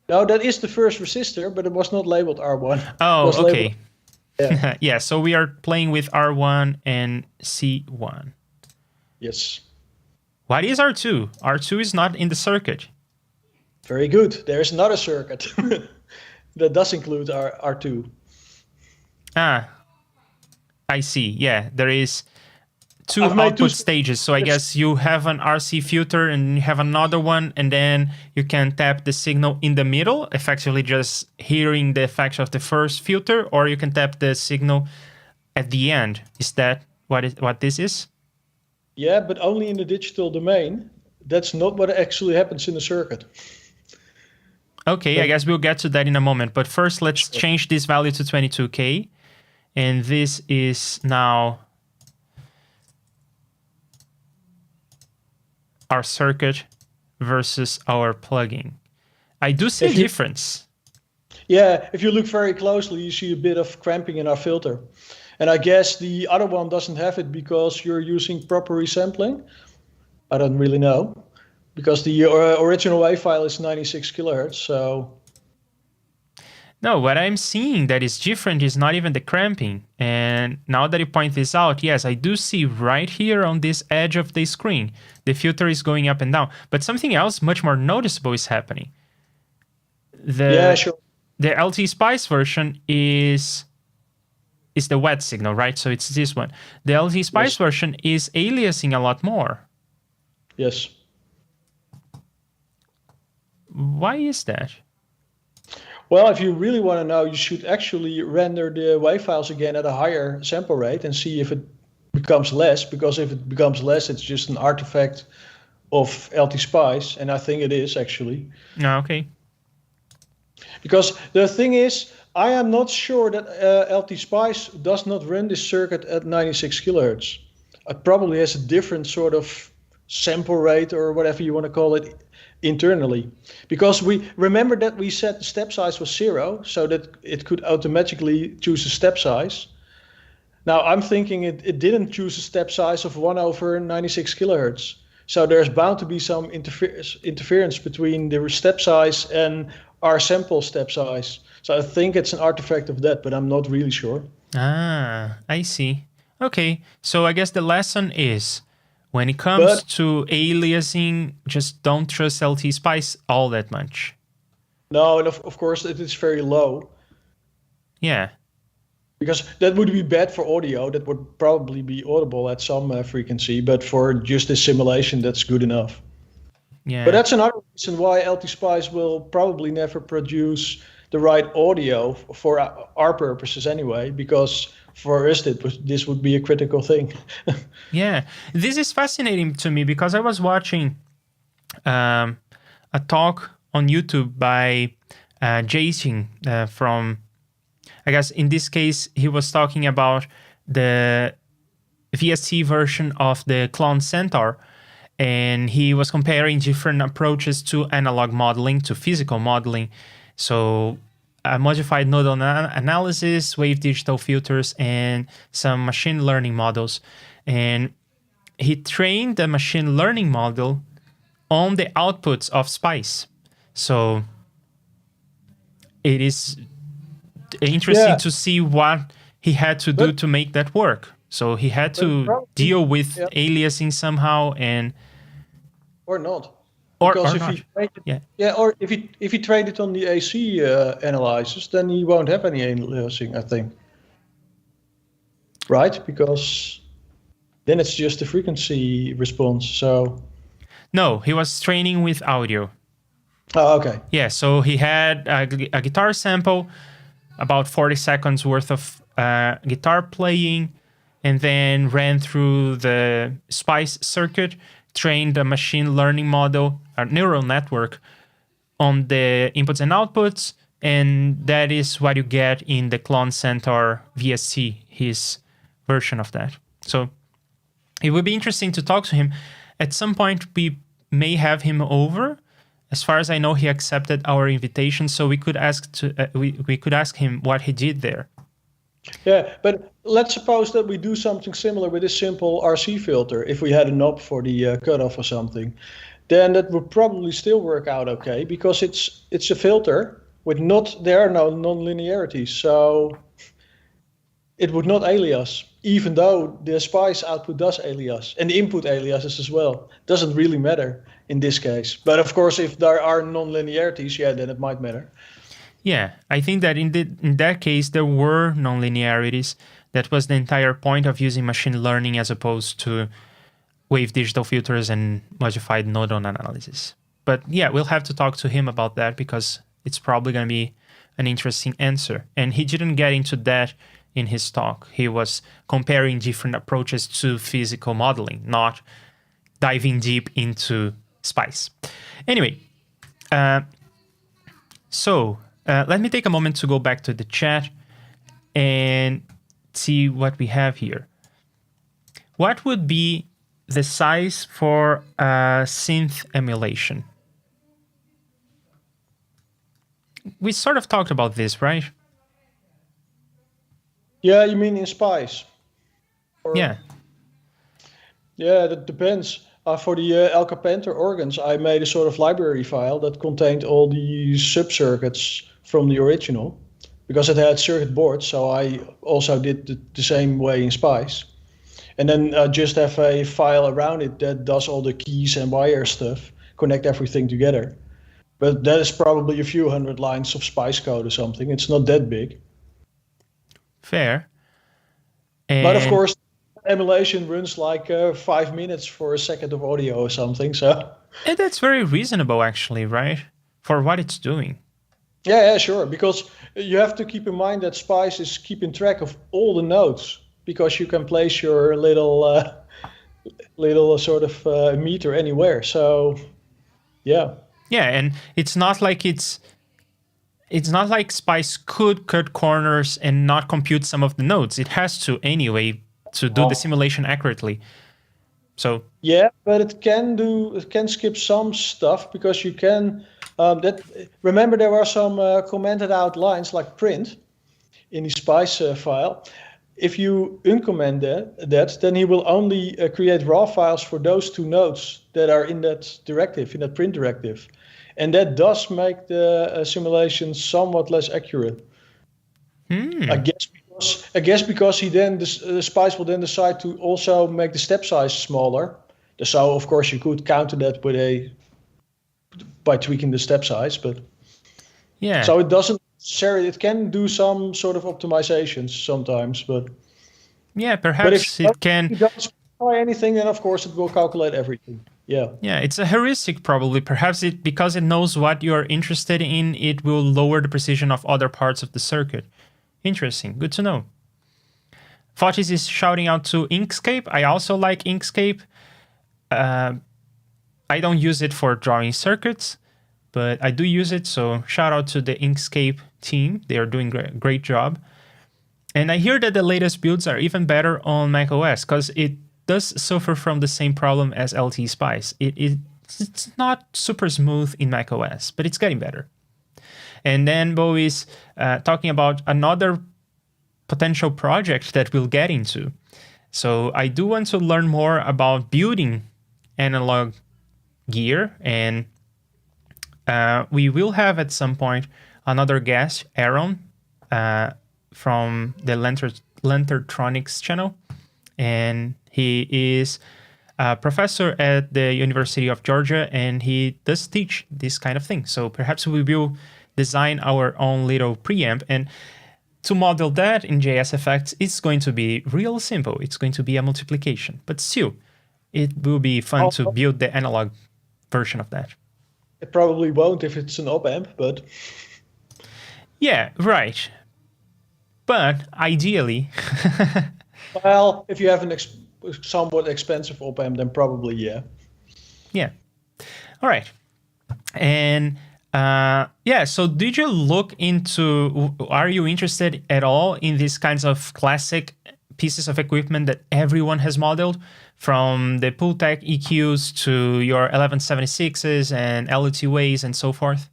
No, that is the first resistor, but it was not labeled R1. It Oh, was labeled. okay. Yeah. Yeah, so we are playing with R1 and C1. Yes. What is R2? R2 is not in the circuit. Very good. There's another circuit that does include R2. Ah, I see. Yeah, there is two I've made two output stages. So I guess you have an RC filter and you have another one, and then you can tap the signal in the middle, effectively just hearing the effect of the first filter, or you can tap the signal at the end. Is that what this is? Yeah, but only in the digital domain. That's not what actually happens in the circuit. Okay, I guess we'll get to that in a moment. But first, let's change this value to 22K. And this is now our circuit versus our plugin. I do see a difference. Yeah, if you look very closely, you see a bit of cramping in our filter. And I guess the other one doesn't have it because you're using proper resampling. I don't really know. Because the original WAV file is 96 kilohertz, so... No, what I'm seeing that is different is not even the cramping. And now that you point this out, yes, I do see right here on this edge of the screen, the filter is going up and down. But something else much more noticeable is happening. Yeah, sure. The LTspice version is the wet signal, right? So it's this one. The LTspice version is aliasing a lot more. Yes. Why is that? Well, if you really want to know, you should actually render the WAV files again at a higher sample rate and see if it becomes less, because if it becomes less, it's just an artifact of LTspice, and I think it is actually. No, okay. Because the thing is, I am not sure that LTspice does not run this circuit at 96 kilohertz. It probably has a different sort of sample rate or whatever you want to call it internally, because we remember that we set the step size was 0 so that it could automatically choose a step size. Now I'm thinking it didn't choose a step size of 1/96 kilohertz, so there's bound to be some interference between the step size and our sample step size. So I think it's an artifact of that, but I'm not really sure. Ah, I see. Okay, so I guess the lesson is, when it comes to aliasing, just don't trust LTspice all that much. No, and of course it is very low. Yeah. Because that would be bad for audio. That would probably be audible at some frequency, but for just this simulation, that's good enough. Yeah. But that's another reason why LTspice will probably never produce the right audio for our purposes anyway, because for us this would be a critical thing. Yeah, this is fascinating to me because I was watching a talk on YouTube by Niessink from, I guess in this case, he was talking about the VST version of the Clone Centaur, and he was comparing different approaches to analog modeling, to physical modeling. So modified nodal analysis, wave digital filters, and some machine learning models. And he trained the machine learning model on the outputs of Spice. So it is interesting to see what he had to do to make that work. So he had to deal with aliasing somehow, and or not. Or because not. Or if he trained it on the AC analysis, then he won't have any aliasing, I think. Right? Because then it's just a frequency response. So no, he was training with audio. Oh, okay. Yeah, so he had a guitar sample, about 40 seconds worth of guitar playing, and then ran through the Spice circuit, trained a machine learning model, a neural network, on the inputs and outputs, and that is what you get in the Clone Centaur VST, his version of that. So it would be interesting to talk to him. At some point, we may have him over. As far as I know, he accepted our invitation, so we could ask we could ask him what he did there. Yeah, but let's suppose that we do something similar with this simple RC filter. If we had a knob for the cutoff or something, then that would probably still work out okay, because it's a filter with there are no non-linearities, so it would not alias, even though the Spice output does alias, and the input aliases as well. Doesn't really matter in this case. But of course, if there are non-linearities, yeah, then it might matter. Yeah, I think that in that case, there were non-linearities. That was the entire point of using machine learning as opposed to wave digital filters and modified nodal analysis. But yeah, we'll have to talk to him about that, because it's probably going to be an interesting answer. And he didn't get into that in his talk. He was comparing different approaches to physical modeling, not diving deep into Spice. Anyway, let me take a moment to go back to the chat and see what we have here. What would be the size for a synth emulation? We sort of talked about this, right? Yeah, you mean in Spice? Yeah. Yeah, that depends. For the El Carpenter organs, I made a sort of library file that contained all the sub-circuits from the original, because it had circuit boards, so I also did the same way in Spice. And then just have a file around it that does all the keys and wire stuff, connect everything together. But that is probably a few hundred lines of Spice code or something. It's not that big. Fair. But of course, emulation runs like 5 minutes for a second of audio or something. So. And that's very reasonable, actually, right? For what it's doing. Yeah, sure. Because you have to keep in mind that Spice is keeping track of all the nodes, because you can place your little sort of meter anywhere. So, yeah. Yeah, and it's not like Spice could cut corners and not compute some of the nodes. It has to anyway to do the simulation accurately. So yeah, but it can skip some stuff, because you can remember there were some commented out lines like print in the Spice file. If you uncomment that, then he will only create raw files for those two nodes that are in that directive, in that print directive. And that does make the simulation somewhat less accurate. I guess because he then the Spice will then decide to also make the step size smaller. So of course you could counter that by tweaking the step size, but yeah. So it doesn't necessarily. It can do some sort of optimizations sometimes, but yeah, perhaps it can. If it doesn't specify anything, then of course it will calculate everything. Yeah. Yeah, it's a heuristic probably. Perhaps because it knows what you're interested in, it will lower the precision of other parts of the circuit. Interesting. Good to know. Fotis is shouting out to Inkscape. I also like Inkscape. I don't use it for drawing circuits, but I do use it. So shout out to the Inkscape team. They are doing a great job. And I hear that the latest builds are even better on macOS, because it does suffer from the same problem as LTspice. It's not super smooth in macOS, but it's getting better. And then Bo is talking about another potential project that we'll get into. So I do want to learn more about building analog gear, and we will have at some point another guest, Aaron, from the Lanterntronics channel, and he is a professor at the University of Georgia, and he does teach this kind of thing. So perhaps we will design our own little preamp, and to model that in JSFX, it's going to be real simple. It's going to be a multiplication, but still, it will be fun to build the analog version of that. It probably won't if it's an op-amp, but... Yeah, right. But ideally... Well, if you have a somewhat expensive op-amp, then probably, yeah. Yeah. All right. And yeah, so did you look into... Are you interested at all in these kinds of classic pieces of equipment that everyone has modeled, from the Pultec EQs to your 1176s and LTways and so forth?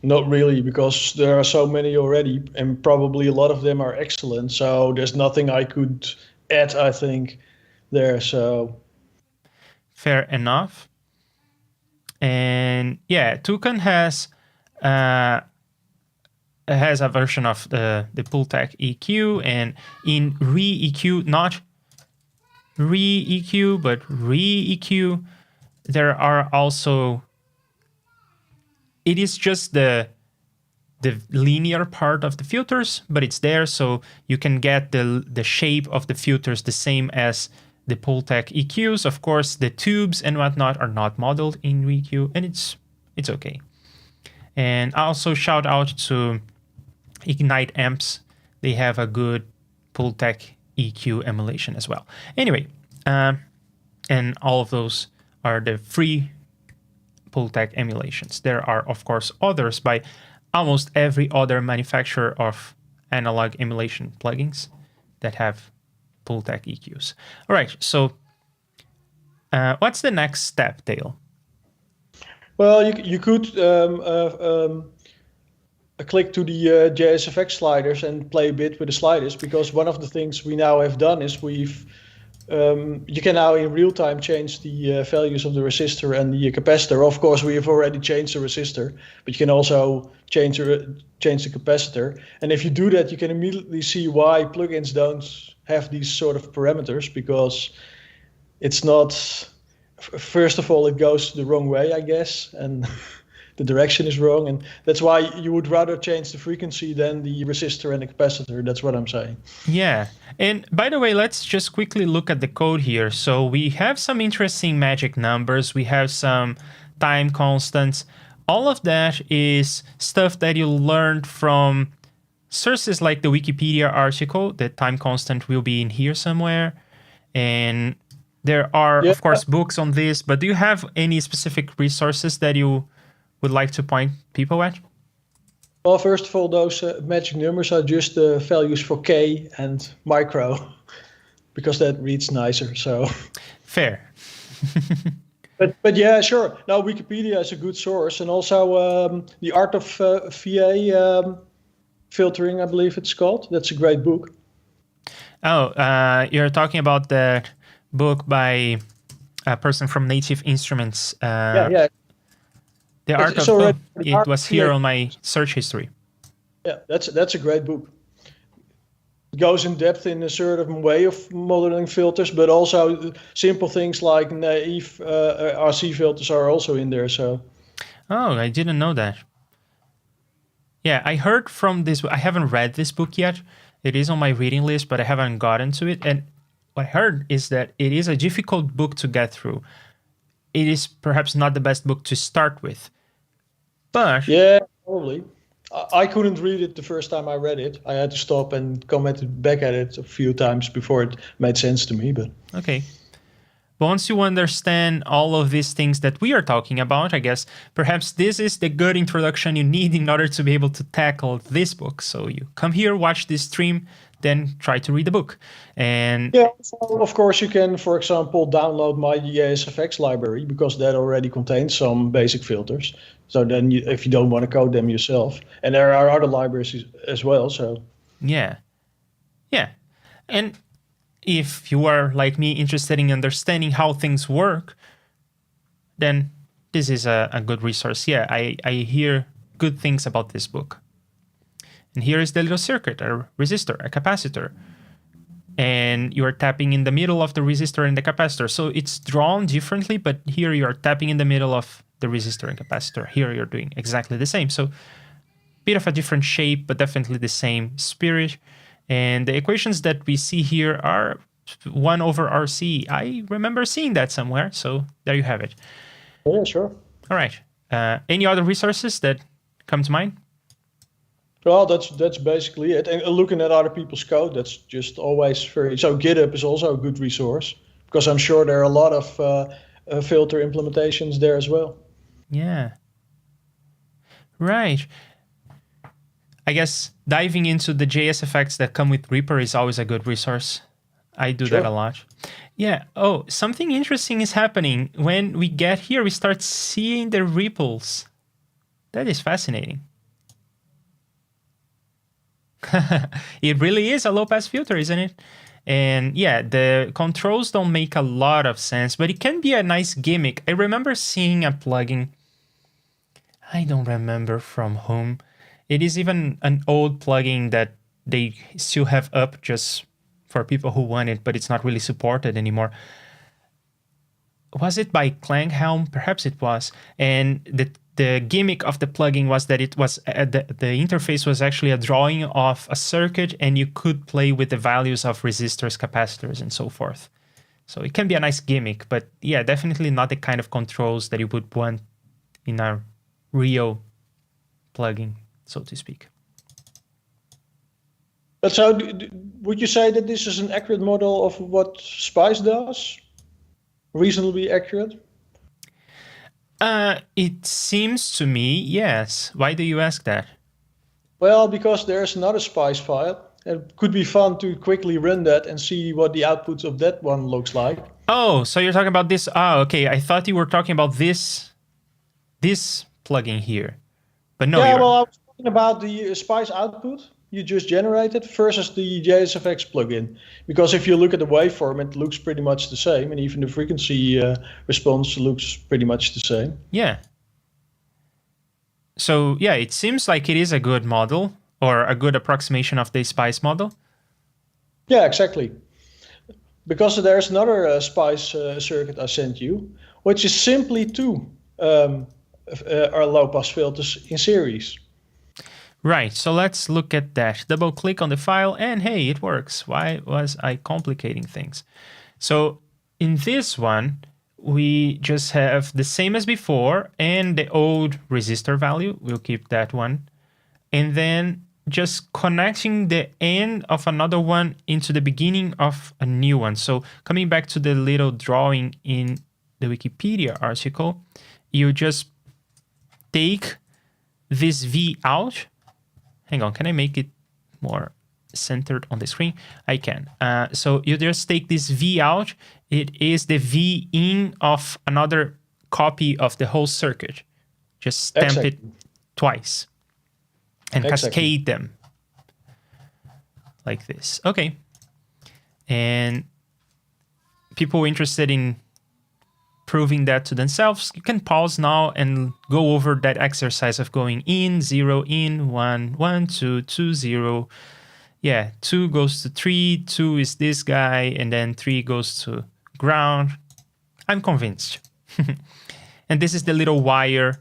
Not really, because there are so many already, and probably a lot of them are excellent. So there's nothing I could add, I think, there. So fair enough. And yeah, Toucan has a version of the Pultec EQ, and in ReEQ, not ReEQ, but ReEQ, there are also, it is just the linear part of the filters, but it's there, so you can get the shape of the filters the same as the Pultec EQs. Of course, the tubes and whatnot are not modeled in ReEQ, and it's okay. And also shout out to Ignite Amps. They have a good Pultec EQ emulation as well. Anyway, and all of those are the free Pultec emulations. There are, of course, others by almost every other manufacturer of analog emulation plugins that have Pultec EQs. All right, so what's the next step, Theo? Well, you could click to the JSFX sliders and play a bit with the sliders, because one of the things we now have done is you can now in real time change the values of the resistor and the capacitor. Of course, we have already changed the resistor, but you can also change the capacitor. And if you do that, you can immediately see why plugins don't have these sort of parameters, because it's not, first of all, it goes the wrong way, I guess, and the direction is wrong, and that's why you would rather change the frequency than the resistor and the capacitor. That's what I'm saying. Yeah, and by the way, let's just quickly look at the code here. So we have some interesting magic numbers, we have some time constants. All of that is stuff that you learned from sources like the Wikipedia article. The time constant will be in here somewhere, and there are, of course, books on this, but do you have any specific resources that you would like to point people at? Well, first of all, those magic numbers are just the values for K and micro, because that reads nicer. So fair. but yeah, sure. Now Wikipedia is a good source, and also the Art of VA filtering, I believe it's called. That's a great book. Oh, you're talking about the book by a person from Native Instruments. Yeah. The Art of it was here on my search history. Yeah, that's a great book. It goes in depth in a certain way of modeling filters, but also simple things like naive RC filters are also in there. So. Oh, I didn't know that. Yeah, I heard from this. I haven't read this book yet. It is on my reading list, but I haven't gotten to it. And what I heard is that it is a difficult book to get through. It is perhaps not the best book to start with. But yeah, probably. I couldn't read it the first time I read it. I had to stop and comment back at it a few times before it made sense to me. But okay. But once you understand all of these things that we are talking about, I guess perhaps this is the good introduction you need in order to be able to tackle this book. So you come here, watch this stream, then try to read the book. And yeah, so of course you can, for example, download my JSFX library, because that already contains some basic filters. So then if you don't want to code them yourself, and there are other libraries as well. So yeah. And if you are like me interested in understanding how things work, then this is a good resource. Yeah, I hear good things about this book. And here is the little circuit, a resistor, a capacitor. And you are tapping in the middle of the resistor and the capacitor. So it's drawn differently, but here you are tapping in the middle of the resistor and capacitor. Here you're doing exactly the same. So bit of a different shape, but definitely the same spirit. And the equations that we see here are 1 over RC. I remember seeing that somewhere. So there you have it. Yeah, sure. All right. Any other resources that come to mind? Well, that's basically it. And looking at other people's code, that's just always very... So GitHub is also a good resource, because I'm sure there are a lot of filter implementations there as well. Yeah. Right. I guess diving into the JSFX that come with REAPER is always a good resource. I do that a lot. Yeah. Oh, something interesting is happening. When we get here, we start seeing the ripples. That is fascinating. It really is a low-pass filter, isn't it? And yeah, the controls don't make a lot of sense, but it can be a nice gimmick. I remember seeing a plugin, I don't remember from whom. It is even an old plugin that they still have up just for people who want it, but it's not really supported anymore. Was it by Klanghelm? Perhaps it was. And the gimmick of the plugin was that it was the interface was actually a drawing of a circuit, and you could play with the values of resistors, capacitors, and so forth. So it can be a nice gimmick, but yeah, definitely not the kind of controls that you would want in a real plugin, so to speak. But so, would you say that this is an accurate model of what Spice does? Reasonably accurate? It seems to me, yes. Why do you ask that? Well, because there's another Spice file. It could be fun to quickly run that and see what the output of that one looks like. Oh, so you're talking about this. Oh, okay. I thought you were talking about this plugin here. But no. Yeah, well, I was talking about the Spice output you just generated versus the JSFX plugin. Because if you look at the waveform, it looks pretty much the same. And even the frequency response looks pretty much the same. Yeah. So, yeah, it seems like it is a good model or a good approximation of the Spice model. Yeah, exactly. Because there's another Spice circuit I sent you, which is simply two our low-pass filters in series. Right, so let's look at that. Double click on the file and hey, it works. Why was I complicating things? So in this one, we just have the same as before and the old resistor value. We'll keep that one. And then just connecting the end of another one into the beginning of a new one. So coming back to the little drawing in the Wikipedia article, you just take this V out. Hang on, can I make it more centered on the screen? I can. So you just take this V out. It is the V in of another copy of the whole circuit. Just stamp it twice and cascade them like this. Okay. And people interested in proving that to themselves, you can pause now and go over that exercise of going in, 0, in, 1, 1, 2, 2, 0. Yeah, 2 goes to 3, 2 is this guy, and then 3 goes to ground. I'm convinced. And this is the little wire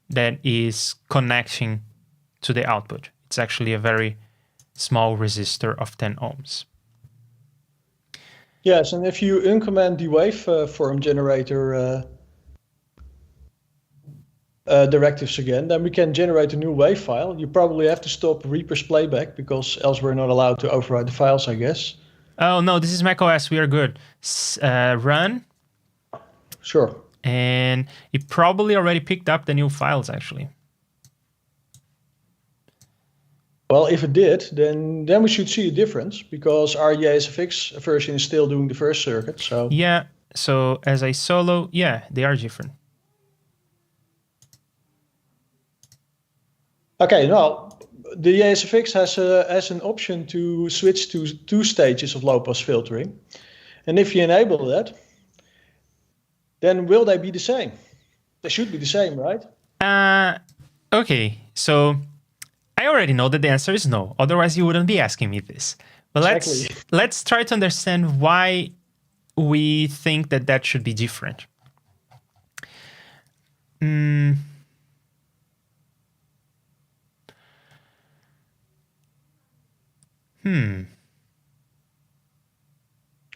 that is connecting to the output. It's actually a very small resistor of 10 ohms. Yes, and if you uncomment the waveform generator directives again, then we can generate a new wave file. You probably have to stop REAPER's playback because else we're not allowed to override the files, I guess. Oh no, this is macOS. We are good. Run. Sure. And it probably already picked up the new files, actually. Well, if it did, then we should see a difference because our JSFX version is still doing the first circuit. So yeah, so as I solo, yeah, they are different. Okay, now the JSFX has an option to switch to 2 stages of low-pass filtering. And if you enable that, then will they be the same? They should be the same, right? Okay, so I already know that the answer is no. Otherwise, you wouldn't be asking me this. But let's try to understand why we think that should be different.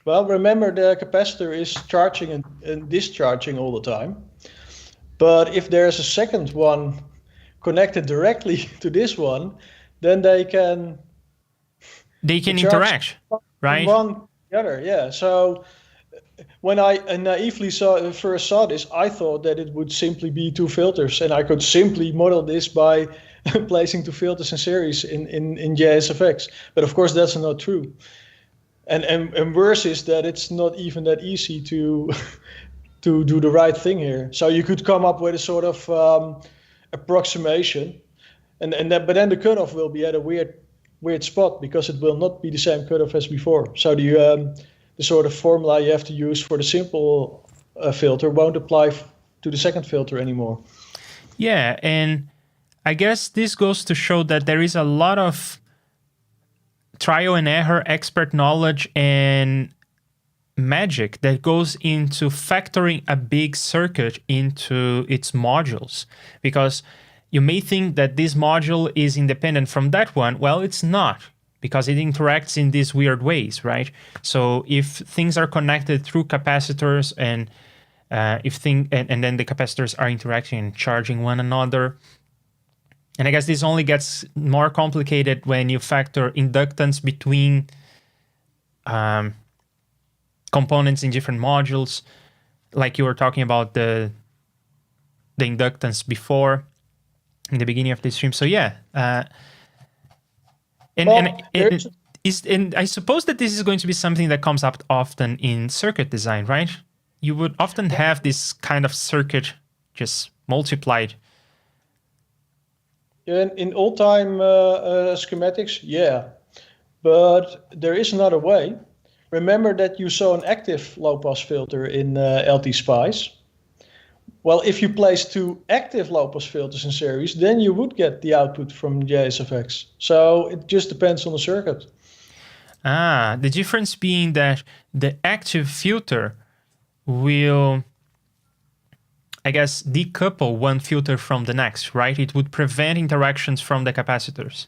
Well, remember the capacitor is charging and discharging all the time. But if there's a second one connected directly to this one, then they can interact, right? One together, yeah. So when I naively first saw this, I thought that it would simply be 2 filters, and I could simply model this by placing 2 filters in series in JSFX. But of course, that's not true. And worse is that it's not even that easy to do the right thing here. So you could come up with a sort of approximation, but then the cutoff will be at a weird weird spot because it will not be the same cutoff as before. So the sort of formula you have to use for the simple filter won't apply to the second filter anymore. Yeah, and I guess this goes to show that there is a lot of trial and error, expert knowledge, and magic that goes into factoring a big circuit into its modules. Because you may think that this module is independent from that one. Well, it's not, because it interacts in these weird ways, right? So if things are connected through capacitors and and then the capacitors are interacting and charging one another. And I guess this only gets more complicated when you factor inductance between components in different modules, like you were talking about the inductance before in the beginning of the stream. So yeah, and I suppose that this is going to be something that comes up often in circuit design, right? You would often have this kind of circuit just multiplied. In old-time schematics, yeah. But there is another way. Remember that you saw an active low-pass filter in LTspice. Well, if you place two active low-pass filters in series, then you would get the output from JSFX. So it just depends on the circuit. Ah, the difference being that the active filter will, I guess, decouple one filter from the next, right? It would prevent interactions from the capacitors.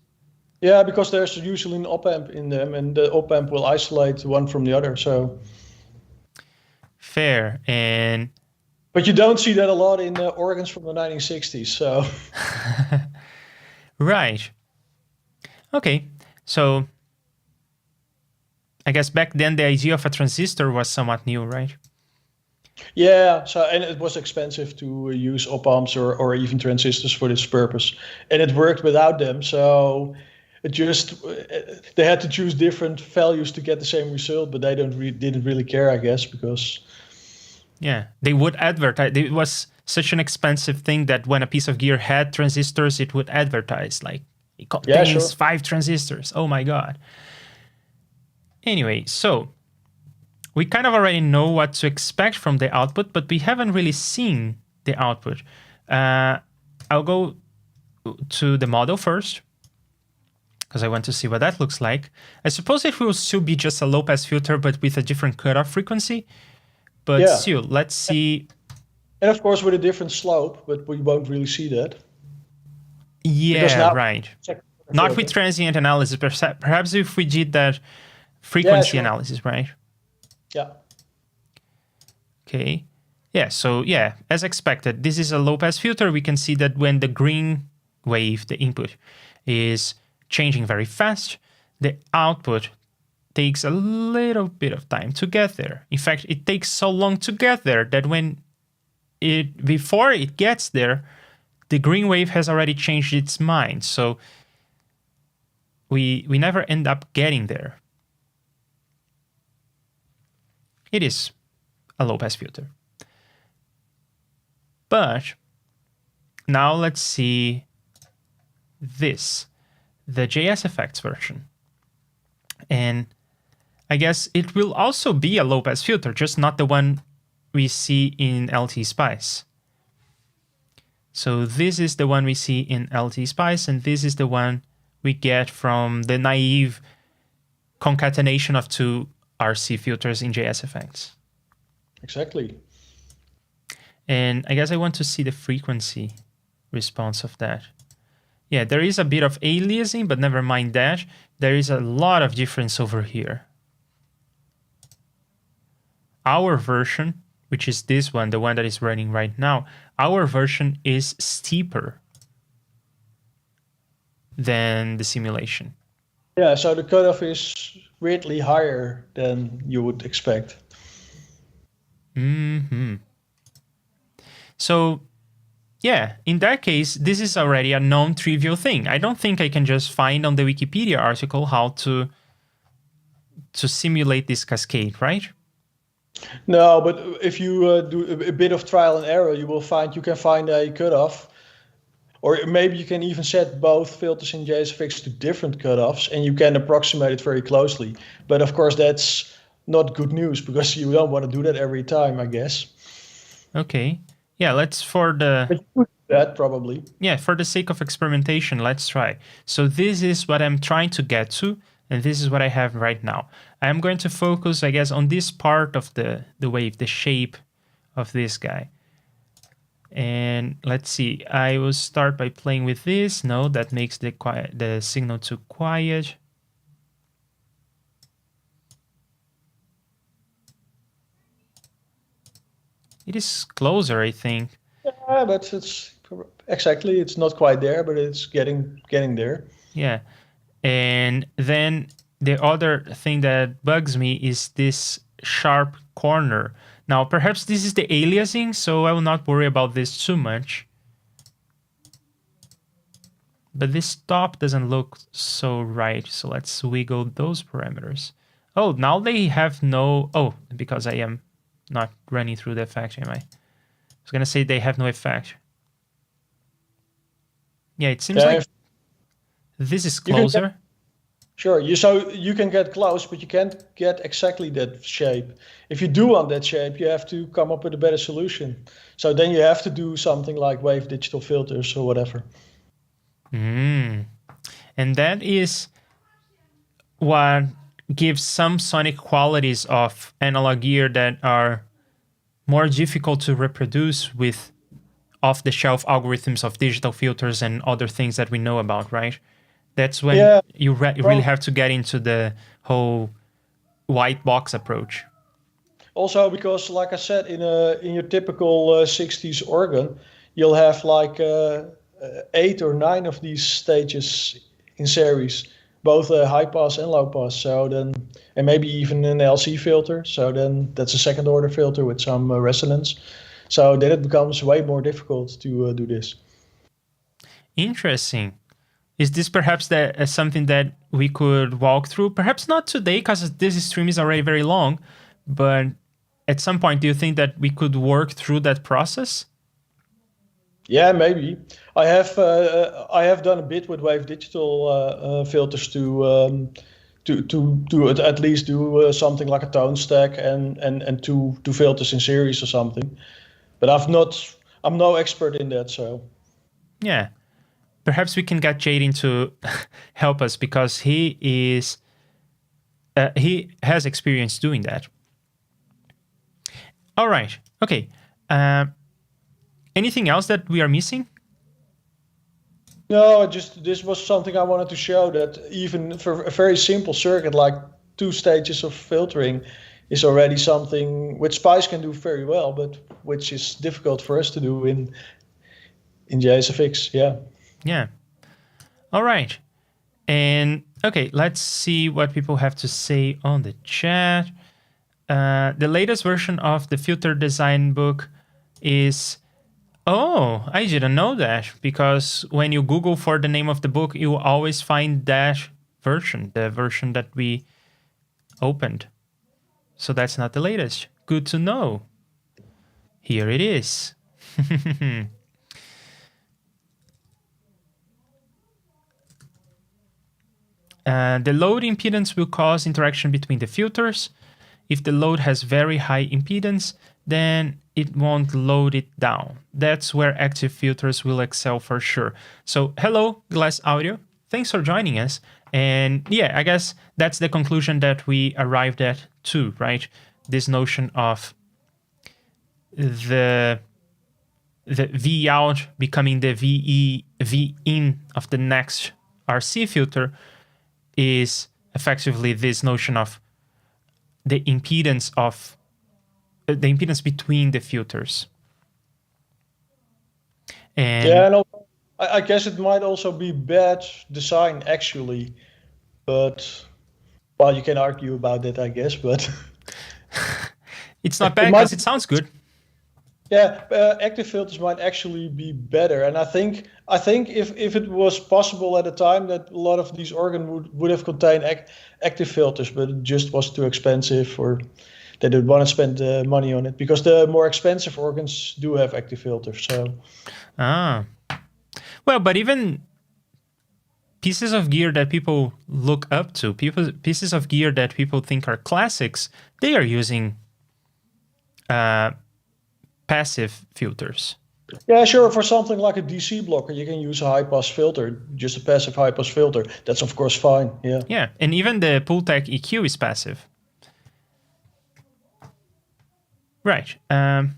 Yeah, because there's usually an op-amp in them, and the op-amp will isolate one from the other. So fair. But you don't see that a lot in organs from the 1960s. So right. Okay. So I guess back then the idea of a transistor was somewhat new, right? Yeah, and it was expensive to use op-amps or even transistors for this purpose, and it worked without them. So they had to choose different values to get the same result, but they didn't really care, I guess, because they would advertise. It was such an expensive thing that when a piece of gear had transistors, it would advertise like it contains 5 transistors. Oh my god. Anyway, so we kind of already know what to expect from the output, but we haven't really seen the output. I'll go to the model first, because I want to see what that looks like. I suppose it will still be just a low-pass filter, but with a different cutoff frequency. But still, let's see. And of course with a different slope, but we won't really see that. Yeah, right. Not with transient analysis. Perhaps if we did that frequency analysis, right? Yeah. Okay. Yeah, so yeah, as expected, this is a low-pass filter. We can see that when the green wave, the input, is changing very fast, the output takes a little bit of time to get there. In fact, it takes so long to get there that before it gets there, the green wave has already changed its mind. So we never end up getting there. It is a low-pass filter. But now let's see this, the JSFX version. And I guess it will also be a low-pass filter, just not the one we see in LTspice. So this is the one we see in LTspice, and this is the one we get from the naive concatenation of 2 RC filters in JSFX. Exactly. And I guess I want to see the frequency response of that. Yeah, there is a bit of aliasing, but never mind that. There is a lot of difference over here. Our version, which is this one, the one that is running right now, our version is steeper than the simulation. Yeah, so the cutoff is weirdly higher than you would expect. So, yeah, in that case, this is already a non-trivial thing. I don't think I can just find on the Wikipedia article how to simulate this cascade, right? No, but if you do a bit of trial and error, you can find a cutoff, Or maybe you can even set both filters in JSFX to different cutoffs, and you can approximate it very closely. But of course, that's not good news because you don't want to do that every time, I guess. Okay. Yeah, let's for the... But you could do that probably. Yeah, for the sake of experimentation, let's try. So this is what I'm trying to get to, and this is what I have right now. I'm going to focus, I guess, on this part of the wave, the shape of this guy. And let's see, I will start by playing with this. No, that makes the signal too quiet. It is closer, I think. Yeah, but it's not quite there, but it's getting there. Yeah. And then the other thing that bugs me is this sharp corner. Now, perhaps this is the aliasing, so I will not worry about this too much. But this top doesn't look so right, so let's wiggle those parameters. Oh, now they have no... Oh, because I am not running through the effect, am I? I was going to say they have no effect. Yeah, it seems like this is closer. Sure, so you can get close, but you can't get exactly that shape. If you do want that shape, you have to come up with a better solution. So then you have to do something like wave digital filters or whatever. And that is what gives some sonic qualities of analog gear that are more difficult to reproduce with off-the-shelf algorithms of digital filters and other things that we know about, right? That's when you really have to get into the whole white box approach. Also, because like I said, in your typical 60s organ, you'll have like 8 or 9 of these stages in series, both high pass and low pass. So then, and maybe even an LC filter. So then that's a second order filter with some resonance. So then it becomes way more difficult to do this. Interesting. Is this perhaps something that we could walk through? Perhaps not today, because this stream is already very long, but at some point, do you think that we could work through that process? Yeah, maybe. I have done a bit with wave digital filters to at least do something like a tone stack and two filters in series or something. But I'm no expert in that, so. Yeah. Perhaps we can get Jaden to help us because he has experience doing that. All right. Okay. Anything else that we are missing? No, this was something I wanted to show, that even for a very simple circuit like 2 stages of filtering is already something which Spice can do very well, but which is difficult for us to do in JSFX. Yeah. Yeah. All right. And okay, let's see what people have to say on the chat. The latest version of the filter design book is... Oh, I didn't know that, because when you Google for the name of the book, you always find that version, the version that we opened. So that's not the latest. Good to know. Here it is. The load impedance will cause interaction between the filters. If the load has very high impedance, then it won't load it down. That's where active filters will excel for sure. So hello, Glass Audio. Thanks for joining us. And yeah, I guess that's the conclusion that we arrived at too, right? This notion of the V out becoming the V in of the next RC filter is effectively this notion of the impedance between the filters. And yeah, no, I guess it might also be bad design actually, but well, you can argue about that, I guess, but it's not bad because it sounds good. Yeah, active filters might actually be better, and I think if it was possible at a time that a lot of these organs would have contained active filters, but it just was too expensive, or they didn't want to spend money on it, because the more expensive organs do have active filters. So, Well, but even pieces of gear that people look up to, pieces of gear that people think are classics, they are using passive filters. Yeah, sure. For something like a DC blocker, you can use a high-pass filter, just a passive high-pass filter. That's of course fine. Yeah. Yeah, and even the Pultec EQ is passive. Right. I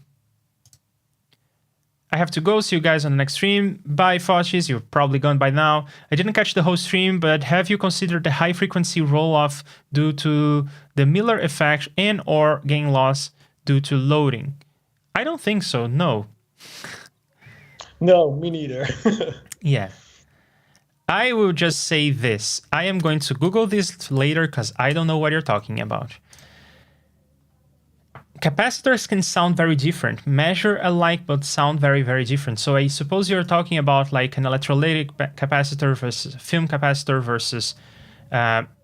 have to go. See you guys on the next stream. Bye, Faucis. You're probably gone by now. I didn't catch the whole stream, but have you considered the high-frequency roll-off due to the Miller effect and or gain loss due to loading? I don't think so, no. No, me neither. Yeah. I will just say this. I am going to Google this later because I don't know what you're talking about. Capacitors can sound very different, measure alike, but sound very, very different. So I suppose you're talking about like an electrolytic capacitor versus a film capacitor versus...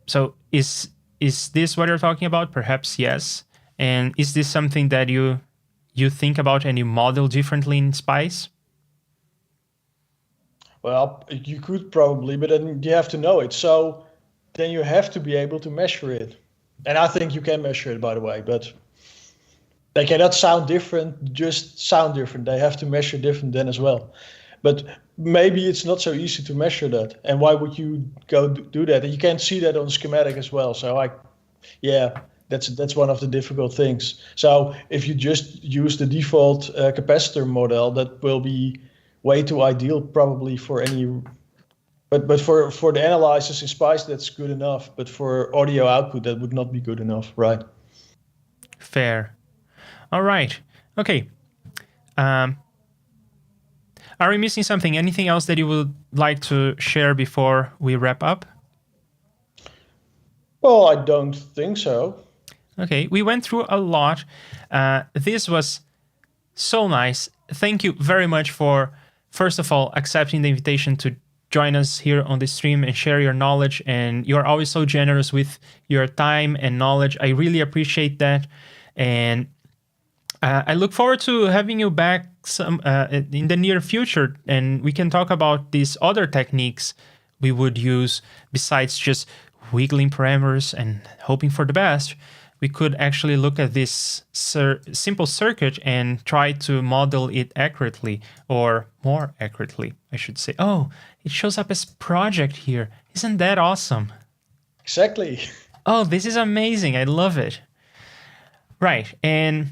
so is this what you're talking about? Perhaps yes. And is this something that you think about and you model differently in Spice? Well, you could probably, but then you have to know it. So then you have to be able to measure it. And I think you can measure it, by the way, but they cannot sound different, just sound different. They have to measure different then as well. But maybe it's not so easy to measure that. And why would you go do that? And you can see that on the schematic as well. So that's one of the difficult things. So if you just use the default capacitor model, that will be way too ideal probably for any, but for the analyzers in Spice, that's good enough. But for audio output, that would not be good enough, right? Fair. All right. Okay. Are we missing something? Anything else that you would like to share before we wrap up? Well, I don't think so. Okay, we went through a lot. This was so nice. Thank you very much for, first of all, accepting the invitation to join us here on the stream and share your knowledge. And you're always so generous with your time and knowledge. I really appreciate that. And I look forward to having you back in the near future, and we can talk about these other techniques we would use besides just wiggling parameters and hoping for the best. We could actually look at this simple circuit and try to model it accurately, or more accurately, I should say. Oh, it shows up as project here. Isn't that awesome? Exactly. Oh, this is amazing. I love it. Right, and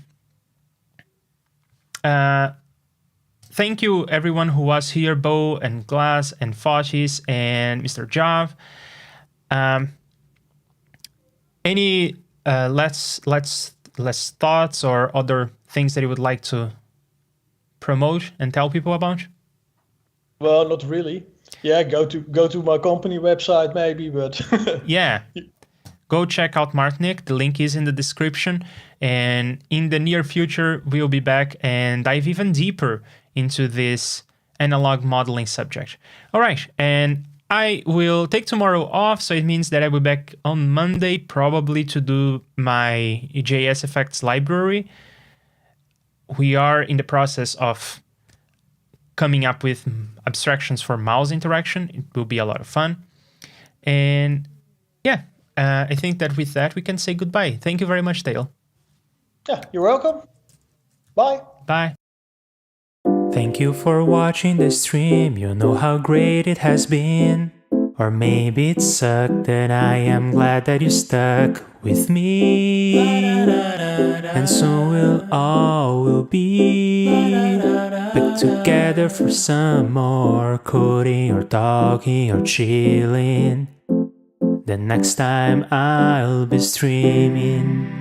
thank you everyone who was here, Bo and Glass and Faucis and Mr. Jav. Any less thoughts or other things that you would like to promote and tell people about? Well, not really. Yeah, go to my company website maybe, but yeah. Go check out Martinic. The link is in the description. And in the near future, we'll be back and dive even deeper into this analog modeling subject. All right. And I will take tomorrow off. So it means that I will be back on Monday, probably to do my JSFX library. We are in the process of coming up with abstractions for mouse interaction. It will be a lot of fun. And yeah. I think that with that, we can say goodbye. Thank you very much, Theo. Yeah, you're welcome. Bye. Bye. Thank you for watching the stream. You know how great it has been. Or maybe it sucked, and I am glad that you stuck with me. And soon we'll all be back together for some more coding or talking or chilling. The next time I'll be streaming.